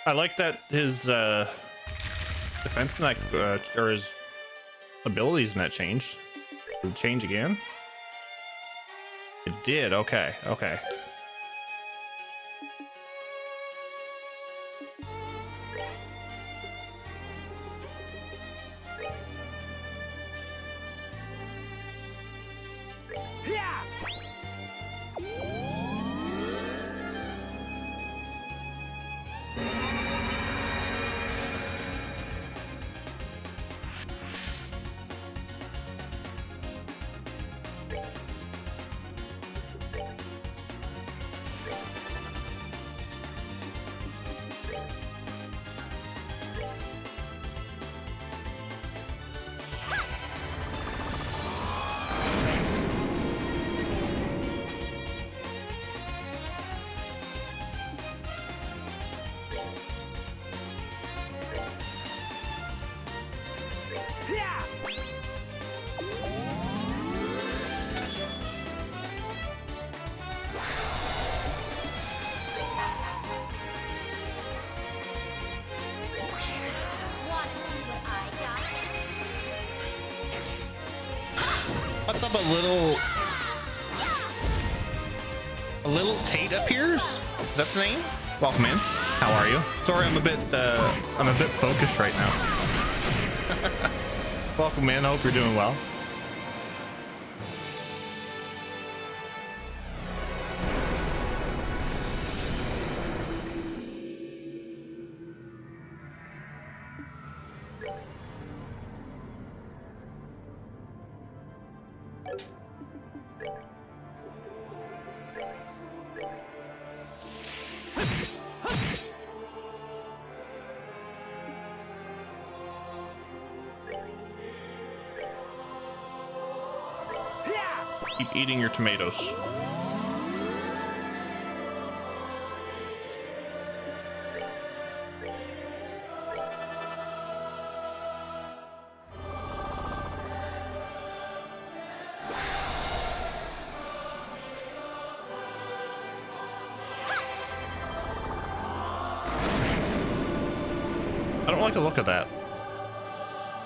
[SPEAKER 1] I like that his defense in that or his abilities in that changed. Did it change again? It did. Okay. Okay. up a little Tate appears. Is that the name? Welcome in. How are you? Sorry, I'm a bit focused right now. Welcome in. I hope you're doing well. Keep eating your tomatoes. I don't like the look of that.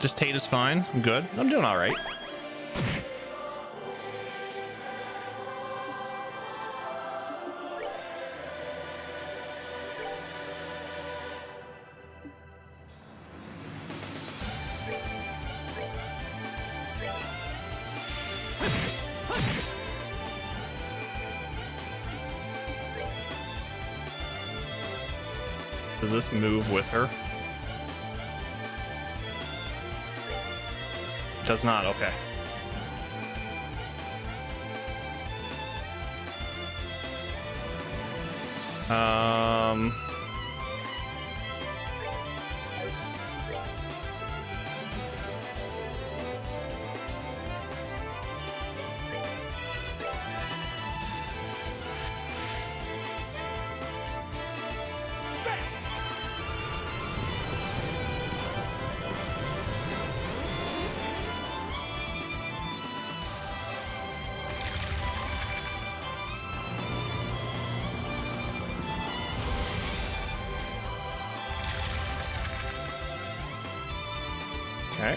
[SPEAKER 1] Just Tate is fine. I'm good. I'm doing all right. Does this move with her? Does not. Okay. Okay.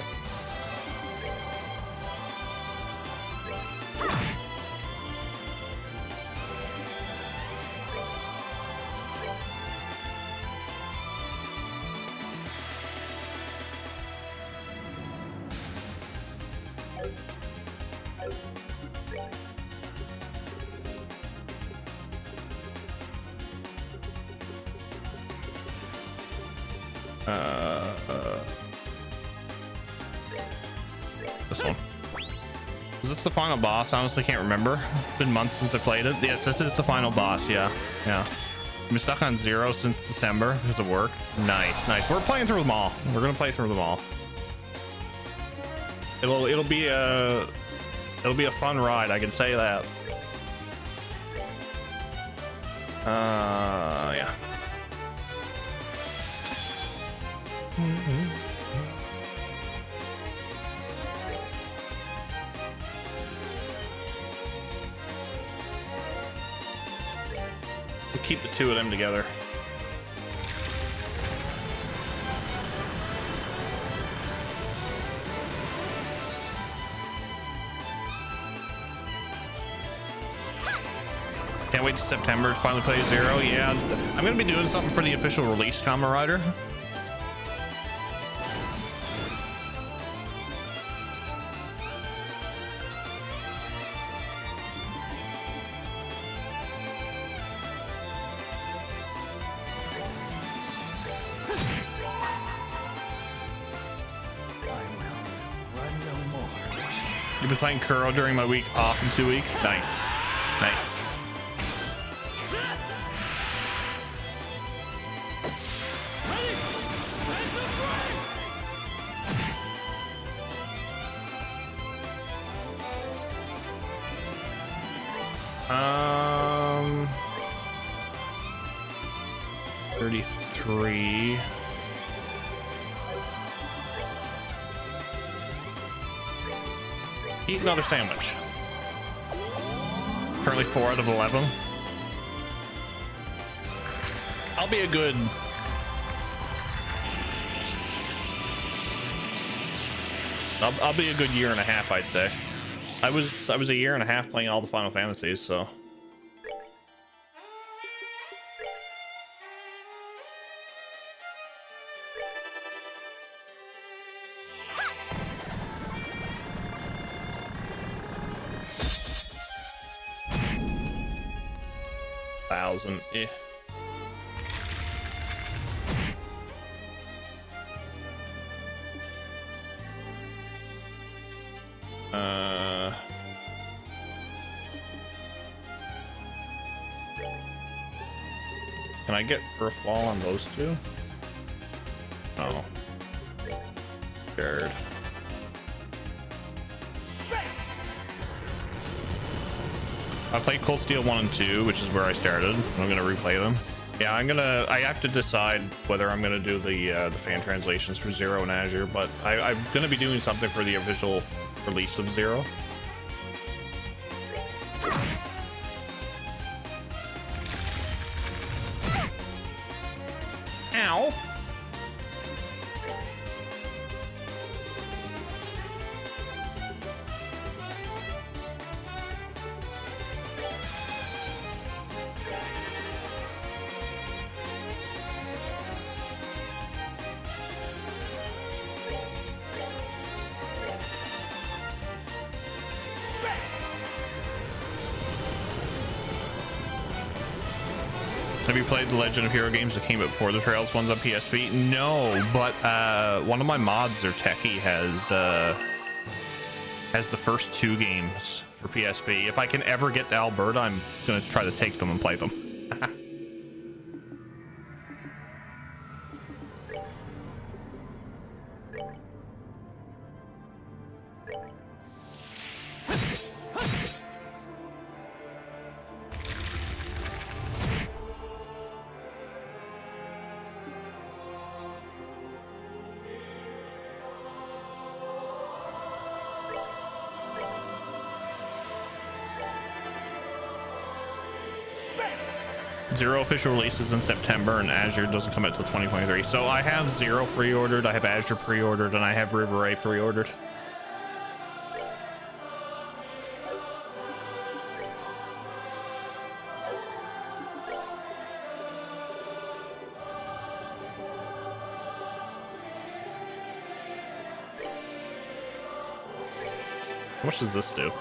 [SPEAKER 1] This one. Is this the final boss? I honestly can't remember. It's been months since I played it. Yes, this is the final boss. Yeah. I've been stuck on 0 since December because of work. Nice. We're playing through them all. We're gonna play through them all. It'll be a fun ride. I can say that. Yeah. We'll keep the two of them together. Can't wait to September to finally play 0. Yeah, I'm gonna be doing something for the official release, Kamen Rider. You've been playing Kuro during my week off in 2 weeks. Nice. Um, 33. Eat another sandwich. Currently 4 out of 11. I'll be a good... I'll be a good year and a half, I'd say. I was a year and a half playing all the Final Fantasies, so. Thousand, eh. Can I get Earthfall on those two? Oh. Scared. I played Cold Steel 1 and 2, which is where I started. I'm gonna replay them. Yeah, I have to decide whether I'm gonna do the fan translations for Zero and Azure, but I'm gonna be doing something for the official release of Zero. Ow. Have you played the Legend of Hero games that came out before the Trails ones on PSP? No, but one of my mods, or techie, has the first 2 games for PSP. If I can ever get to Alberta, I'm gonna try to take them and play them. Zero official releases in September, and Azure doesn't come out till 2023. So I have Zero pre-ordered, I have Azure pre-ordered, and I have River Ray pre-ordered. How much does this do?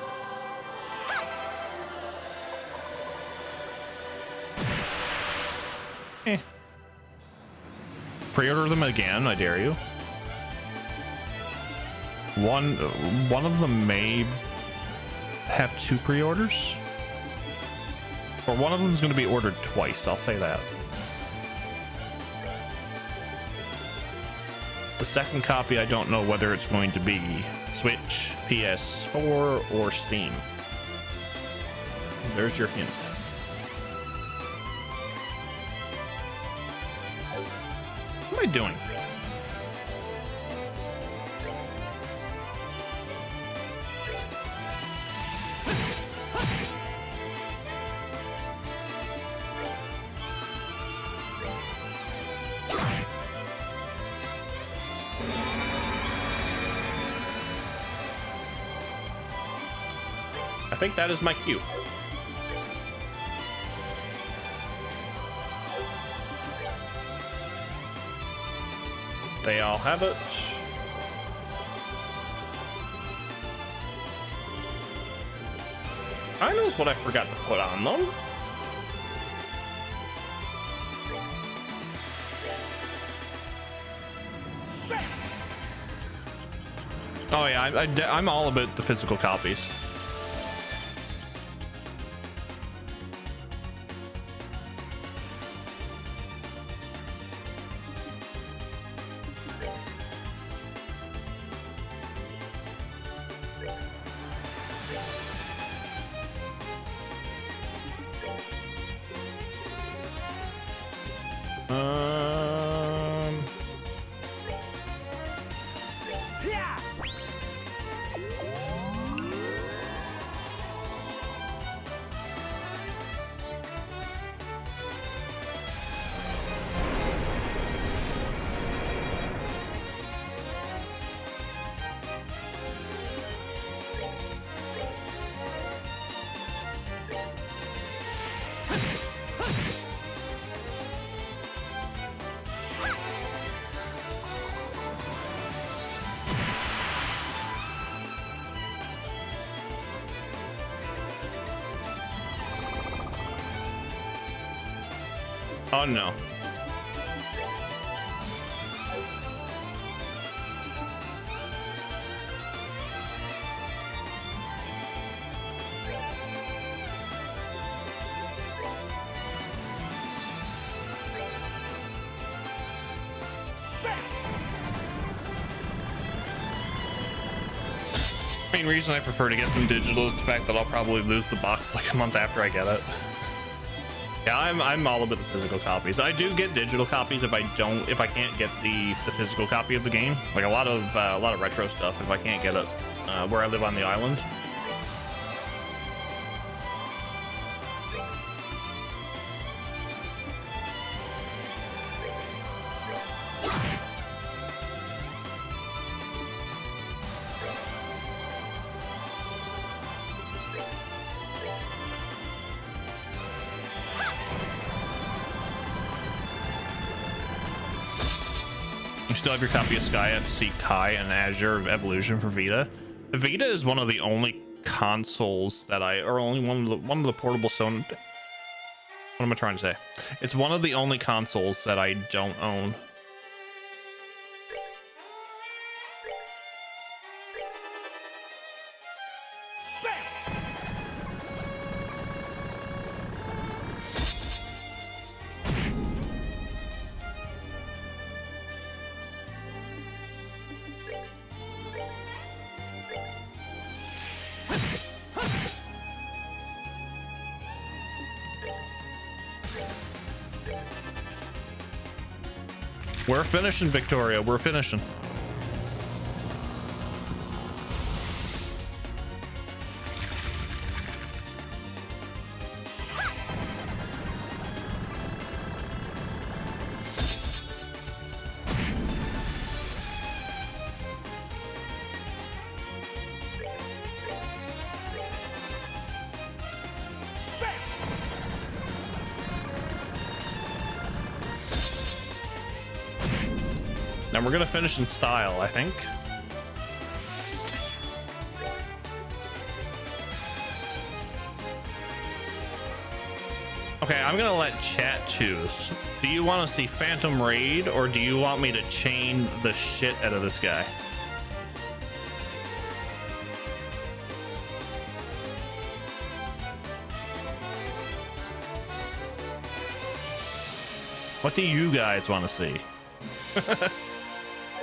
[SPEAKER 1] Pre-order them again, I dare you. One of them may have 2 pre-orders, or one of them is going to be ordered twice. I'll say that. The second copy, I don't know whether it's going to be Switch, PS4, or Steam. There's your hint. What am I doing? I think that is my cue. They all have it. I knows what I forgot to put on them. Oh yeah, I'm all about the physical copies. Oh no. Main reason I prefer to get them digital is the fact that I'll probably lose the box like a month after I get it. Yeah, I'm all about the physical copies. I do get digital copies if I can't get the physical copy of the game. Like a lot of retro stuff if I can't get it where I live on the island. You still have your copy of Sky FC Kai and Azure Evolution for Vita. The Vita is one of the only consoles that only one of the portable Sony. What am I trying to say? It's one of the only consoles that I don't own. We're finishing, Victoria. We're finishing. Now we're gonna finish in style, I think. Okay, I'm gonna let chat choose. Do you want to see Phantom Raid, or do you want me to chain the shit out of this guy? What do you guys want to see?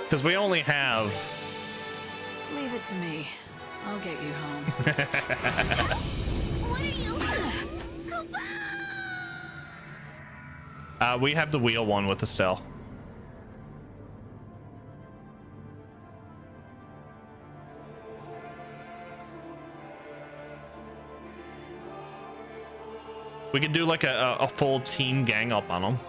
[SPEAKER 1] Because we only have...
[SPEAKER 8] Leave it to me. I'll get you home.
[SPEAKER 4] What are you?
[SPEAKER 1] we have the wheel one with Estelle. We could do like a full team gang up on them.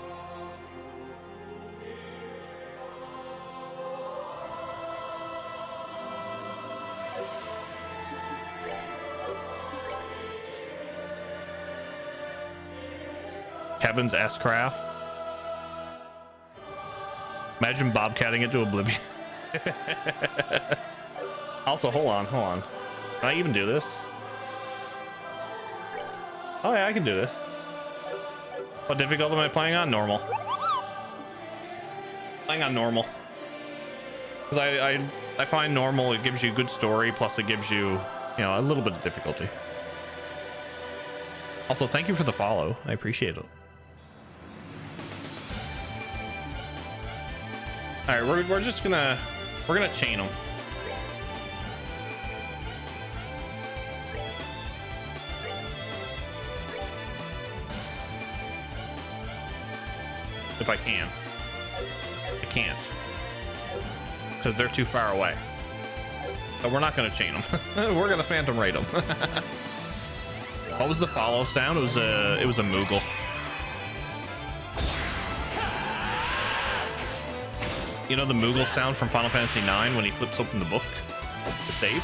[SPEAKER 1] Kevin's S-Craft. Imagine bobcatting it to oblivion. Also, hold on. Can I even do this? Oh yeah, I can do this. What difficult am I playing on? Normal. Playing on normal. Because I find normal, it gives you a good story, plus it gives you, you know, a little bit of difficulty. Also, thank you for the follow. I appreciate it. All right, we're just gonna chain them. If I can. I can't. Because they're too far away. But we're not gonna chain them. We're gonna Phantom Raid them. What was the follow sound? It was a Moogle. You know the Moogle sound from Final Fantasy IX when he flips open the book to save?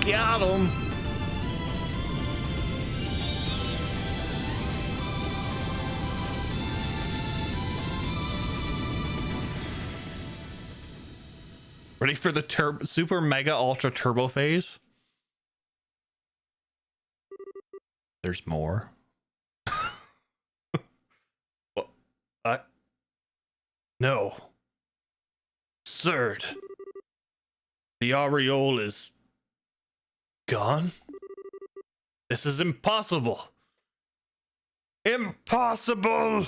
[SPEAKER 1] Got him. Ready for the super mega ultra turbo phase? There's more. What? No. Absurd. The aureole is gone? This is impossible. Impossible!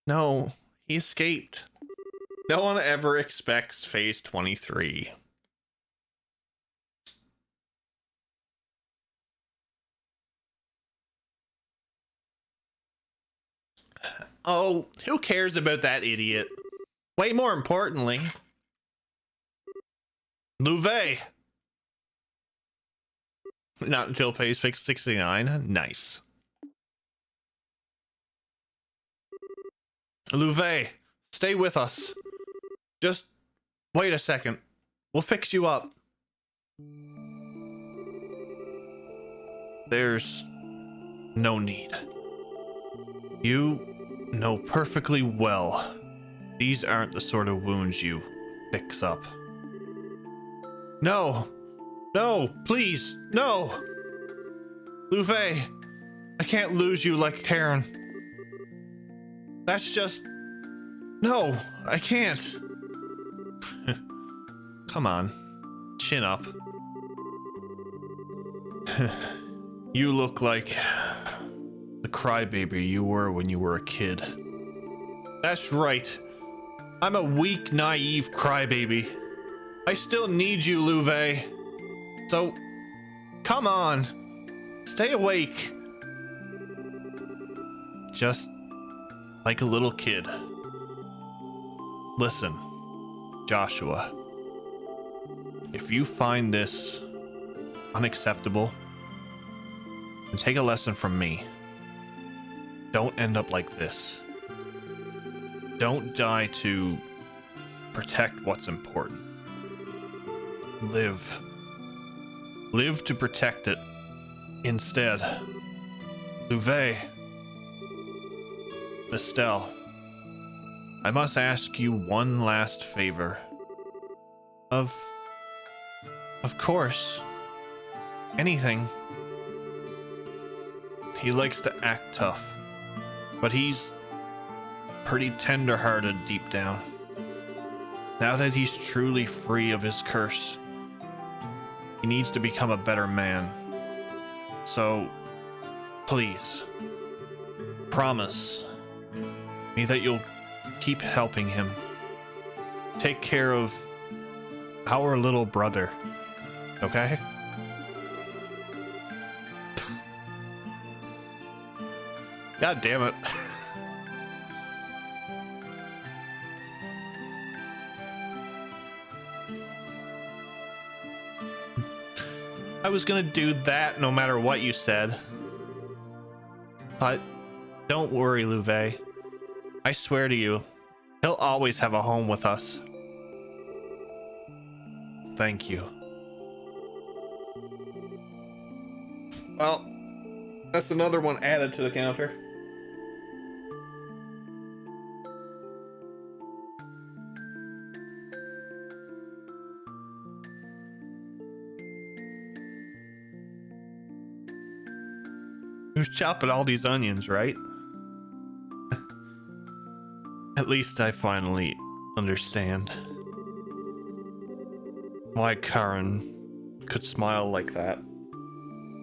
[SPEAKER 1] No, he escaped. No one ever expects phase 23. Oh, who cares about that idiot? Way more importantly, Louvet. Not until phase 69. Nice. Louvet, stay with us. Just wait a second. We'll fix you up. There's no need. You know perfectly well these aren't the sort of wounds you fix up. No, no, please, no. Louvet, I can't lose you like Karen. That's just... No, I can't. Come on, chin up. You look like the crybaby you were when you were a kid. That's right. I'm a weak, naive crybaby. I still need you, Louvet. So, come on. Stay awake. Just like a little kid. Listen, Joshua. If you find this unacceptable, then take a lesson from me. Don't end up like this. Don't die to protect what's important. Live. Live to protect it. Instead. Louvet. Estelle. I must ask you one last favor. Of course. Anything. He likes to act tough, but he's pretty tender-hearted deep down. Now that he's truly free of his curse, he needs to become a better man. So, please, promise me that you'll keep helping him. Take care of our little brother, okay? God damn it. I was gonna do that no matter what you said. But don't worry, Louvet. I swear to you, he'll always have a home with us. Thank you. Well, that's another one added to the counter. Who's chopping all these onions, right? At least I finally understand why Karen could smile like that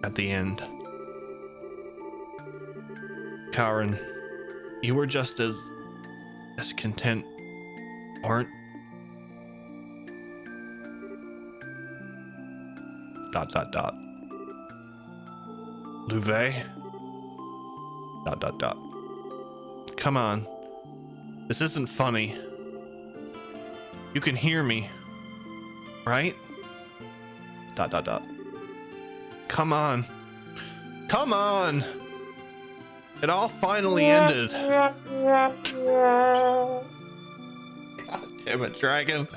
[SPEAKER 1] at the end. Karen, you were just as content, weren't? ... Louvet? ... Come on. This isn't funny. You can hear me, right? ... Come on. Come on! It all finally ended. God damn it, dragon.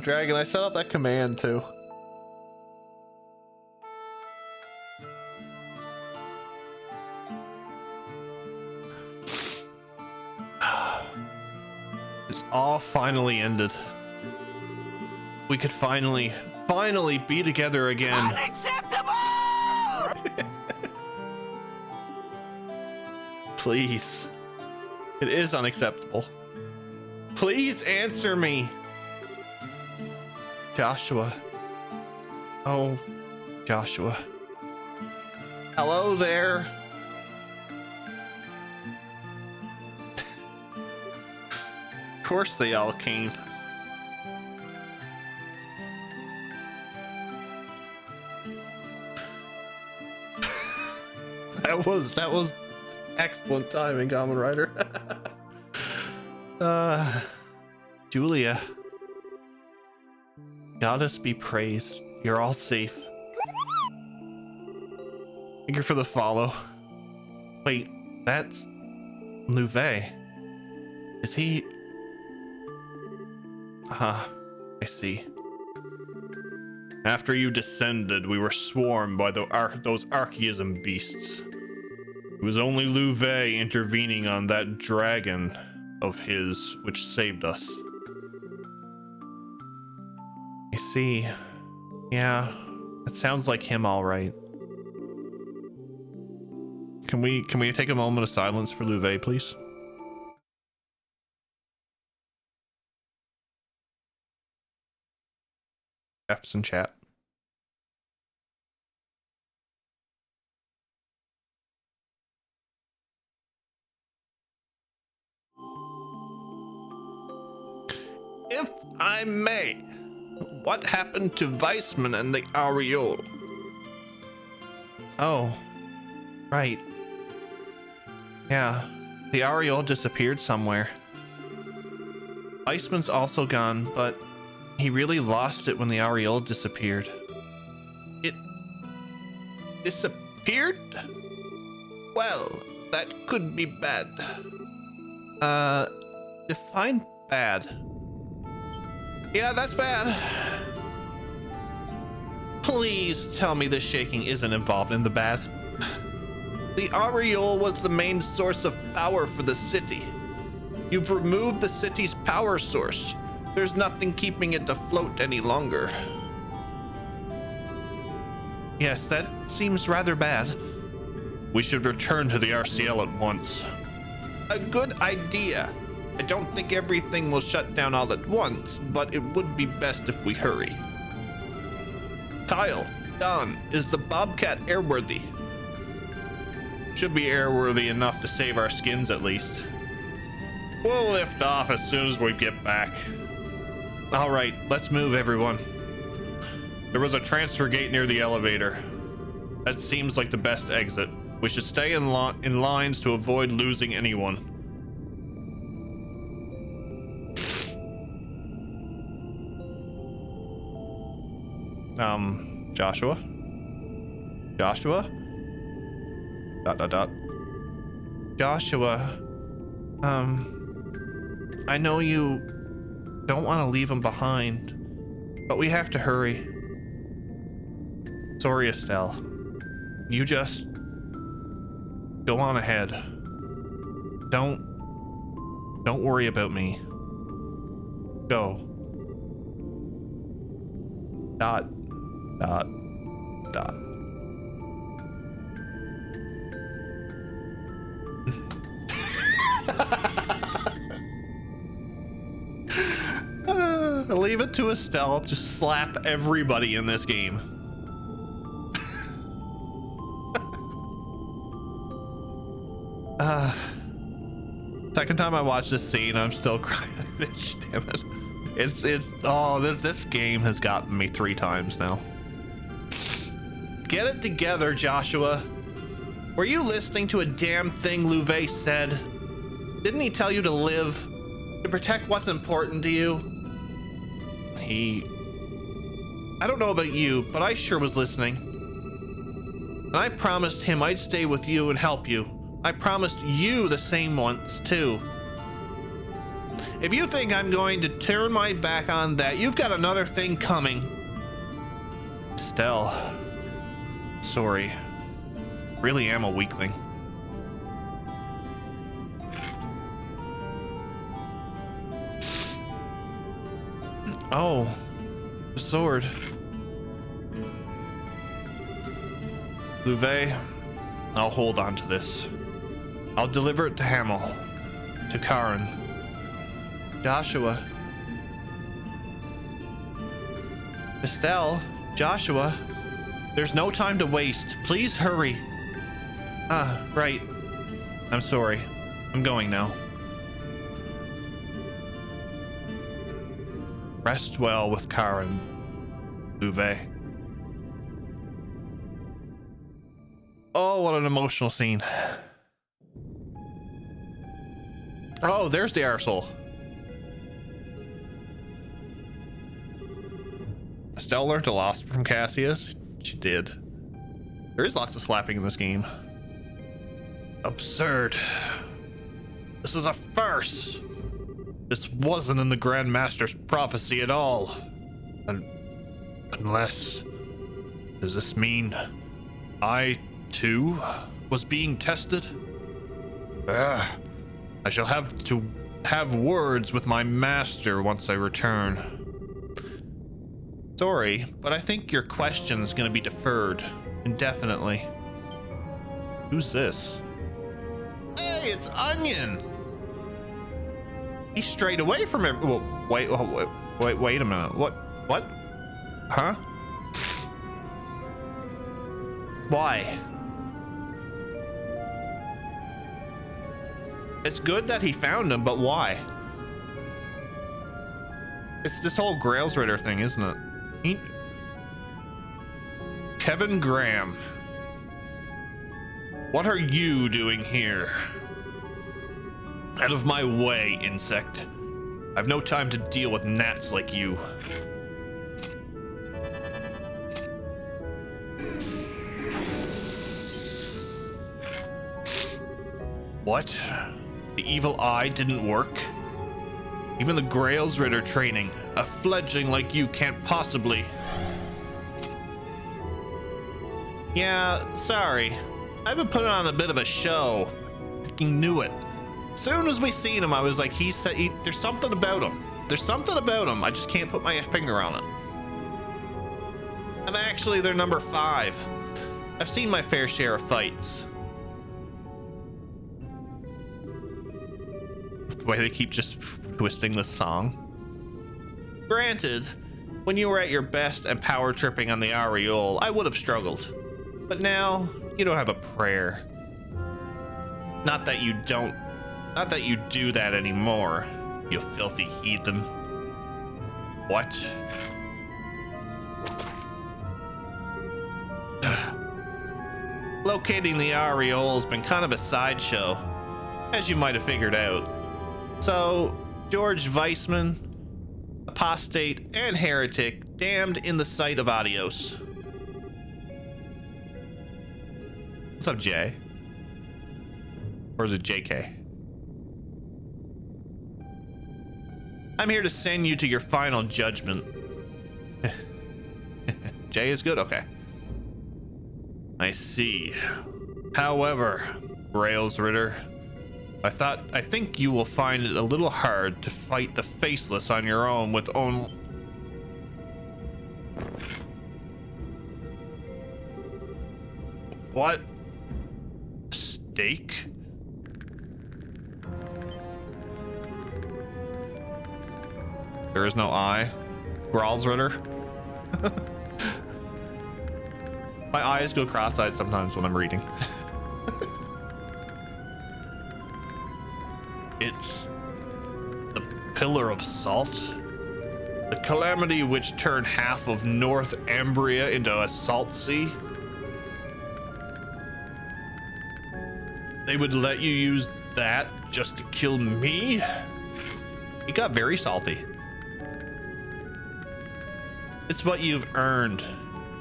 [SPEAKER 1] Dragon, I set up that command too. It's all finally ended. We could finally be together again.
[SPEAKER 5] Unacceptable!
[SPEAKER 1] Please. It is unacceptable. Please answer me. Joshua. Oh, Joshua. Hello there. Of course they all came. That was excellent timing, Kamen Rider. Julia. Goddess be praised. You're all safe. Thank you for the follow. Wait, that's Louvet. Is he? I see. After you descended, we were swarmed by those archaism beasts. It was only Louvet intervening on that dragon of his which saved us. I see. Yeah, that sounds like him, all right. Can we take a moment of silence for Louvet, please? F's in chat. If I may, what happened to Weissman and the Aureole? Oh, right. Yeah, the Aureole disappeared somewhere. Weissman's also gone, but he really lost it when the Aureole disappeared. It disappeared? Well, that could be bad. Define bad. Yeah, that's bad. Please tell me the shaking isn't involved in the bad. The Aureole was the main source of power for the city. You've removed the city's power source. There's nothing keeping it afloat any longer. Yes, that seems rather bad. We should return to the RCL at once. A good idea. I don't think everything will shut down all at once, but it would be best if we hurry. Kyle, Don, is the Bobcat airworthy? Should be airworthy enough to save our skins at least. We'll lift off as soon as we get back. All right, let's move, everyone. There was a transfer gate near the elevator. That seems like the best exit. We should stay in lines to avoid losing anyone. Joshua? Joshua? ... Joshua, I know you don't want to leave him behind, but we have to hurry. Sorry, Estelle. You just go on ahead. Don't worry about me. Go. ... Leave it to Estelle to slap everybody in this game. Second time I watched this scene, I'm still crying. Damn it. This game has gotten me 3 times now. Get it together, Joshua. Were you listening to a damn thing Louvet said? Didn't he tell you to live? To protect what's important to you? I don't know about you, but I sure was listening. And I promised him I'd stay with you and help you. I promised you the same once, too. If you think I'm going to turn my back on that, you've got another thing coming. Estelle. Sorry. Really am a weakling. Oh, the sword. Louvet, I'll hold on to this. I'll deliver it to Hamel, to Karen, Joshua, Estelle, Joshua. There's no time to waste. Please hurry. Ah, right. I'm sorry. I'm going now. Rest well with Karen, Louvet. Oh, what an emotional scene. Oh, there's the arsehole. Estelle learned a lot from Cassius. She did. There is lots of slapping in this game. Absurd. This is a farce. This wasn't in the Grand Master's prophecy at all. Unless... Does this mean I, too, was being tested? I shall have to have words with my master once I return. Sorry, but I think your question's gonna be deferred indefinitely. Who's this? Hey, it's Onion! He strayed away from it. Well, wait a minute. What? Huh? Why? It's good that he found him, but why? It's this whole Grails Ritter thing, isn't it? Kevin Graham. What are you doing here? Out of my way, insect. I've no time to deal with gnats like you. What? The evil eye didn't work? Even the Grails Ritter training, a fledgling like you can't possibly... Yeah, sorry. I've been putting on a bit of a show. Fucking knew it. As soon as we seen him, I was like, there's something about him. There's something about him. I just can't put my finger on it. I'm actually their number 5. I've seen my fair share of fights. The way they keep just twisting the song. Granted, when you were at your best and power tripping on the Aureole, I would have struggled. But now, you don't have a prayer. Not that you do that anymore, you filthy heathen. What? Locating the Aureole's been kind of a sideshow, as you might have figured out. So, George Weissman, apostate and heretic, damned in the sight of Adios. What's up, Jay? Or is it JK? I'm here to send you to your final judgment. Jay is good? Okay. I see. However, Grails Ritter, I think you will find it a little hard to fight the Faceless on your own with only... What? Steak? There is no I. Grails Ritter. My eyes go cross-eyed sometimes when I'm reading. It's the Pillar of Salt. The calamity which turned half of North Ambria into a salt sea. They would let you use that just to kill me? It got very salty. It's what you've earned,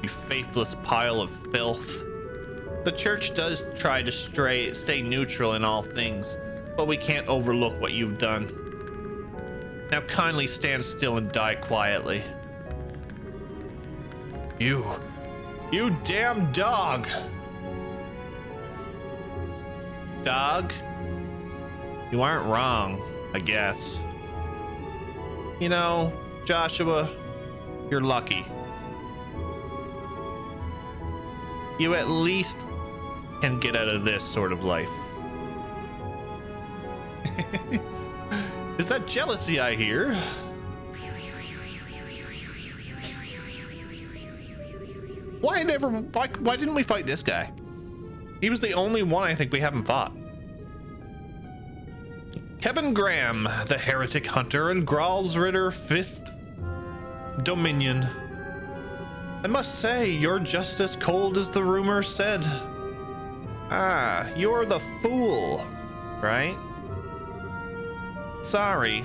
[SPEAKER 1] you faithless pile of filth. The church does try to stay neutral in all things, but we can't overlook what you've done. Now kindly stand still and die quietly. You damn dog! Dog? You aren't wrong, I guess. You know, Joshua, you're lucky. You at least can get out of this sort of life. Is that jealousy I hear? Why didn't we fight this guy? He was the only one I think we haven't fought. Kevin Graham, the heretic hunter, and Graal's Ritter 5th Dominion. I must say, you're just as cold as the rumor said. Ah, you're the fool, right? Sorry,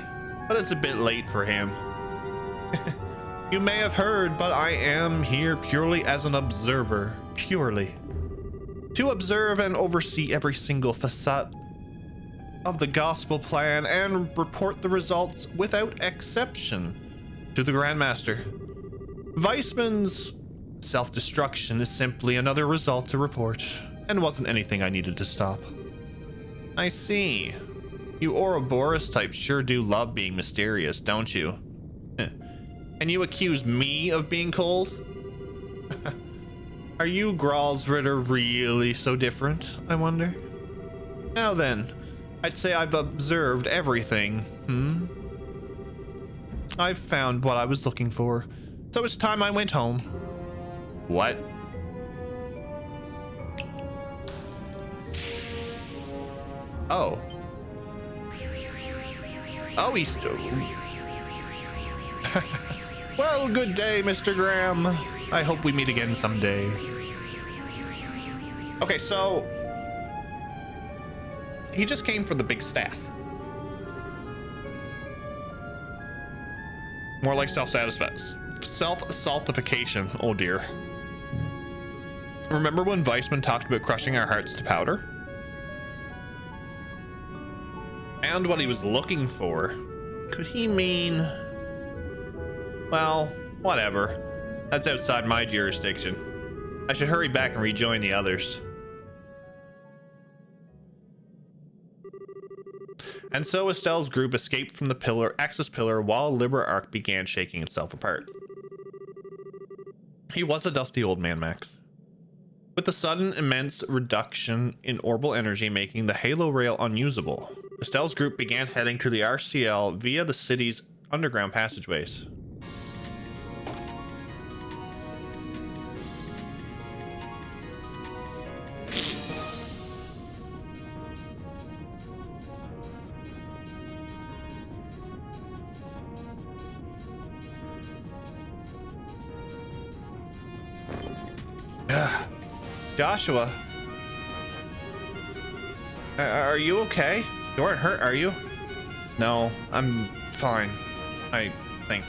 [SPEAKER 1] but it's a bit late for him. You may have heard, but I am here purely as an observer. Purely. To observe and oversee every single facet of the gospel plan and report the results without exception to the Grandmaster. Weissman's self-destruction is simply another result to report, and wasn't anything I needed to stop. I see. You Ouroboros types sure do love being mysterious, don't you? And you accuse me of being cold? Are you Graal's Ritter really so different, I wonder? Now then, I'd say I've observed everything, I've found what I was looking for, so it's time I went home. What? Oh. Oh, he's still... Well, good day, Mr. Graham. I hope we meet again someday. Okay, so... he just came for the big staff. More like self-saltification. Oh dear. Remember when Weissman talked about crushing our hearts to powder? And what he was looking for. Could he mean... well, whatever. That's outside my jurisdiction. I should hurry back and rejoin the others. And so Estelle's group escaped from the Axis pillar while Libra Arc began shaking itself apart. He was a dusty old man, Max. With the sudden immense reduction in orbital energy making the Halo rail unusable, Estelle's group began heading to the RCL via the city's underground passageways. Joshua, are you okay? You aren't hurt, are you? No, I'm fine, I think.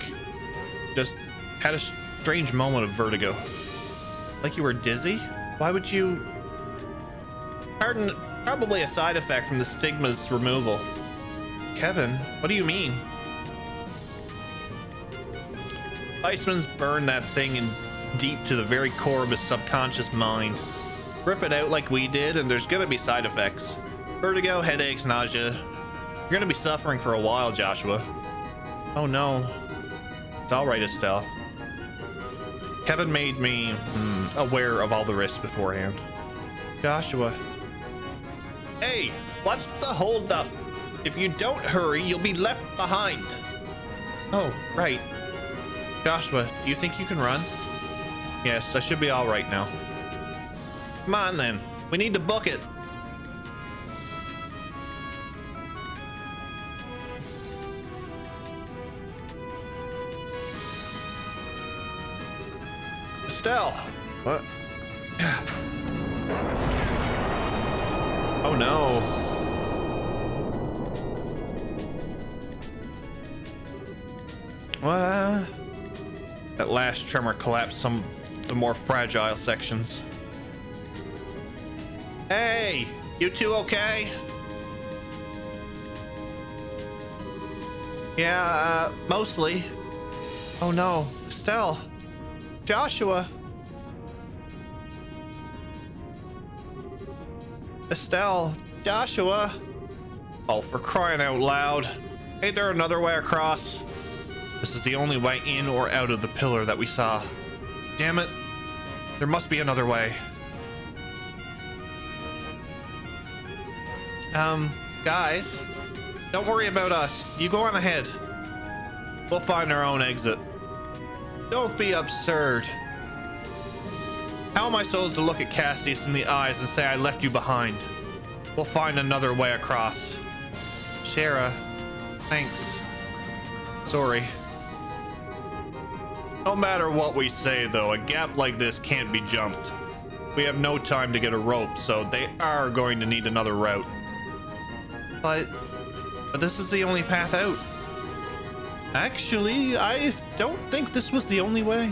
[SPEAKER 1] Just had a strange moment of vertigo. Like you were dizzy? Why would you... Pardon, probably a side effect from the stigma's removal. Kevin, what do you mean? Weissman's burned that thing in deep to the very core of his subconscious mind. Rip it out like we did and there's gonna be side effects. Vertigo, headaches, nausea. You're gonna be suffering for a while, Joshua. Oh no. It's alright, Estelle. Kevin made me aware of all the risks beforehand. Joshua. Hey, what's the holdup? If you don't hurry, you'll be left behind. Oh, right. Joshua, do you think you can run? Yes, I should be all right now. Come on then, we need to book it. Estelle, what? Oh no. What? That last tremor collapsed some of the more fragile sections. Hey, you two okay? Yeah, mostly. Oh no, Estelle. Joshua. Estelle. Joshua. Oh, for crying out loud. Ain't there another way across? This is the only way in or out of the pillar that we saw. Damn it. There must be another way. Guys. Don't worry about us. You go on ahead. We'll find our own exit. Don't be absurd. How am I supposed to look at Cassius in the eyes and say I left you behind? We'll find another way across. Shara, thanks. Sorry. No matter what we say though, a gap like this can't be jumped. We have no time to get a rope, so they are going to need another route. But this is the only path out. Actually, I don't think this was the only way.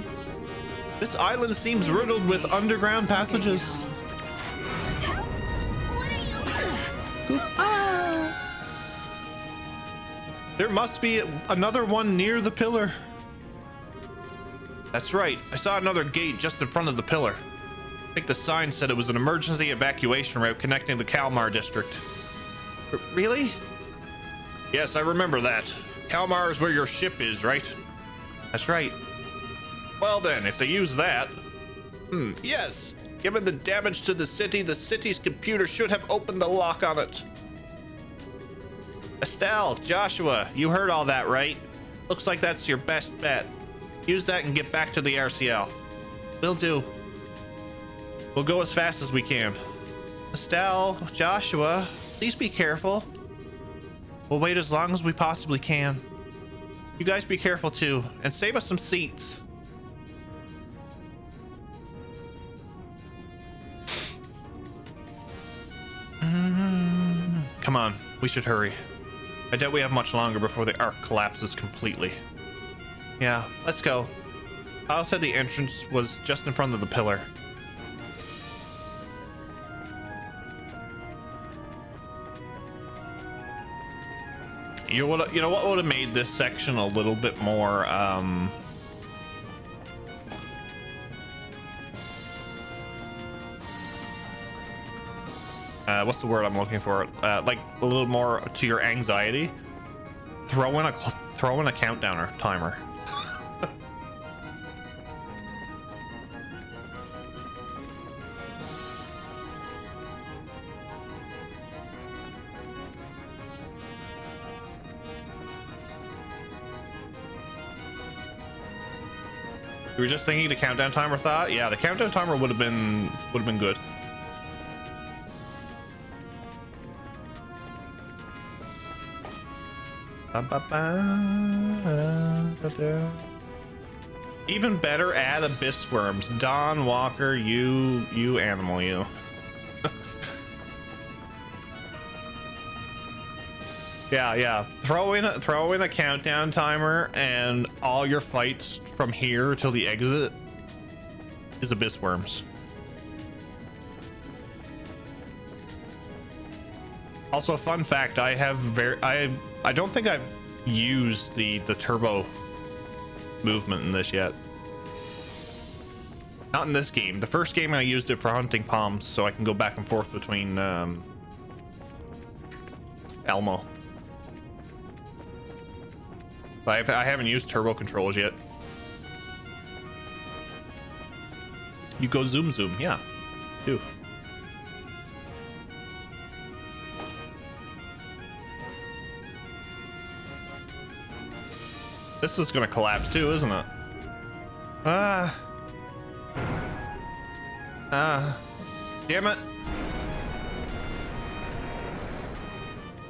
[SPEAKER 1] This island seems riddled with underground passages. There must be another one near the pillar. That's right. I saw another gate just in front of the pillar. I think the sign said it was an emergency evacuation route connecting the Kalmar district. Really? Yes, I remember that. Kalmar is where your ship is, right? That's right. Well then, if they use that... yes. Given the damage to the city's computer should have opened the lock on it. Estelle, Joshua, you heard all that, right? Looks like that's your best bet. Use that and get back to the RCL. Will do. We'll go as fast as we can. Estelle, Joshua, please be careful. We'll wait as long as we possibly can. You guys be careful too, and save us some seats. Come on, we should hurry. I doubt we have much longer before the arc collapses completely. Yeah, let's go. Kyle said the entrance was just in front of the pillar. You know what would have made this section a little bit more what's the word I'm looking for? Like a little more to your anxiety. Throw in a countdown or timer. You were just thinking the countdown timer thought? Yeah, the countdown timer would have been good. Even better, add abyss worms. Don Walker, you animal, you. Yeah. Throw in a countdown timer, and all your fights from here till the exit is abyss worms. Also, fun fact: I don't think I've used the turbo movement in this yet. Not in this game. The first game I used it for hunting palms, so I can go back and forth between Elmo. But I haven't used turbo controls yet. You go zoom, yeah, do. This is gonna collapse too, isn't it? Damn it.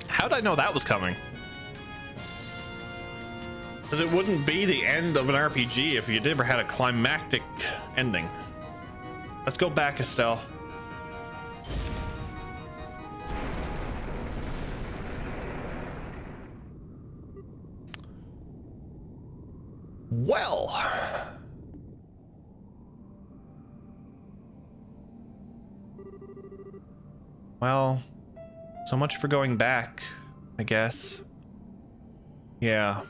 [SPEAKER 1] How'd I know that was coming? Because it wouldn't be the end of an RPG if you never had a climactic ending. Let's go back, Estelle. Well, Well, so much for going back, I guess. Yeah.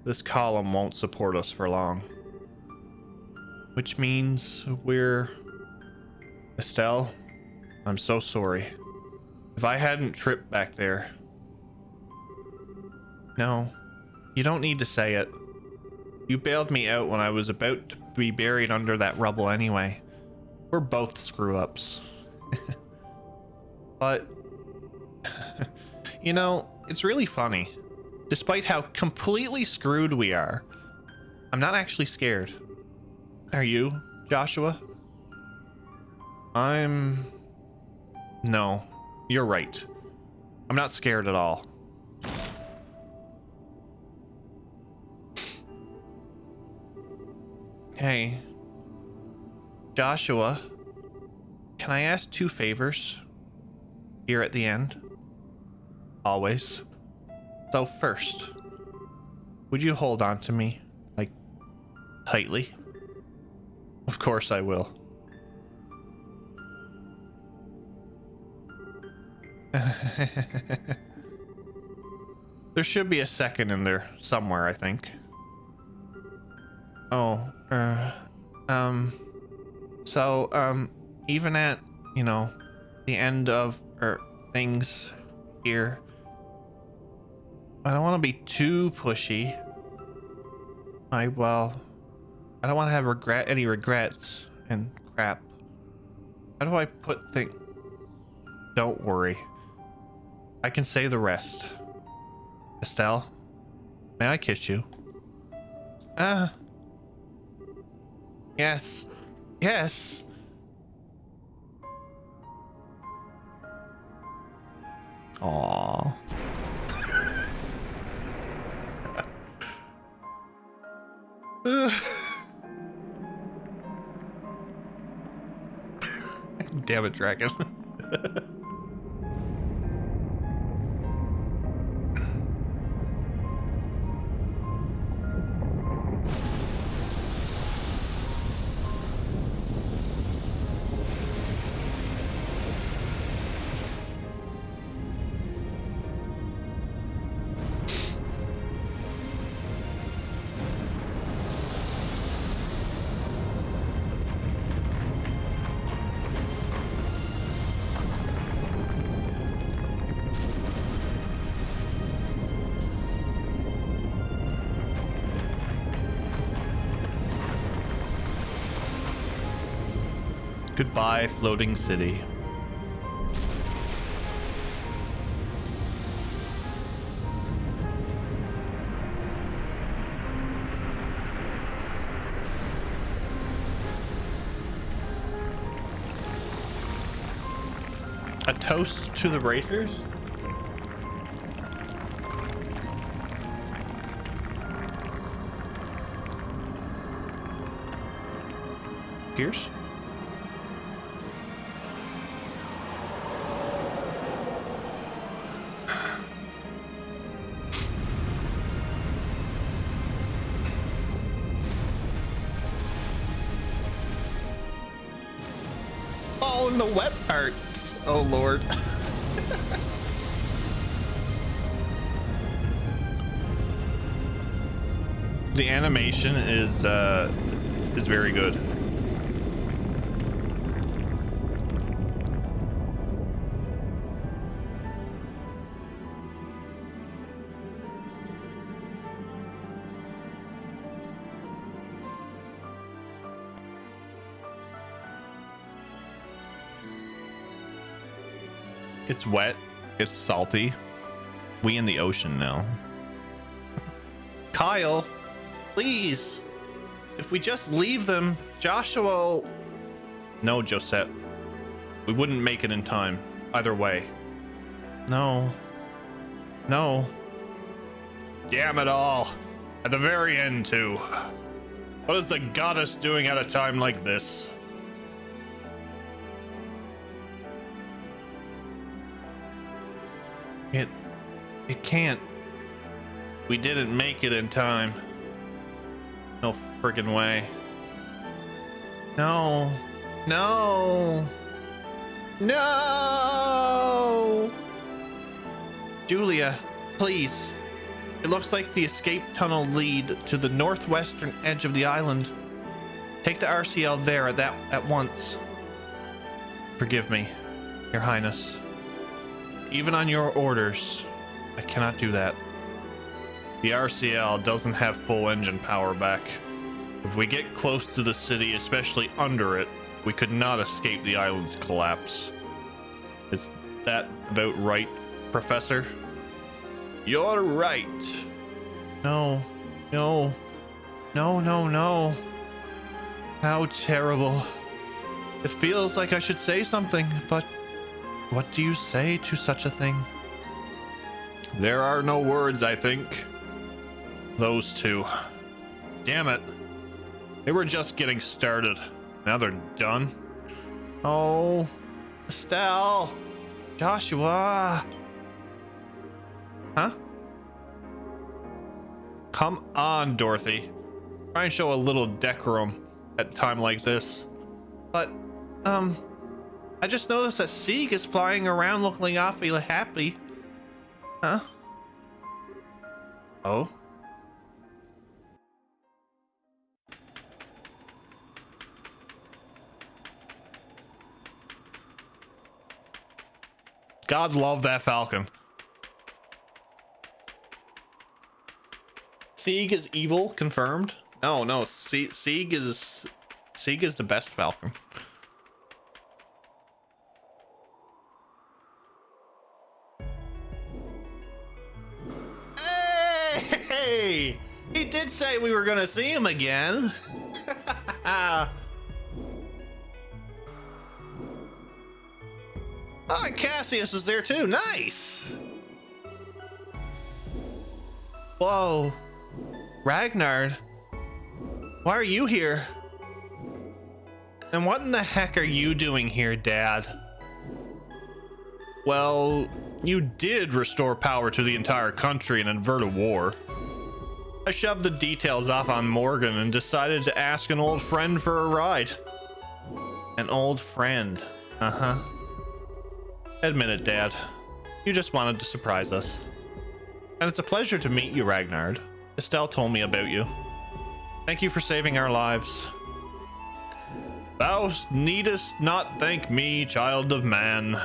[SPEAKER 1] This column won't support us for long. Which means we're... Estelle, I'm so sorry. If I hadn't tripped back there... No, you don't need to say it. You bailed me out when I was about to be buried under that rubble anyway. We're both screw-ups. But... you know, it's really funny. Despite how completely screwed we are, I'm not actually scared. Are you, Joshua? No, you're right. I'm not scared at all. Hey, Joshua, can I ask 2 favors here at the end? Always. So first, would you hold on to me, like, tightly? Of course I will. There should be a second in there somewhere, I think. Oh, even at, you know, the end of, things here, I don't want to be too pushy. I don't want to have any regrets and crap. How do I put things? Don't worry. I can say the rest. Estelle, may I kiss you? Yes. Yes. Aww. Damn it, dragon. Goodbye, floating city. A toast to the racers? Pierce? All in the wet parts. Oh Lord. The animation is very good. It's wet, it's salty. We in the ocean now. Kyle, please. If we just leave them, Joshua... No, Josette. We wouldn't make it in time. Either way. No. No. Damn it all. At the very end, too. What is the goddess doing at a time like this? It can't. We didn't make it in time. No friggin' way. No. No. No! Julia, please. It looks like the escape tunnel lead to the northwestern edge of the island. Take the RCL there at once. Forgive me, Your Highness. Even on your orders, I cannot do that. The RCL doesn't have full engine power back. If we get close to the city, especially under it, we could not escape the island's collapse. Is that about right, Professor? You're right. No. How terrible. It feels like I should say something, but what do you say to such a thing? There are no words, I think. Those two. Damn it. They were just getting started. Now they're done. Oh, Estelle. Joshua. Huh? Come on, Dorothy. Try and show a little decorum at a time like this. But, I just noticed that Sieg is flying around looking awfully happy. Huh? Oh? God love that Falcon. Sieg is evil, confirmed. No, Sieg is the best Falcon. Hey! He did say we were gonna see him again. Oh, and Cassius is there too. Nice. Whoa. Ragnar, why are you here? And what in the heck are you doing here, Dad? Well, you did restore power to the entire country and avert a war. I shoved the details off on Morgan and decided to ask an old friend for a ride. An old friend. Uh-huh. Admit it, Dad. You just wanted to surprise us. And it's a pleasure to meet you, Ragnar. Estelle told me about you. Thank you for saving our lives. Thou needest not thank me, child of man.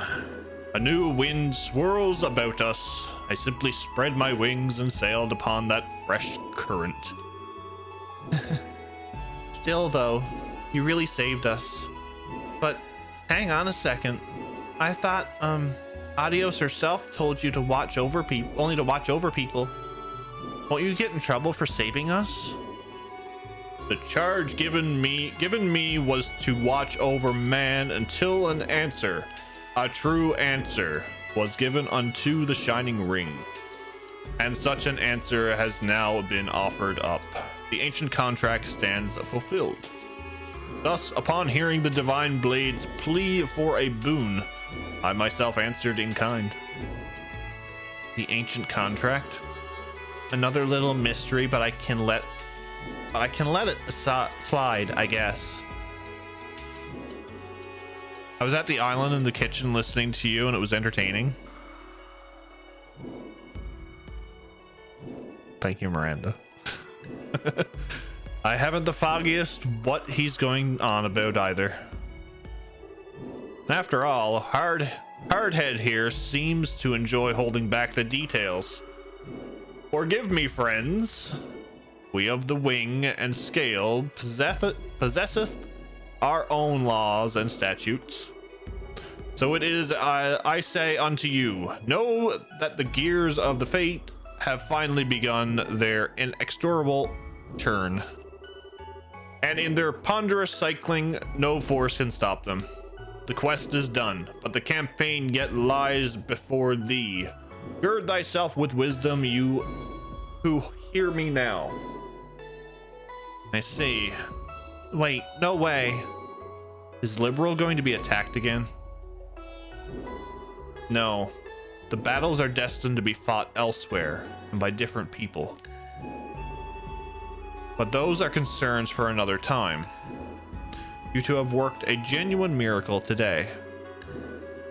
[SPEAKER 1] A new wind swirls about us. I simply spread my wings and sailed upon that fresh current. Still, though, you really saved us. But hang on a second. I thought, Adios herself told you to watch over people, only to watch over people. Won't you get in trouble for saving us? The charge given me was to watch over man until an answer, a true answer, was given unto the shining ring. And such an answer has now been offered up. The ancient contract stands fulfilled. Thus, upon hearing the divine blade's plea for a boon, I myself answered in kind. The ancient contract? Another little mystery, but I can let it slide, I guess. I was at the island in the kitchen listening to you, and it was entertaining. Thank you, Miranda. I haven't the foggiest what he's going on about either. After all, Hardhead here seems to enjoy holding back the details. Forgive me, friends. We of the wing and scale possesseth our own laws and statutes. So it is I say unto you, know that the gears of the fate have finally begun their inexorable turn. And in their ponderous cycling, no force can stop them. The quest is done, but the campaign yet lies before thee. Gird thyself with wisdom, you who hear me now. I see. Wait, no way. Is Liberal going to be attacked again? No. The battles are destined to be fought elsewhere and by different people. But those are concerns for another time. You two have worked a genuine miracle today.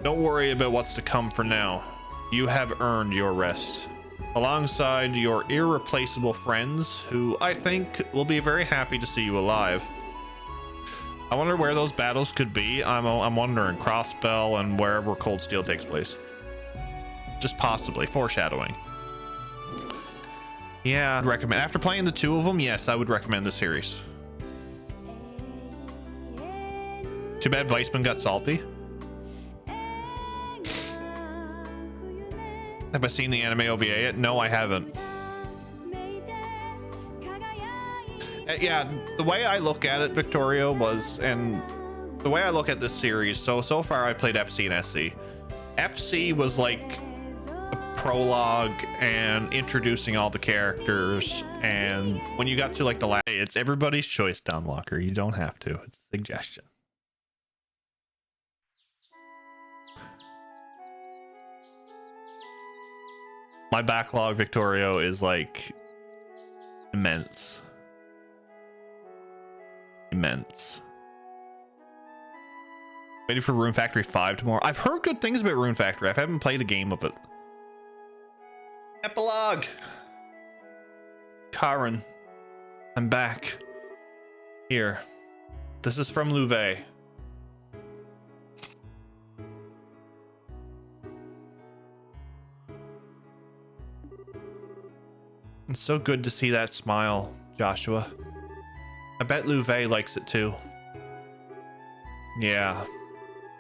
[SPEAKER 1] Don't worry about what's to come for now. You have earned your rest. Alongside your irreplaceable friends, who I think will be very happy to see you alive. I wonder where those battles could be. I'm wondering Crossbell and wherever Cold Steel takes place. Just possibly foreshadowing. Yeah, I'd recommend. After playing the two of them, yes, I would recommend the series. Too bad Weissman got salty. Have I seen the anime OVA yet? No, I haven't. Yeah, the way I look at it, Victorio, was, and the way I look at this series, so far I played FC and SC. FC was like a prologue and introducing all the characters, and when you got to like the last, it's everybody's choice, Don Walker. You don't have to. It's a suggestion. My backlog, Victorio, is like immense. Immense. Waiting for Rune Factory 5 tomorrow. I've heard good things about Rune Factory. I haven't played a game of it. Epilogue. Karen, I'm back. Here. This is from Louvet. It's so good to see that smile, Joshua. I bet Louvet likes it too. Yeah.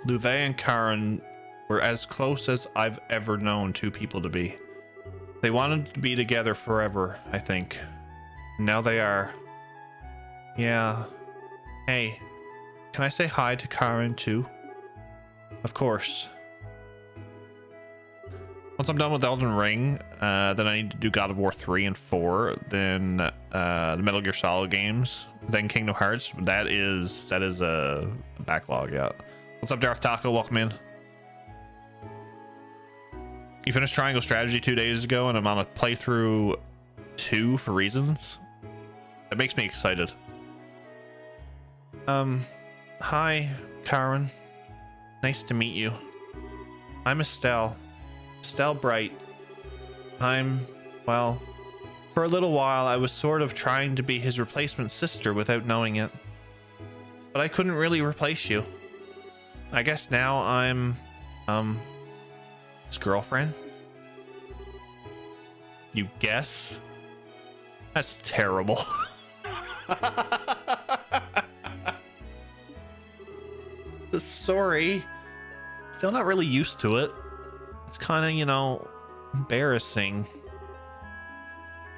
[SPEAKER 1] Louvet and Karen were as close as I've ever known two people to be. They wanted to be together forever, I think. Now they are. Yeah. Hey, can I say hi to Karen too? Of course. Once I'm done with Elden Ring, then I need to do God of War 3 and 4, then the Metal Gear Solid games, then Kingdom Hearts. That is a backlog, yeah. What's up, Darth Taco? Welcome in. You finished Triangle Strategy 2 days ago, and I'm on a playthrough 2 for reasons. That makes me excited. Hi, Karen. Nice to meet you. I'm Estelle. Estelle Bright. Well, for a little while I was sort of trying to be his replacement sister without knowing it. But I couldn't really replace you. I guess now I'm, his girlfriend? You guess? That's terrible. Sorry. Still not really used to it. It's kind of, you know, embarrassing.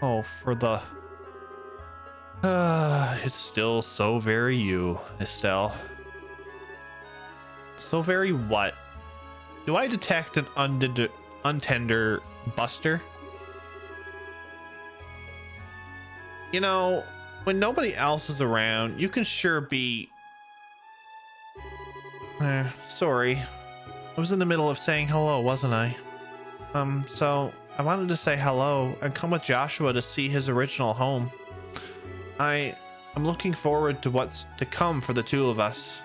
[SPEAKER 1] Oh, for the... it's still so very you, Estelle. So very what? Do I detect an untender buster? You know, when nobody else is around, you can sure be... sorry. I was in the middle of saying hello, wasn't I? So I wanted to say hello and come with Joshua to see his original home. I'm looking forward to what's to come for the two of us.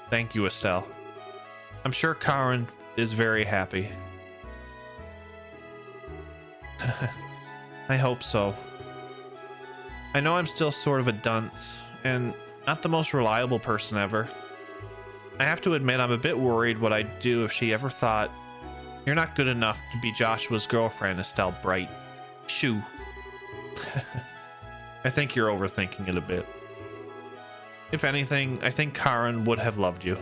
[SPEAKER 1] Thank you, Estelle. I'm sure Karen is very happy. I hope so. I know I'm still sort of a dunce and not the most reliable person ever. I have to admit I'm a bit worried what I'd do if she ever thought, you're not good enough to be Joshua's girlfriend, Estelle Bright. Shoo. I think you're overthinking it a bit. If anything, I think Karen would have loved you.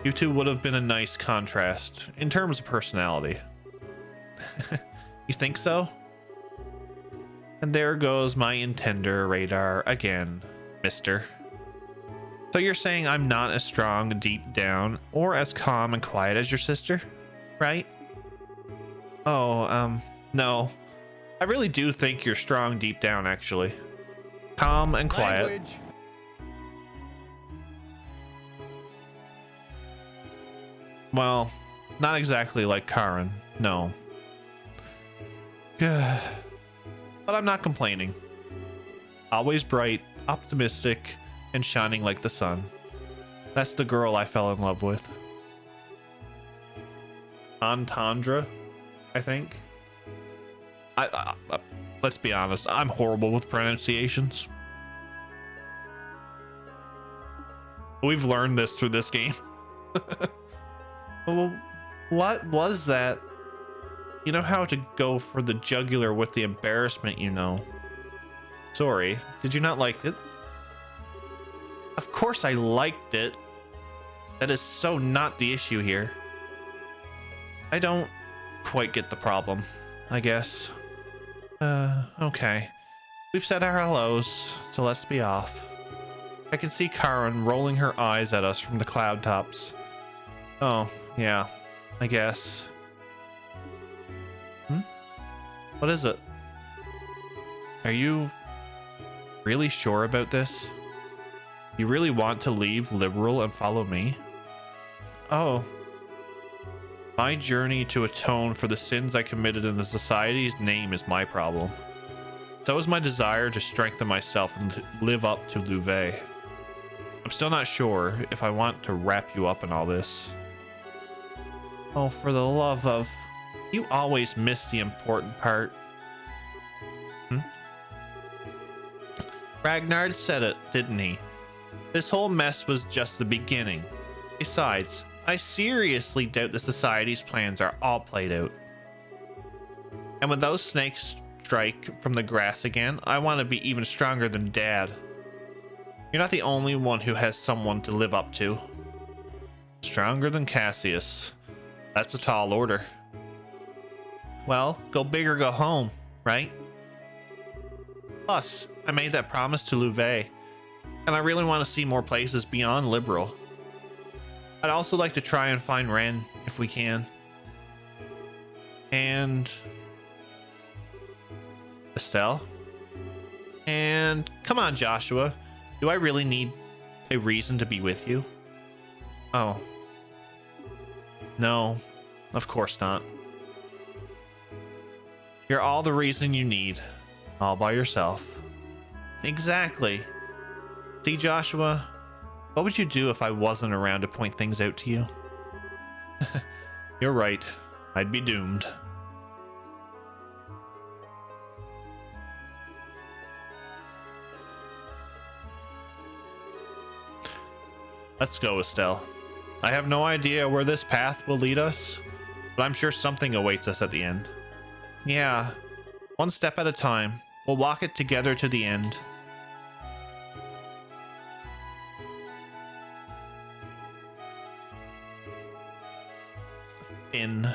[SPEAKER 1] You two would have been a nice contrast in terms of personality. You think so? And there goes my intender radar again, mister. So you're saying I'm not as strong deep down or as calm and quiet as your sister, right? Oh, no. I really do think you're strong deep down, actually. Calm and quiet.
[SPEAKER 3] Language.
[SPEAKER 1] Well, not exactly like Karen, no. But I'm not complaining. Always bright, optimistic, and shining like the sun. That's the girl I fell in love with. Entendre, I think. Let's be honest, I'm horrible with pronunciations. We've learned this through this game. Well, what was that? You know how to go for the jugular with the embarrassment, you know. Sorry, did you not like it? Of course I liked it. That is so not the issue here. I don't quite get the problem, I guess. Okay. We've said our hellos, so let's be off. I can see Karen rolling her eyes at us from the cloud tops. Oh, yeah, I guess. What is it? Are you really sure about this? You really want to leave Liberal and follow me? Oh. My journey to atone for the sins I committed in the society's name is my problem. So is my desire to strengthen myself and to live up to Louvet. I'm still not sure if I want to wrap you up in all this. Oh, for the love of... You always miss the important part. Ragnar said it, didn't he? This whole mess was just the beginning. Besides, I seriously doubt the society's plans are all played out. And when those snakes strike from the grass again, I want to be even stronger than Dad. You're not the only one who has someone to live up to. Stronger than Cassius. That's a tall order. Well, go big or go home, right? Plus, I made that promise to Louvet, and I really want to see more places beyond Liberal. I'd also like to try and find Ren, if we can. And... Estelle? And... Come on, Joshua. Do I really need a reason to be with you? Oh. No, of course not. You're all the reason you need, all by yourself. Exactly. See, Joshua, what would you do if I wasn't around to point things out to you? You're right. I'd be doomed. Let's go, Estelle. I have no idea where this path will lead us, but I'm sure something awaits us at the end. Yeah, one step at a time. We'll walk it together to the end. In